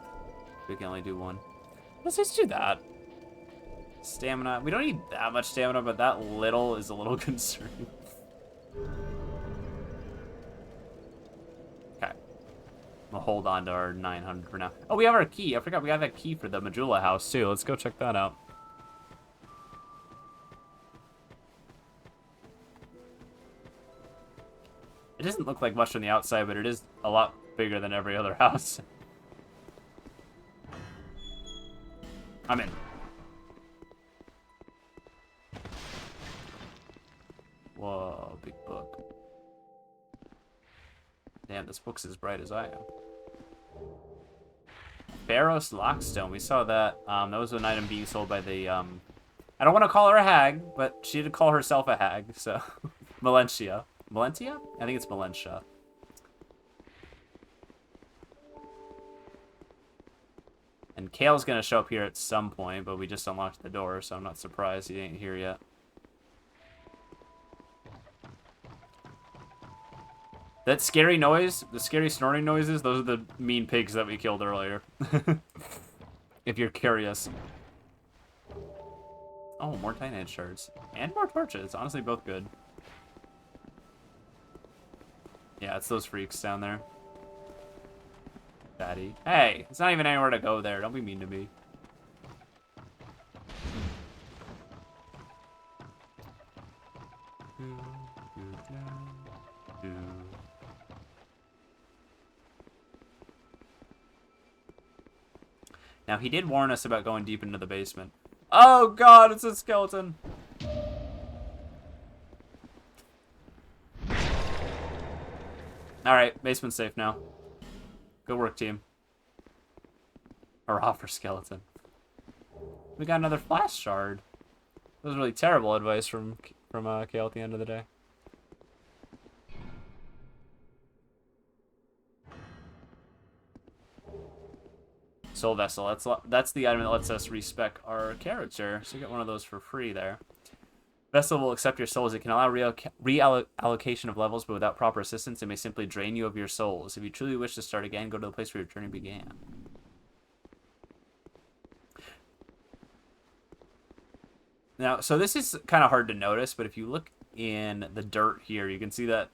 We can only do one. Let's just do that. Stamina. We don't need that much stamina, but that little is a little concerning. Okay. We'll hold on to our 900 for now. Oh, we have our key. I forgot we got that key for the Majula house, too. Let's go check that out. It doesn't look like much from the outside, but it is a lot bigger than every other house. I'm in. Whoa, big book. Damn, this book's as bright as I am. Barros Lockstone, we saw that. That was an item being sold by the, I don't want to call her a hag, but she did call herself a hag, so... Melentia. Melentia? I think it's Melentia. And Kale's gonna show up here at some point, but we just unlocked the door, so I'm not surprised he ain't here yet. That scary noise, the scary snorting noises, those are the mean pigs that we killed earlier. If you're curious. Oh, more Titanite shards. And more torches. Honestly, both good. Yeah, it's those freaks down there. Daddy. Hey, it's not even anywhere to go there. Don't be mean to me. Now, he did warn us about going deep into the basement. Oh, God, it's a skeleton. Alright, basement's safe now. Good work, team. Hurrah for skeleton. We got another flash shard. That was really terrible advice from Kale at the end of the day. Soul Vessel. That's the item that lets us respec our character. So you get one of those for free there. Vessel will accept your souls. It can allow reallocation of levels, but without proper assistance, it may simply drain you of your souls. If you truly wish to start again, go to the place where your journey began. Now, so this is kind of hard to notice, but if you look in the dirt here, you can see that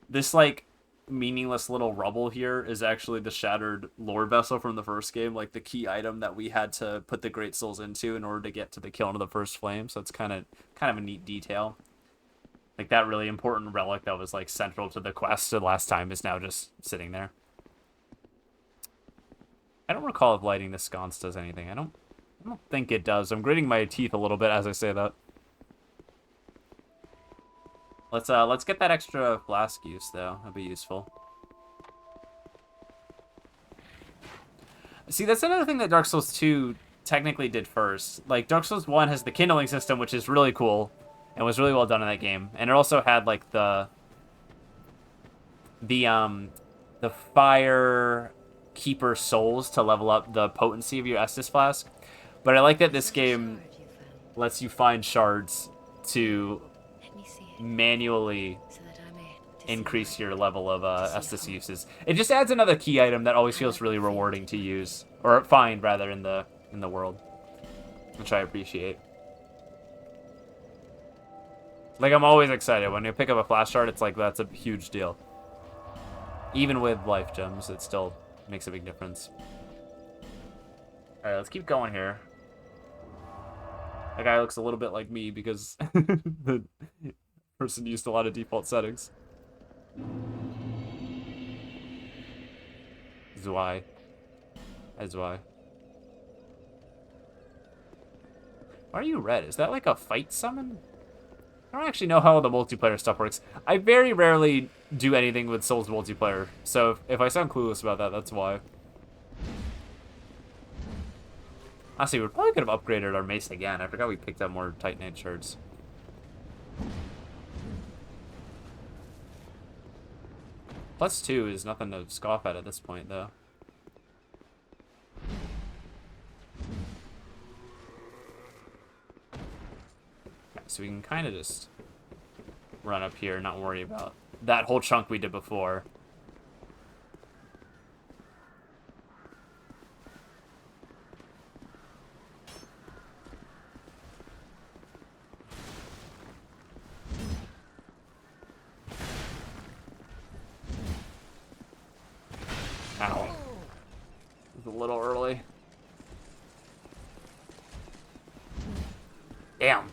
this, like, meaningless little rubble here is actually the shattered lore vessel from the first game, like the key item that we had to put the great souls into in order to get to the kiln of the first flame. So it's kind of a neat detail. Like that really important relic that was like central to the quest the last time is now just sitting there. I don't recall if lighting the sconce does anything. I don't think it does. I'm gritting my teeth a little bit as I say that. Let's get that extra flask use though. That'd be useful. See, that's another thing that Dark Souls 2 technically did first. Like Dark Souls 1 has the kindling system, which is really cool and was really well done in that game. And it also had like the fire keeper souls to level up the potency of your Estus flask. But I like that this game lets you find shards to manually increase your level of Estus uses. It just adds another key item that always feels really rewarding to use, or find rather, in the world, which I appreciate. Like, I'm always excited when you pick up a flash shard. It's like that's a huge deal. Even with life gems, it still makes a big difference. All right, let's keep going here. That guy looks a little bit like me because the person used a lot of default settings. Zwei. Why are you red? Is that like a fight summon? I don't actually know how the multiplayer stuff works. I very rarely do anything with Souls multiplayer, so if I sound clueless about that, that's why. Honestly, we probably could have upgraded our mace again. I forgot we picked up more Titanite shards. +2 is nothing to scoff at this point, though. Okay, so we can kind of just run up here and not worry about that whole chunk we did before. Ow. It's a little early. Damn.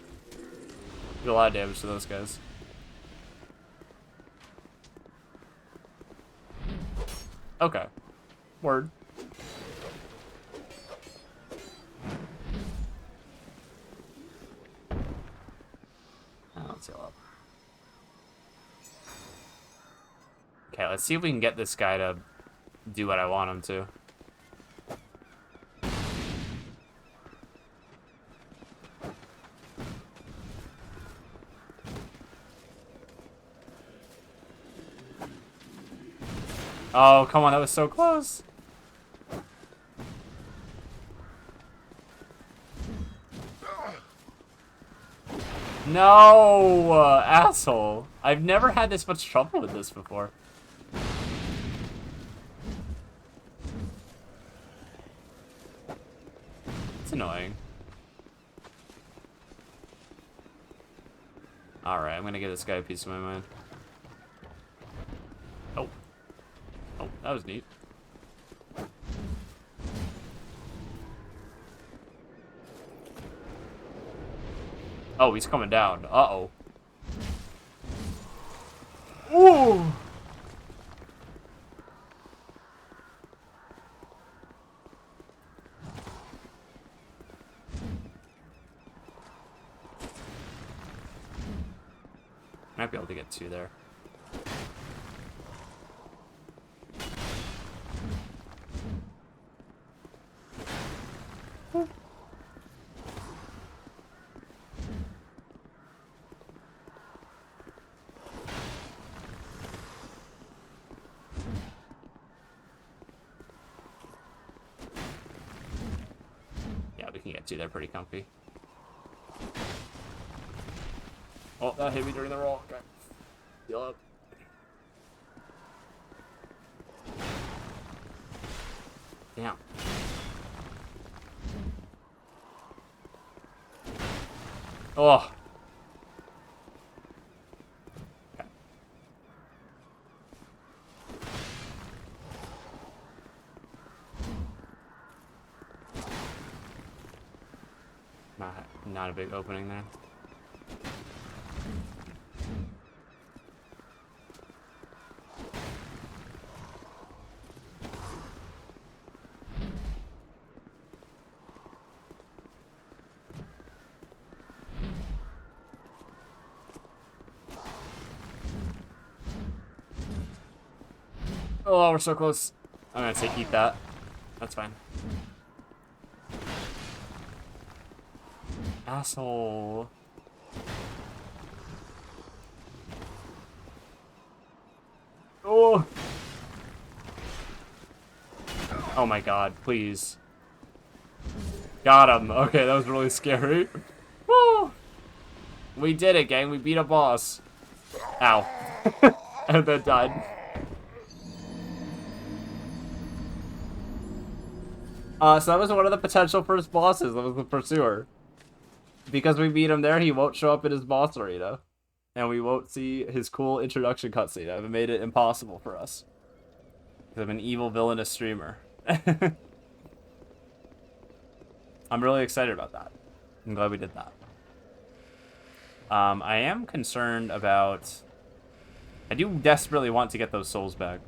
Did a lot of damage to those guys. Okay. Word. Oh, let's heal up. Okay, let's see if we can get this guy to do what I want him to. Oh, come on, that was so close. No, asshole. I've never had this much trouble with this before. That's annoying. Alright, I'm gonna give this guy a piece of my mind. Oh. Oh, that was neat. Oh, he's coming down. Uh-oh. Ooh! Might be able to get 2 there. Yeah, we can get 2 there pretty comfy. Oh, that hit me during the roll. Okay. Heal up. Damn. Oh. Okay. Not a big opening there. Oh, we're so close. I'm gonna say eat that. That's fine. Asshole. Oh. Oh my god, please. Got him. Okay, that was really scary. Woo! We did it, gang. We beat a boss. Ow. And then died. So that was one of the potential first bosses. That was the Pursuer. Because we beat him there, he won't show up in his boss arena. And we won't see his cool introduction cutscene. I've made it impossible for us. Because I'm an evil, villainous streamer. I'm really excited about that. I'm glad we did that. I am concerned about... I do desperately want to get those souls back.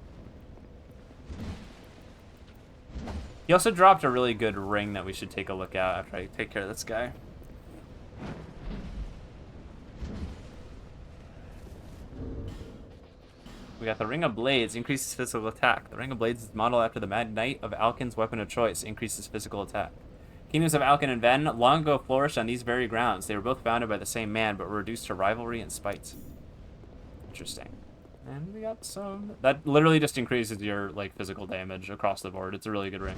He also dropped a really good ring that we should take a look at after I take care of this guy. We got the Ring of Blades, increases physical attack. The Ring of Blades is modeled after the Mad Knight of Alkin's weapon of choice, increases physical attack. Kingdoms of Alkin and Ven long ago flourished on these very grounds. They were both founded by the same man, but were reduced to rivalry and spite. Interesting. And we got some... That literally just increases your, like, physical damage across the board. It's a really good ring.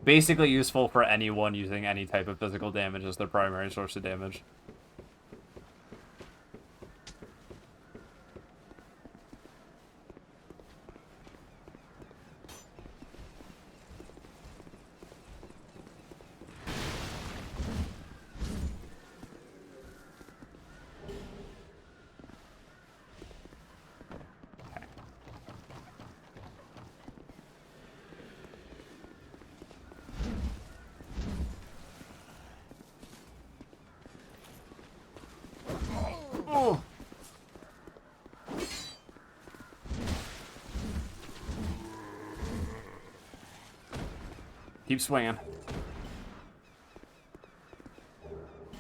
Basically useful for anyone using any type of physical damage as their primary source of damage. Keep swinging.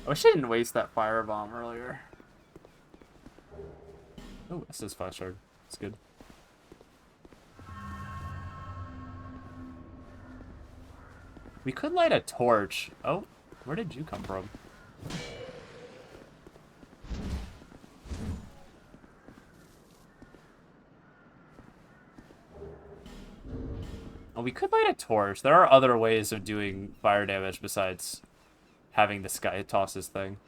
I wish I didn't waste that firebomb earlier. Oh, this is flash shard. It's good. We could light a torch. Oh, where did you come from? Oh, we could light a torch. There are other ways of doing fire damage besides having this guy toss his thing.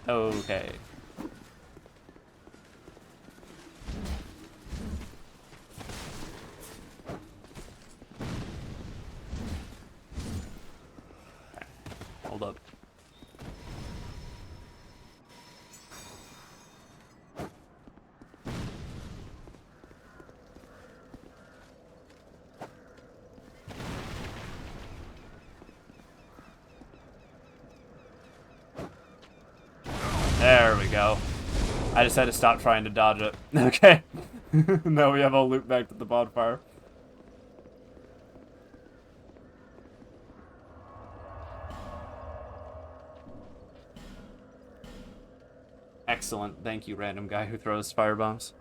Okay. Hold up. There we go. I just had to stop trying to dodge it. Okay. Now we have a loop back to the bonfire. Excellent. Thank you, random guy who throws firebombs.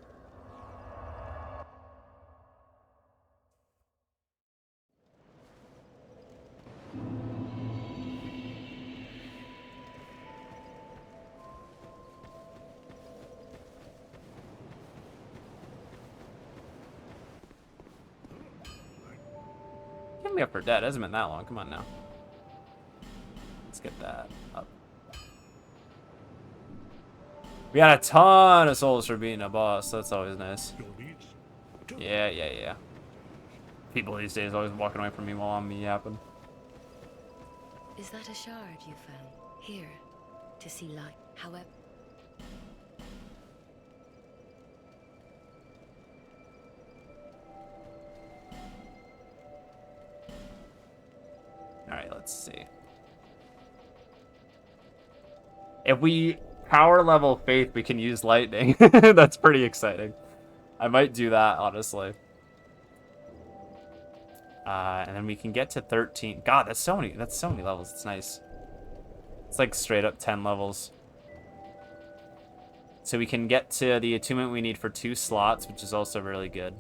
Get me up for dead. It hasn't been that long. Come on now. Let's get that up. We got a ton of souls for being a boss. That's always nice. Yeah. People these days always walking away from me while I'm yapping. Is that a shard you found? Here, to see light. However... Alright, let's see. If we power level Faith, we can use lightning. That's pretty exciting. I might do that, honestly. And then we can get to 13. God, that's so many levels. It's nice. It's like straight up 10 levels. So we can get to the attunement we need for 2 slots, which is also really good.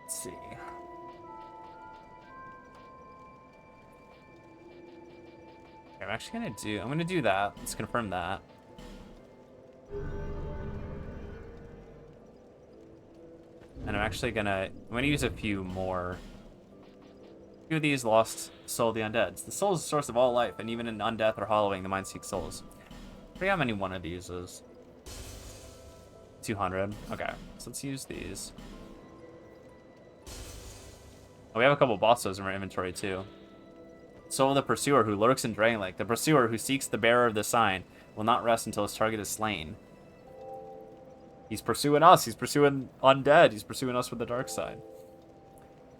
Let's see. I'm actually I'm gonna do that. Let's confirm that. And I'm gonna use a few more. A few of these lost soul of the undead. The soul is the source of all life, and even in undeath or hollowing, the mind seeks souls. I forget how many one of these is. 200. Okay, so let's use these. Oh, we have a couple bosses in our inventory too. Soul of the Pursuer who lurks in Dragon Lake. The Pursuer who seeks the bearer of the sign will not rest until his target is slain. He's pursuing us. He's pursuing undead. He's pursuing us with the dark side.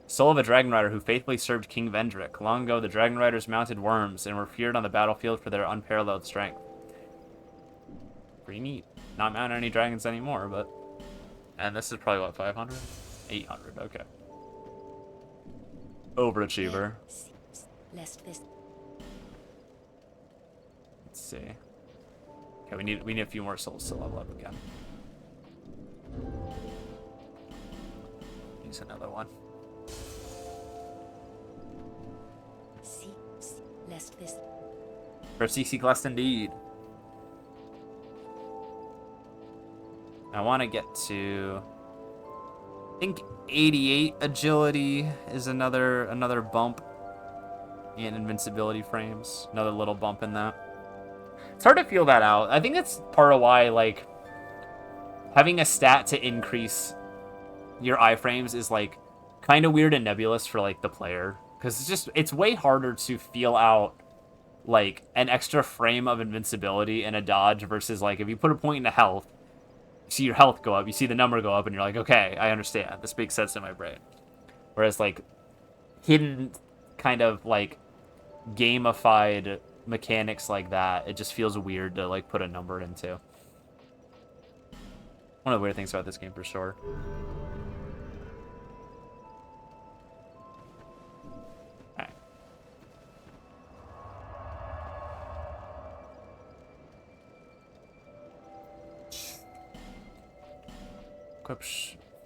Soul of a Dragon Rider who faithfully served King Vendrick. Long ago, the Dragon Riders mounted worms and were feared on the battlefield for their unparalleled strength. Pretty neat. Not mounting any dragons anymore, but... And this is probably, what, 500? 800, okay. Overachiever. Let's see. Okay, we need a few more souls to level up again. Use another one. For seek less indeed. I want to get to, I think 88 agility is another bump in invincibility frames. Another little bump in that. It's hard to feel that out. I think that's part of why, like, having a stat to increase your iframes is, like, kind of weird and nebulous for, like, the player. Because it's way harder to feel out, like, an extra frame of invincibility in a dodge versus, like, if you put a point into health, you see your health go up, you see the number go up, and you're like, okay, I understand. This makes sense in my brain. Whereas, like, hidden kind of, like, gamified mechanics like that, it just feels weird to, like, put a number into. One of the weird things about this game, for sure. Alright. Equip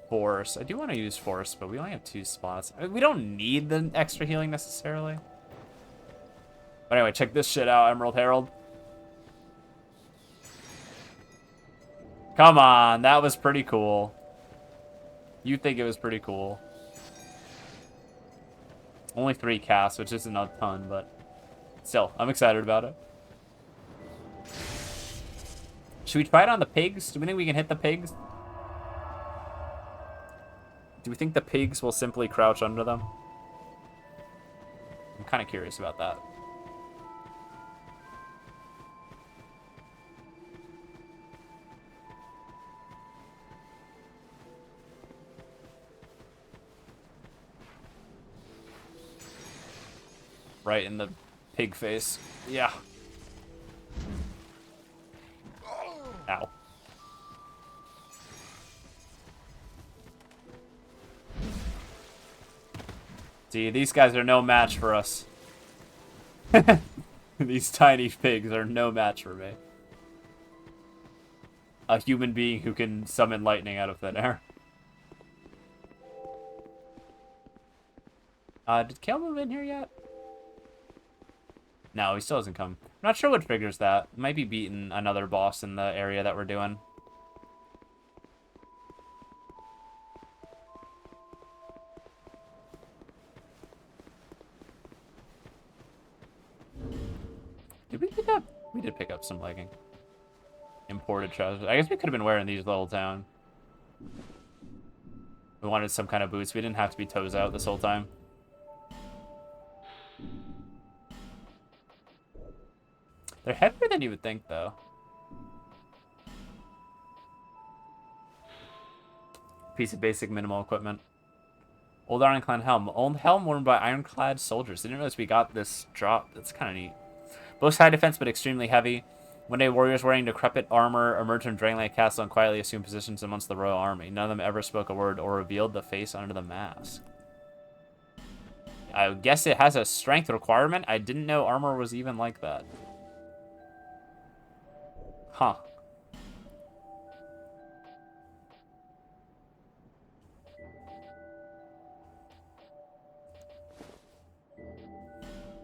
Force. I do want to use Force, but we only have 2 spots. I mean, we don't need the extra healing necessarily. But anyway, check this shit out, Emerald Herald. Come on, that was pretty cool. You think it was pretty cool. Only 3 casts, which isn't a ton, but still, I'm excited about it. Should we try it on the pigs? Do we think we can hit the pigs? Do we think the pigs will simply crouch under them? I'm kind of curious about that. Right in the pig face. Yeah. Ow. See, these guys are no match for us. These tiny pigs are no match for me. A human being who can summon lightning out of thin air. Did Kale move in here yet? No, he still hasn't come. I'm not sure what triggers that. Might be beating another boss in the area that we're doing. Did we pick up? We did pick up some legging. Imported trousers. I guess we could have been wearing these little town. We wanted some kind of boots. We didn't have to be toes out this whole time. They're heavier than you would think, though. Piece of basic minimal equipment. Old ironclad helm. Old helm worn by ironclad soldiers. Didn't realize we got this drop. That's kind of neat. Boasts high defense, but extremely heavy. One day, warriors wearing decrepit armor emerged from Dragonlake Castle and quietly assumed positions amongst the royal army. None of them ever spoke a word or revealed the face under the mask. I guess it has a strength requirement. I didn't know armor was even like that. Huh.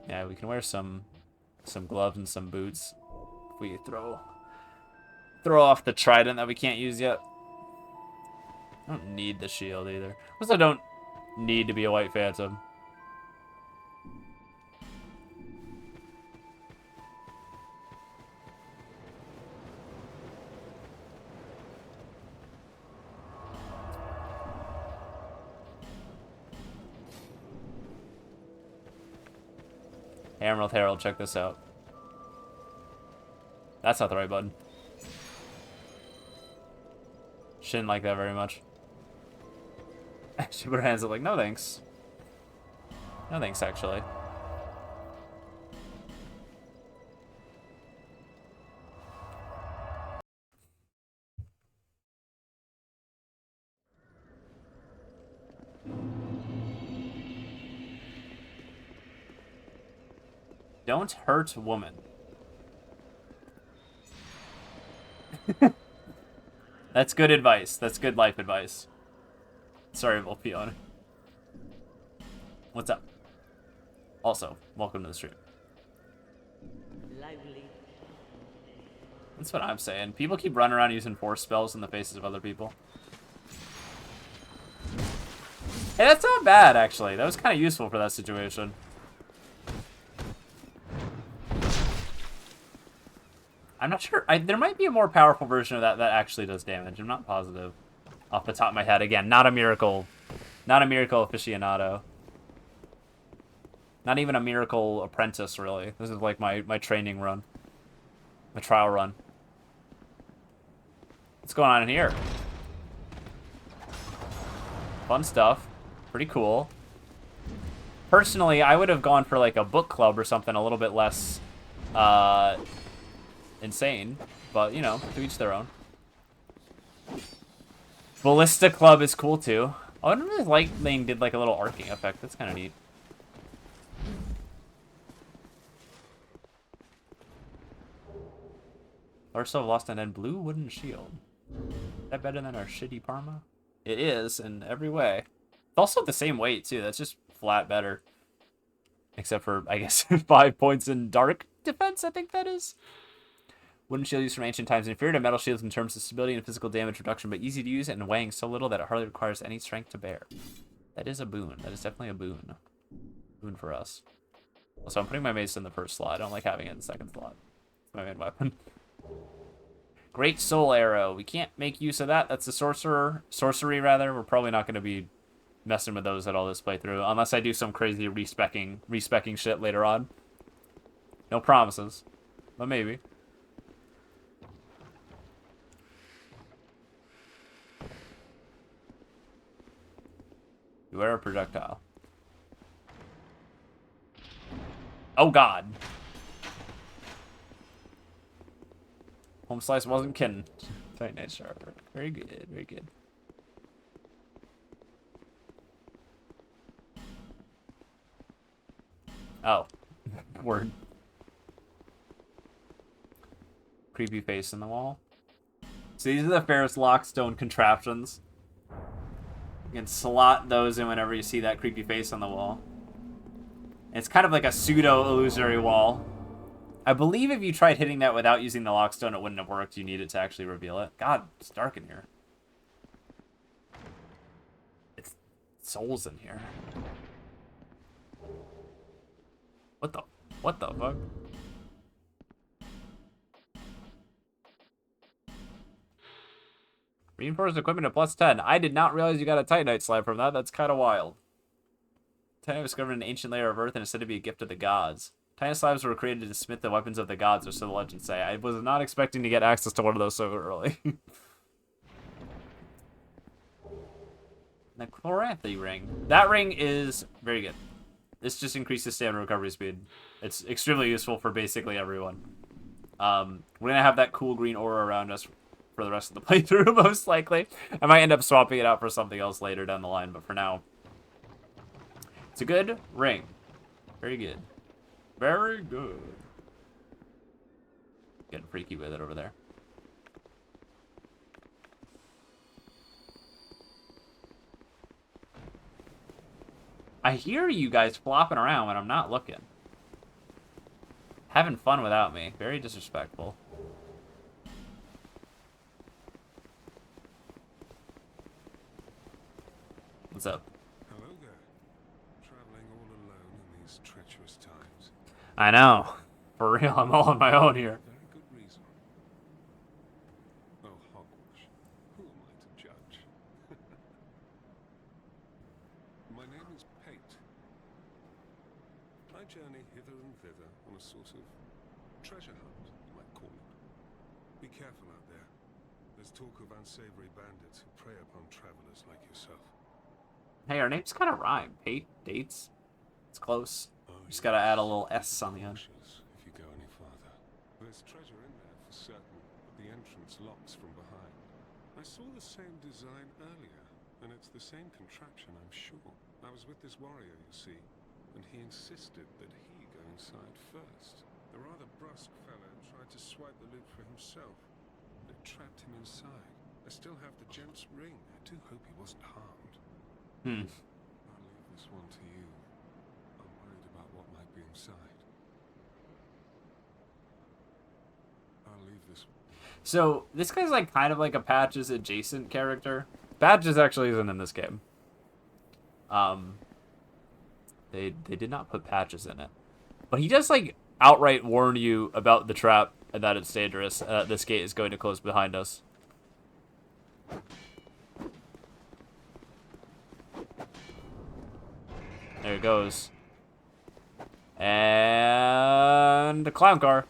Yeah, we can wear some gloves and some boots. If we throw off the trident that we can't use yet. I don't need the shield either. Also, don't need to be a white phantom. Hey, Emerald Herald, check this out. That's not the right button. She didn't like that very much. She put her hands up like, no thanks. No thanks, actually. Don't hurt woman. That's good advice. That's good life advice. Sorry, Volpion. What's up? Also, welcome to the stream. Lively. That's what I'm saying. People keep running around using force spells in the faces of other people. Hey, that's not bad, actually. That was kind of useful for that situation. I'm not sure. There might be a more powerful version of that that actually does damage. I'm not positive off the top of my head. Again, not a miracle aficionado. Not even a miracle apprentice, really. This is like my training run. My trial run. What's going on in here? Fun stuff. Pretty cool. Personally, I would have gone for like a book club or something a little bit less insane, but you know, to each their own. Ballista Club is cool too. Oh, I didn't really lightning did like a little arcing effect. That's kind of neat. Larso of Lost and End blue wooden shield. Is that better than our shitty Parma? It is in every way. It's also the same weight too. That's just flat better. Except for, I guess, 5 points in dark defense, I think that is. Wooden shield used from ancient times, inferior to metal shields in terms of stability and physical damage reduction, but easy to use and weighing so little that it hardly requires any strength to bear. That is a boon. That is definitely a boon. Boon for us. Also, I'm putting my mace in the first slot. I don't like having it in the second slot. It's my main weapon. Great soul arrow. We can't make use of that. That's a sorcery, rather. We're probably not going to be messing with those at all this playthrough, unless I do some crazy respecking shit later on. No promises, but maybe. Beware a projectile. Oh god. Home slice wasn't kidding. Titanite sharper. Very good, very good. Oh. Word. Creepy face in the wall. So these are the Ferris Lockstone contraptions. You can slot those in whenever you see that creepy face on the wall. And it's kind of like a pseudo-illusory wall. I believe if you tried hitting that without using the Lockstone, it wouldn't have worked. You need it to actually reveal it. God, it's dark in here. It's souls in here. What the fuck? Reinforced equipment at +10. I did not realize you got a Titanite slab from that. That's kind of wild. Titanite was discovered in an ancient layer of earth and is said to be a gift of the gods. Titanite slabs were created to smith the weapons of the gods, or so the legends say. I was not expecting to get access to one of those so early. The Chloranthy ring. That ring is very good. This just increases stamina recovery speed. It's extremely useful for basically everyone. We're going to have that cool green aura around us for the rest of the playthrough, most likely. I might end up swapping it out for something else later down the line, but for now, it's a good ring. Very good. Very good. Getting freaky with it over there. I hear you guys flopping around when I'm not looking. Having fun without me. Very disrespectful. What's up? Hello there. Traveling all alone in these treacherous times. I know. For real, I'm all on my own here. Very good reason. Oh, hogwash. Who am I to judge? My name is Pate. I journey hither and thither on a sort of treasure hunt, you might call it. Be careful out there. There's talk of unsavory bandits who prey upon travelers like yourself. Hey, our names kind of rhyme. Pate, dates. It's close. Just gotta add a little S on the end. If you go any farther. There's treasure in there for certain, but the entrance locks from behind. I saw the same design earlier, and it's the same contraption, I'm sure. I was with this warrior, you see, and he insisted that he go inside first. The rather brusque fellow tried to swipe the loot for himself, but it trapped him inside. I still have the gent's ring. I do hope he wasn't harmed. I'll leave this one to you. I'm worried about what might be inside. I'll leave this one. So, this guy's like kind of like a Patches adjacent character. Patches actually isn't in this game. They did not put Patches in it. But he does like outright warn you about the trap and that it's dangerous. This gate is going to close behind us. There it goes. And a clown car.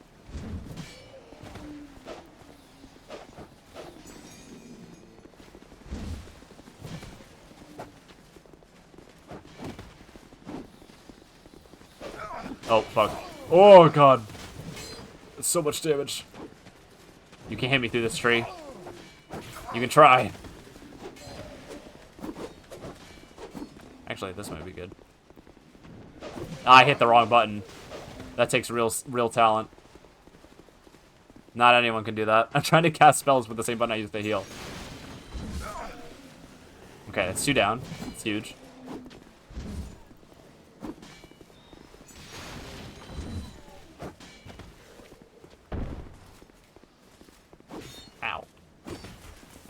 Oh, fuck. Oh, God. That's so much damage. You can't hit me through this tree. You can try. Actually, this might be good. I hit the wrong button. That takes real talent. Not anyone can do that. I'm trying to cast spells with the same button I used to heal. Okay, that's 2 down. It's huge. Ow.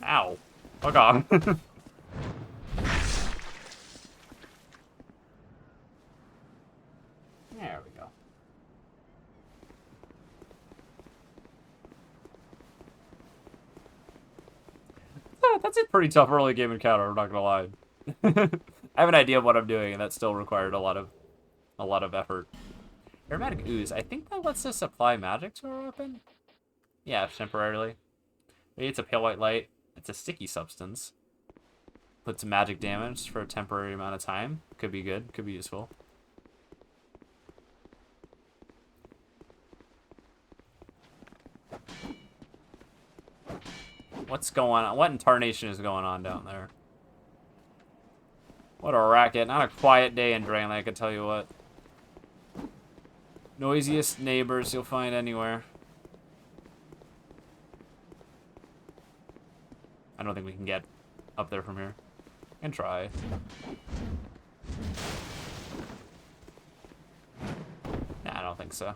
Ow. Fuck off. There we go. That's a pretty tough early game encounter, I'm not gonna lie. I have an idea of what I'm doing, and that still required a lot of effort. Aromatic ooze. I think that lets us apply magic to our weapon. Yeah, temporarily. Maybe it's a pale white light. It's a sticky substance. Puts magic damage for a temporary amount of time. Could be good. Could be useful. What's going on? What in tarnation is going on down there? What a racket. Not a quiet day in Draenei, I can tell you what. Noisiest neighbors you'll find anywhere. I don't think we can get up there from here. Can try. Nah, I don't think so.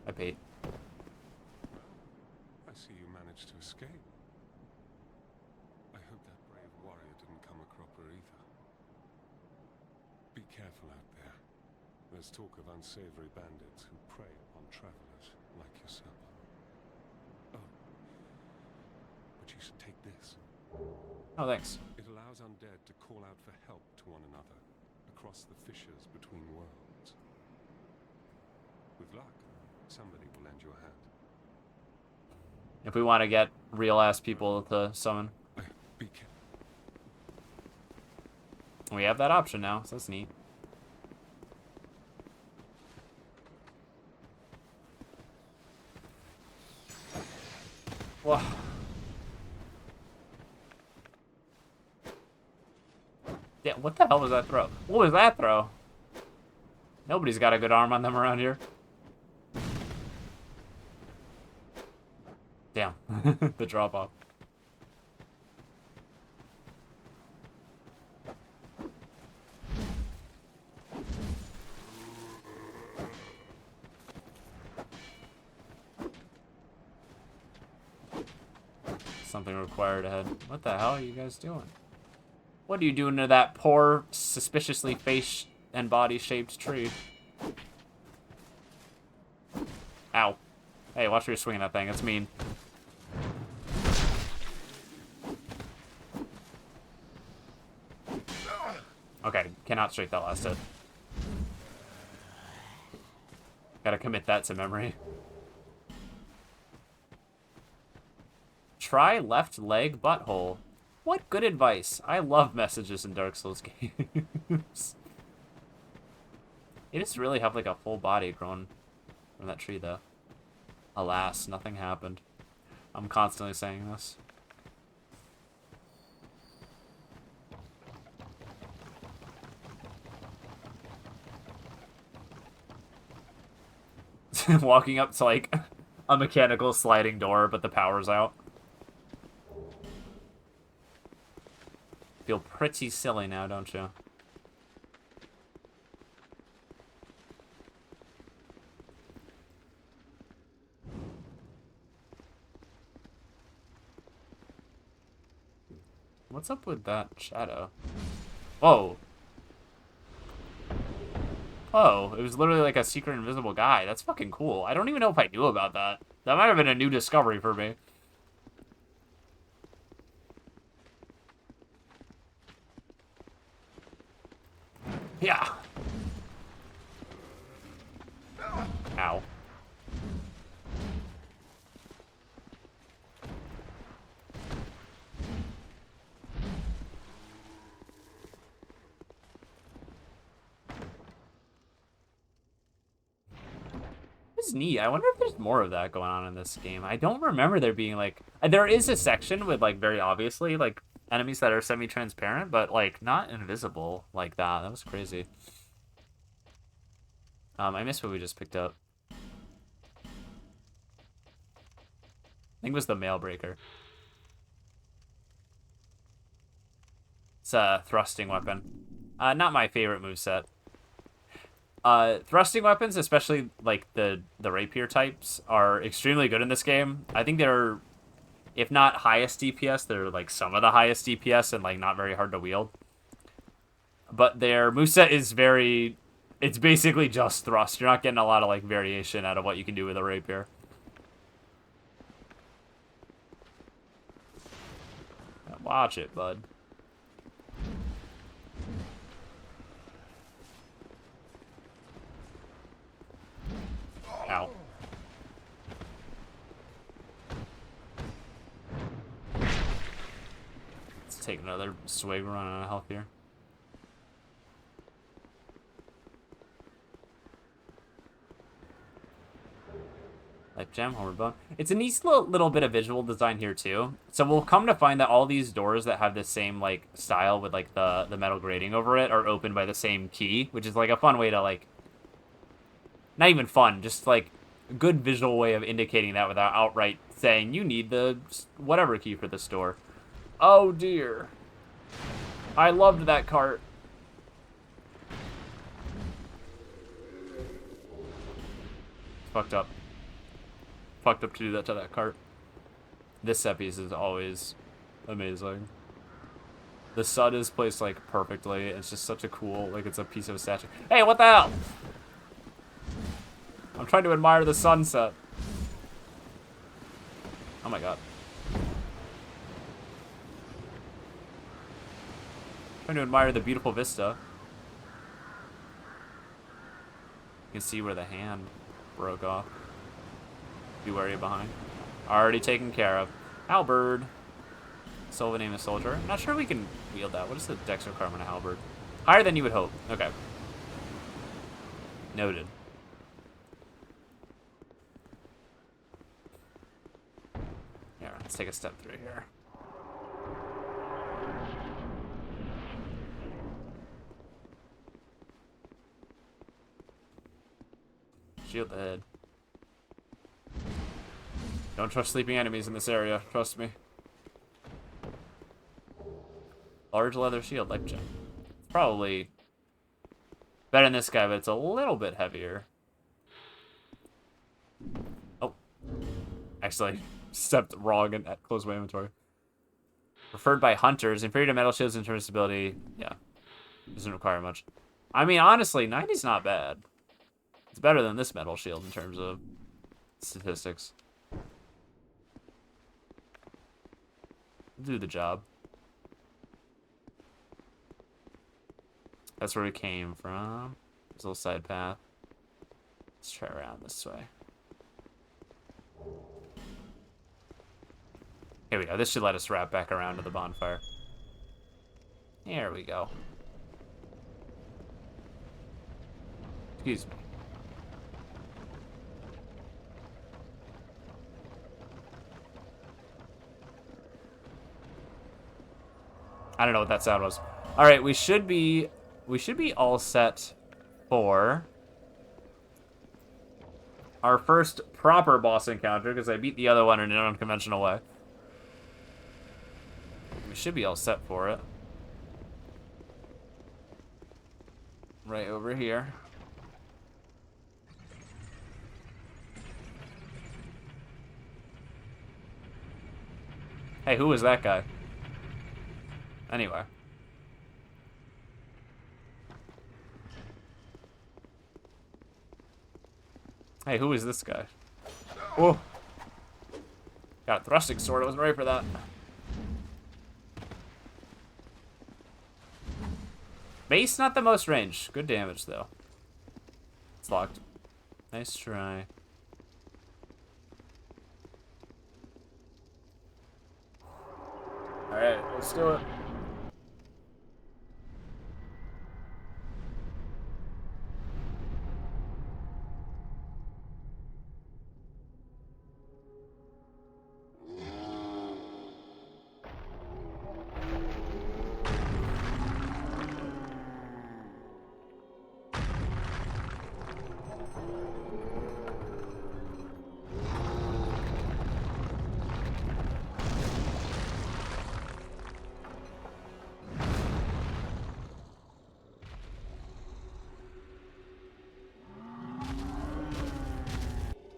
I paid. I see you managed to escape. I hope that brave warrior didn't come a cropper either. Be careful out there. There's talk of unsavory bandits who prey upon travelers like yourself. Oh, but you should take this. Oh, thanks. It allows undead to call out for help to one another across the fissures between worlds. With luck, somebody will lend you a hand. If we want to get real-ass people to summon. Be careful. We have that option now, so that's neat. Whoa. Yeah, what the hell was that throw? What was that throw? Nobody's got a good arm on them around here. Damn. The drop off. Something required ahead. What the hell are you guys doing? What are you doing to that poor, suspiciously face and body shaped tree? Ow. Hey, watch where you're swinging that thing. It's mean. Okay, cannot strike that last hit. Gotta commit that to memory. Try left leg butthole. What good advice. I love messages in Dark Souls games. You just really have like a full body grown from that tree though. Alas, nothing happened. I'm constantly saying this. Walking up to like a mechanical sliding door, but the power's out. Feel pretty silly now, don't you? What's up with that shadow? Whoa. Oh, it was literally like a secret invisible guy. That's fucking cool. I don't even know if I knew about that. That might have been a new discovery for me. Yeah. Ow. This is neat. I wonder if there's more of that going on in this game. I don't remember there being like... There is a section with like very obviously like enemies that are semi-transparent, but like not invisible like that. That was crazy. I missed what we just picked up. I think it was the mail breaker. It's a thrusting weapon. Not my favorite moveset. Thrusting weapons, especially like the rapier types, are extremely good in this game. I think they're, if not highest DPS, they're like some of the highest DPS and like not very hard to wield. But their moveset is very... It's basically just thrust. You're not getting a lot of like variation out of what you can do with a rapier. Watch it, bud. take another swig. We're running out of health here. Life gem, homeward bone. It's a nice little bit of visual design here too. So we'll come to find that all these doors that have the same like style with like the metal grating over it are opened by the same key, which is like a fun way to like, not even fun, just like a good visual way of indicating that without outright saying you need the whatever key for this door. Oh dear. I loved that cart. Fucked up. Fucked up to do that to that cart. This set piece is always amazing. The sun is placed like perfectly. It's just such a cool, like it's a piece of a statue. Hey, what the hell? I'm trying to admire the sunset. Oh my god. Trying to admire the beautiful vista. You can see where the hand broke off. Be wary behind. Already taken care of. Halberd. Sylvan aim a soldier. I'm not sure we can wield that. What is the dex requirement of halberd? Higher than you would hope. Okay. Noted. Yeah, let's take a step through here. Shield the head. Don't trust sleeping enemies in this area. Trust me. Large leather shield, life gem. It's probably better than this guy, but it's a little bit heavier. Oh. Actually, stepped wrong and closed my inventory. Preferred by hunters. Inferior to metal shields in terms of stability. Yeah. Doesn't require much. I mean, honestly, 90's not bad. It's better than this metal shield in terms of statistics. Do the job. That's where we came from. There's a little side path. Let's try around this way. Here we go. This should let us wrap back around to the bonfire. Here we go. Excuse me. I don't know what that sound was. All right, we should be all set for our first proper boss encounter because I beat the other one in an unconventional way. We should be all set for it. Right over here. Hey, who was that guy? Anyway. Hey, who is this guy? Oh! Got a thrusting sword. I wasn't ready for that. Mace, not the most range. Good damage, though. It's locked. Nice try. Alright, let's do it.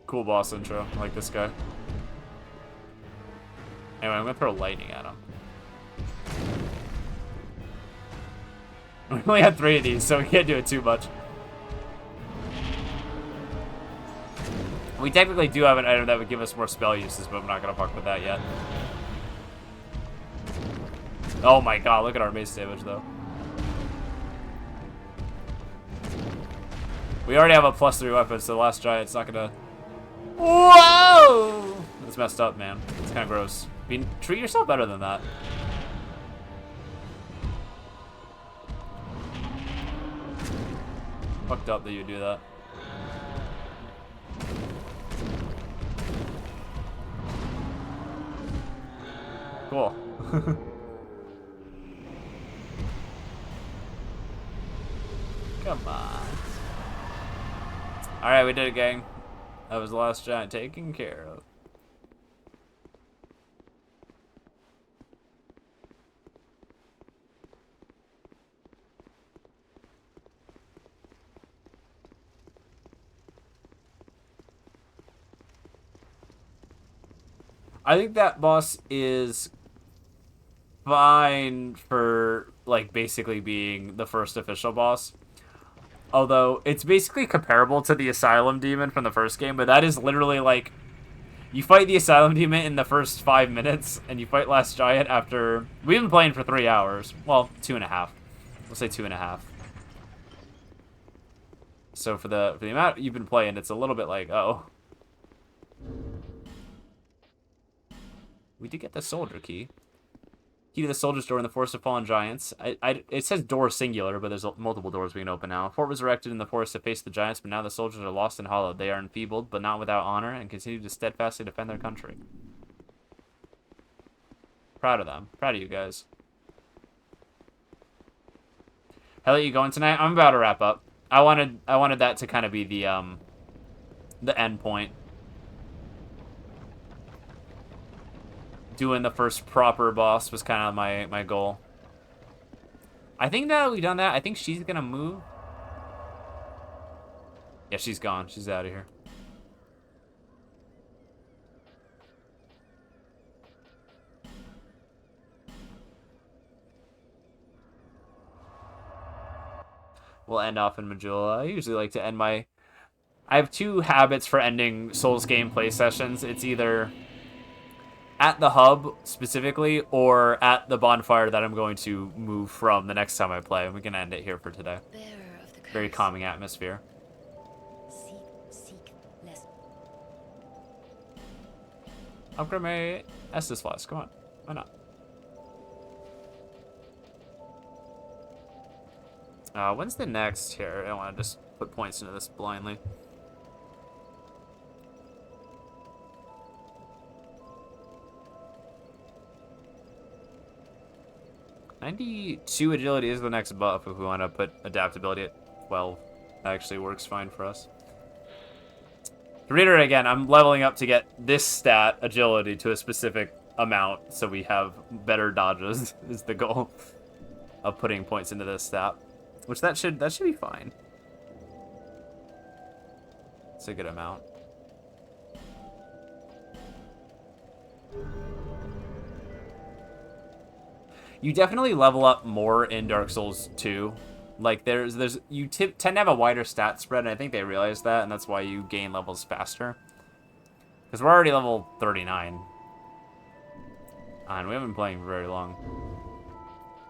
Cool boss intro. I like this guy. Anyway, I'm gonna throw lightning at him. We only have 3 of these, so we can't do it too much. We technically do have an item that would give us more spell uses, but I'm not gonna fuck with that yet. Oh my god, look at our mace damage though. We already have a +3 weapon, so the last giant's not gonna... Whoa! That's messed up, man. It's kind of gross. I mean, treat yourself better than that. Fucked up that you do that. Cool. Come on. Alright, we did it, gang. That was the last giant taken care of. I think that boss is fine for, like, basically being the first official boss. Although, it's basically comparable to the Asylum Demon from the first game, but that is literally, like, you fight the Asylum Demon in the first 5 minutes, and you fight Last Giant after... We've been playing for 3 hours. Well, 2.5. We'll say 2.5. So for the amount you've been playing, it's a little bit like, oh. We did get the soldier key. Key to the soldier's door in the Forest of Fallen Giants. It says door singular, but there's multiple doors we can open now. A fort was erected in the forest to face the giants, but now the soldiers are lost and hollowed. They are enfeebled, but not without honor, and continue to steadfastly defend their country. Proud of them. Proud of you guys. How are you going tonight? I'm about to wrap up. I wanted that to kind of be the end point. Doing the first proper boss was kind of my goal. I think that we've done that. I think she's gonna move. Yeah, she's gone. She's out of here. We'll end off in Majula. I usually like to end my... I have 2 habits for ending Souls gameplay sessions. It's either at the hub, specifically, or at the bonfire that I'm going to move from the next time I play. And we can end it here for today. Very calming atmosphere. Upgrade my Estus Flask. Come on. Why not? When's the next here? I don't want to just put points into this blindly. (92) agility is the next buff if we want to put adaptability at 12. That actually works fine for us. To reiterate again, I'm leveling up to get this stat, agility, to a specific amount so we have better dodges is the goal of putting points into this stat. Which that should be fine. It's a good amount. You definitely level up more in Dark Souls 2. Like you tend to have a wider stat spread, and I think they realize that, and that's why you gain levels faster. Because we're already level 39. And we haven't been playing for very long.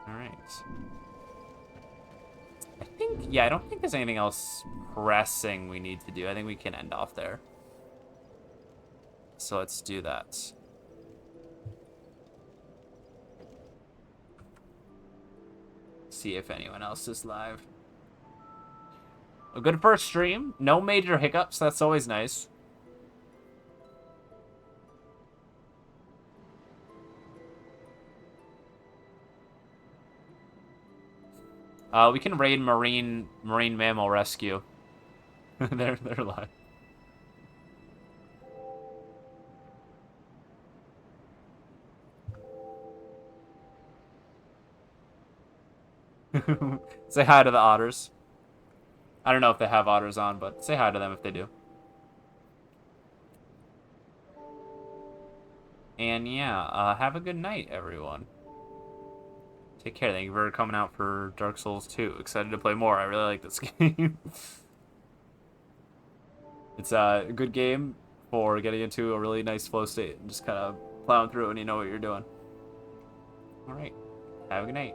Alright. I don't think there's anything else pressing we need to do. I think we can end off there. So let's do that. See if anyone else is live. A good first stream. No major hiccups. That's always nice. We can raid marine mammal rescue. they're live. Say hi to the otters. I don't know if they have otters on, but say hi to them if they do. And yeah, have a good night, everyone. Take care. Thank you for coming out for Dark Souls 2. Excited to play more. I really like this game. It's a good game for getting into a really nice flow state and just kind of plowing through and you know what you're doing. All right. Have a good night.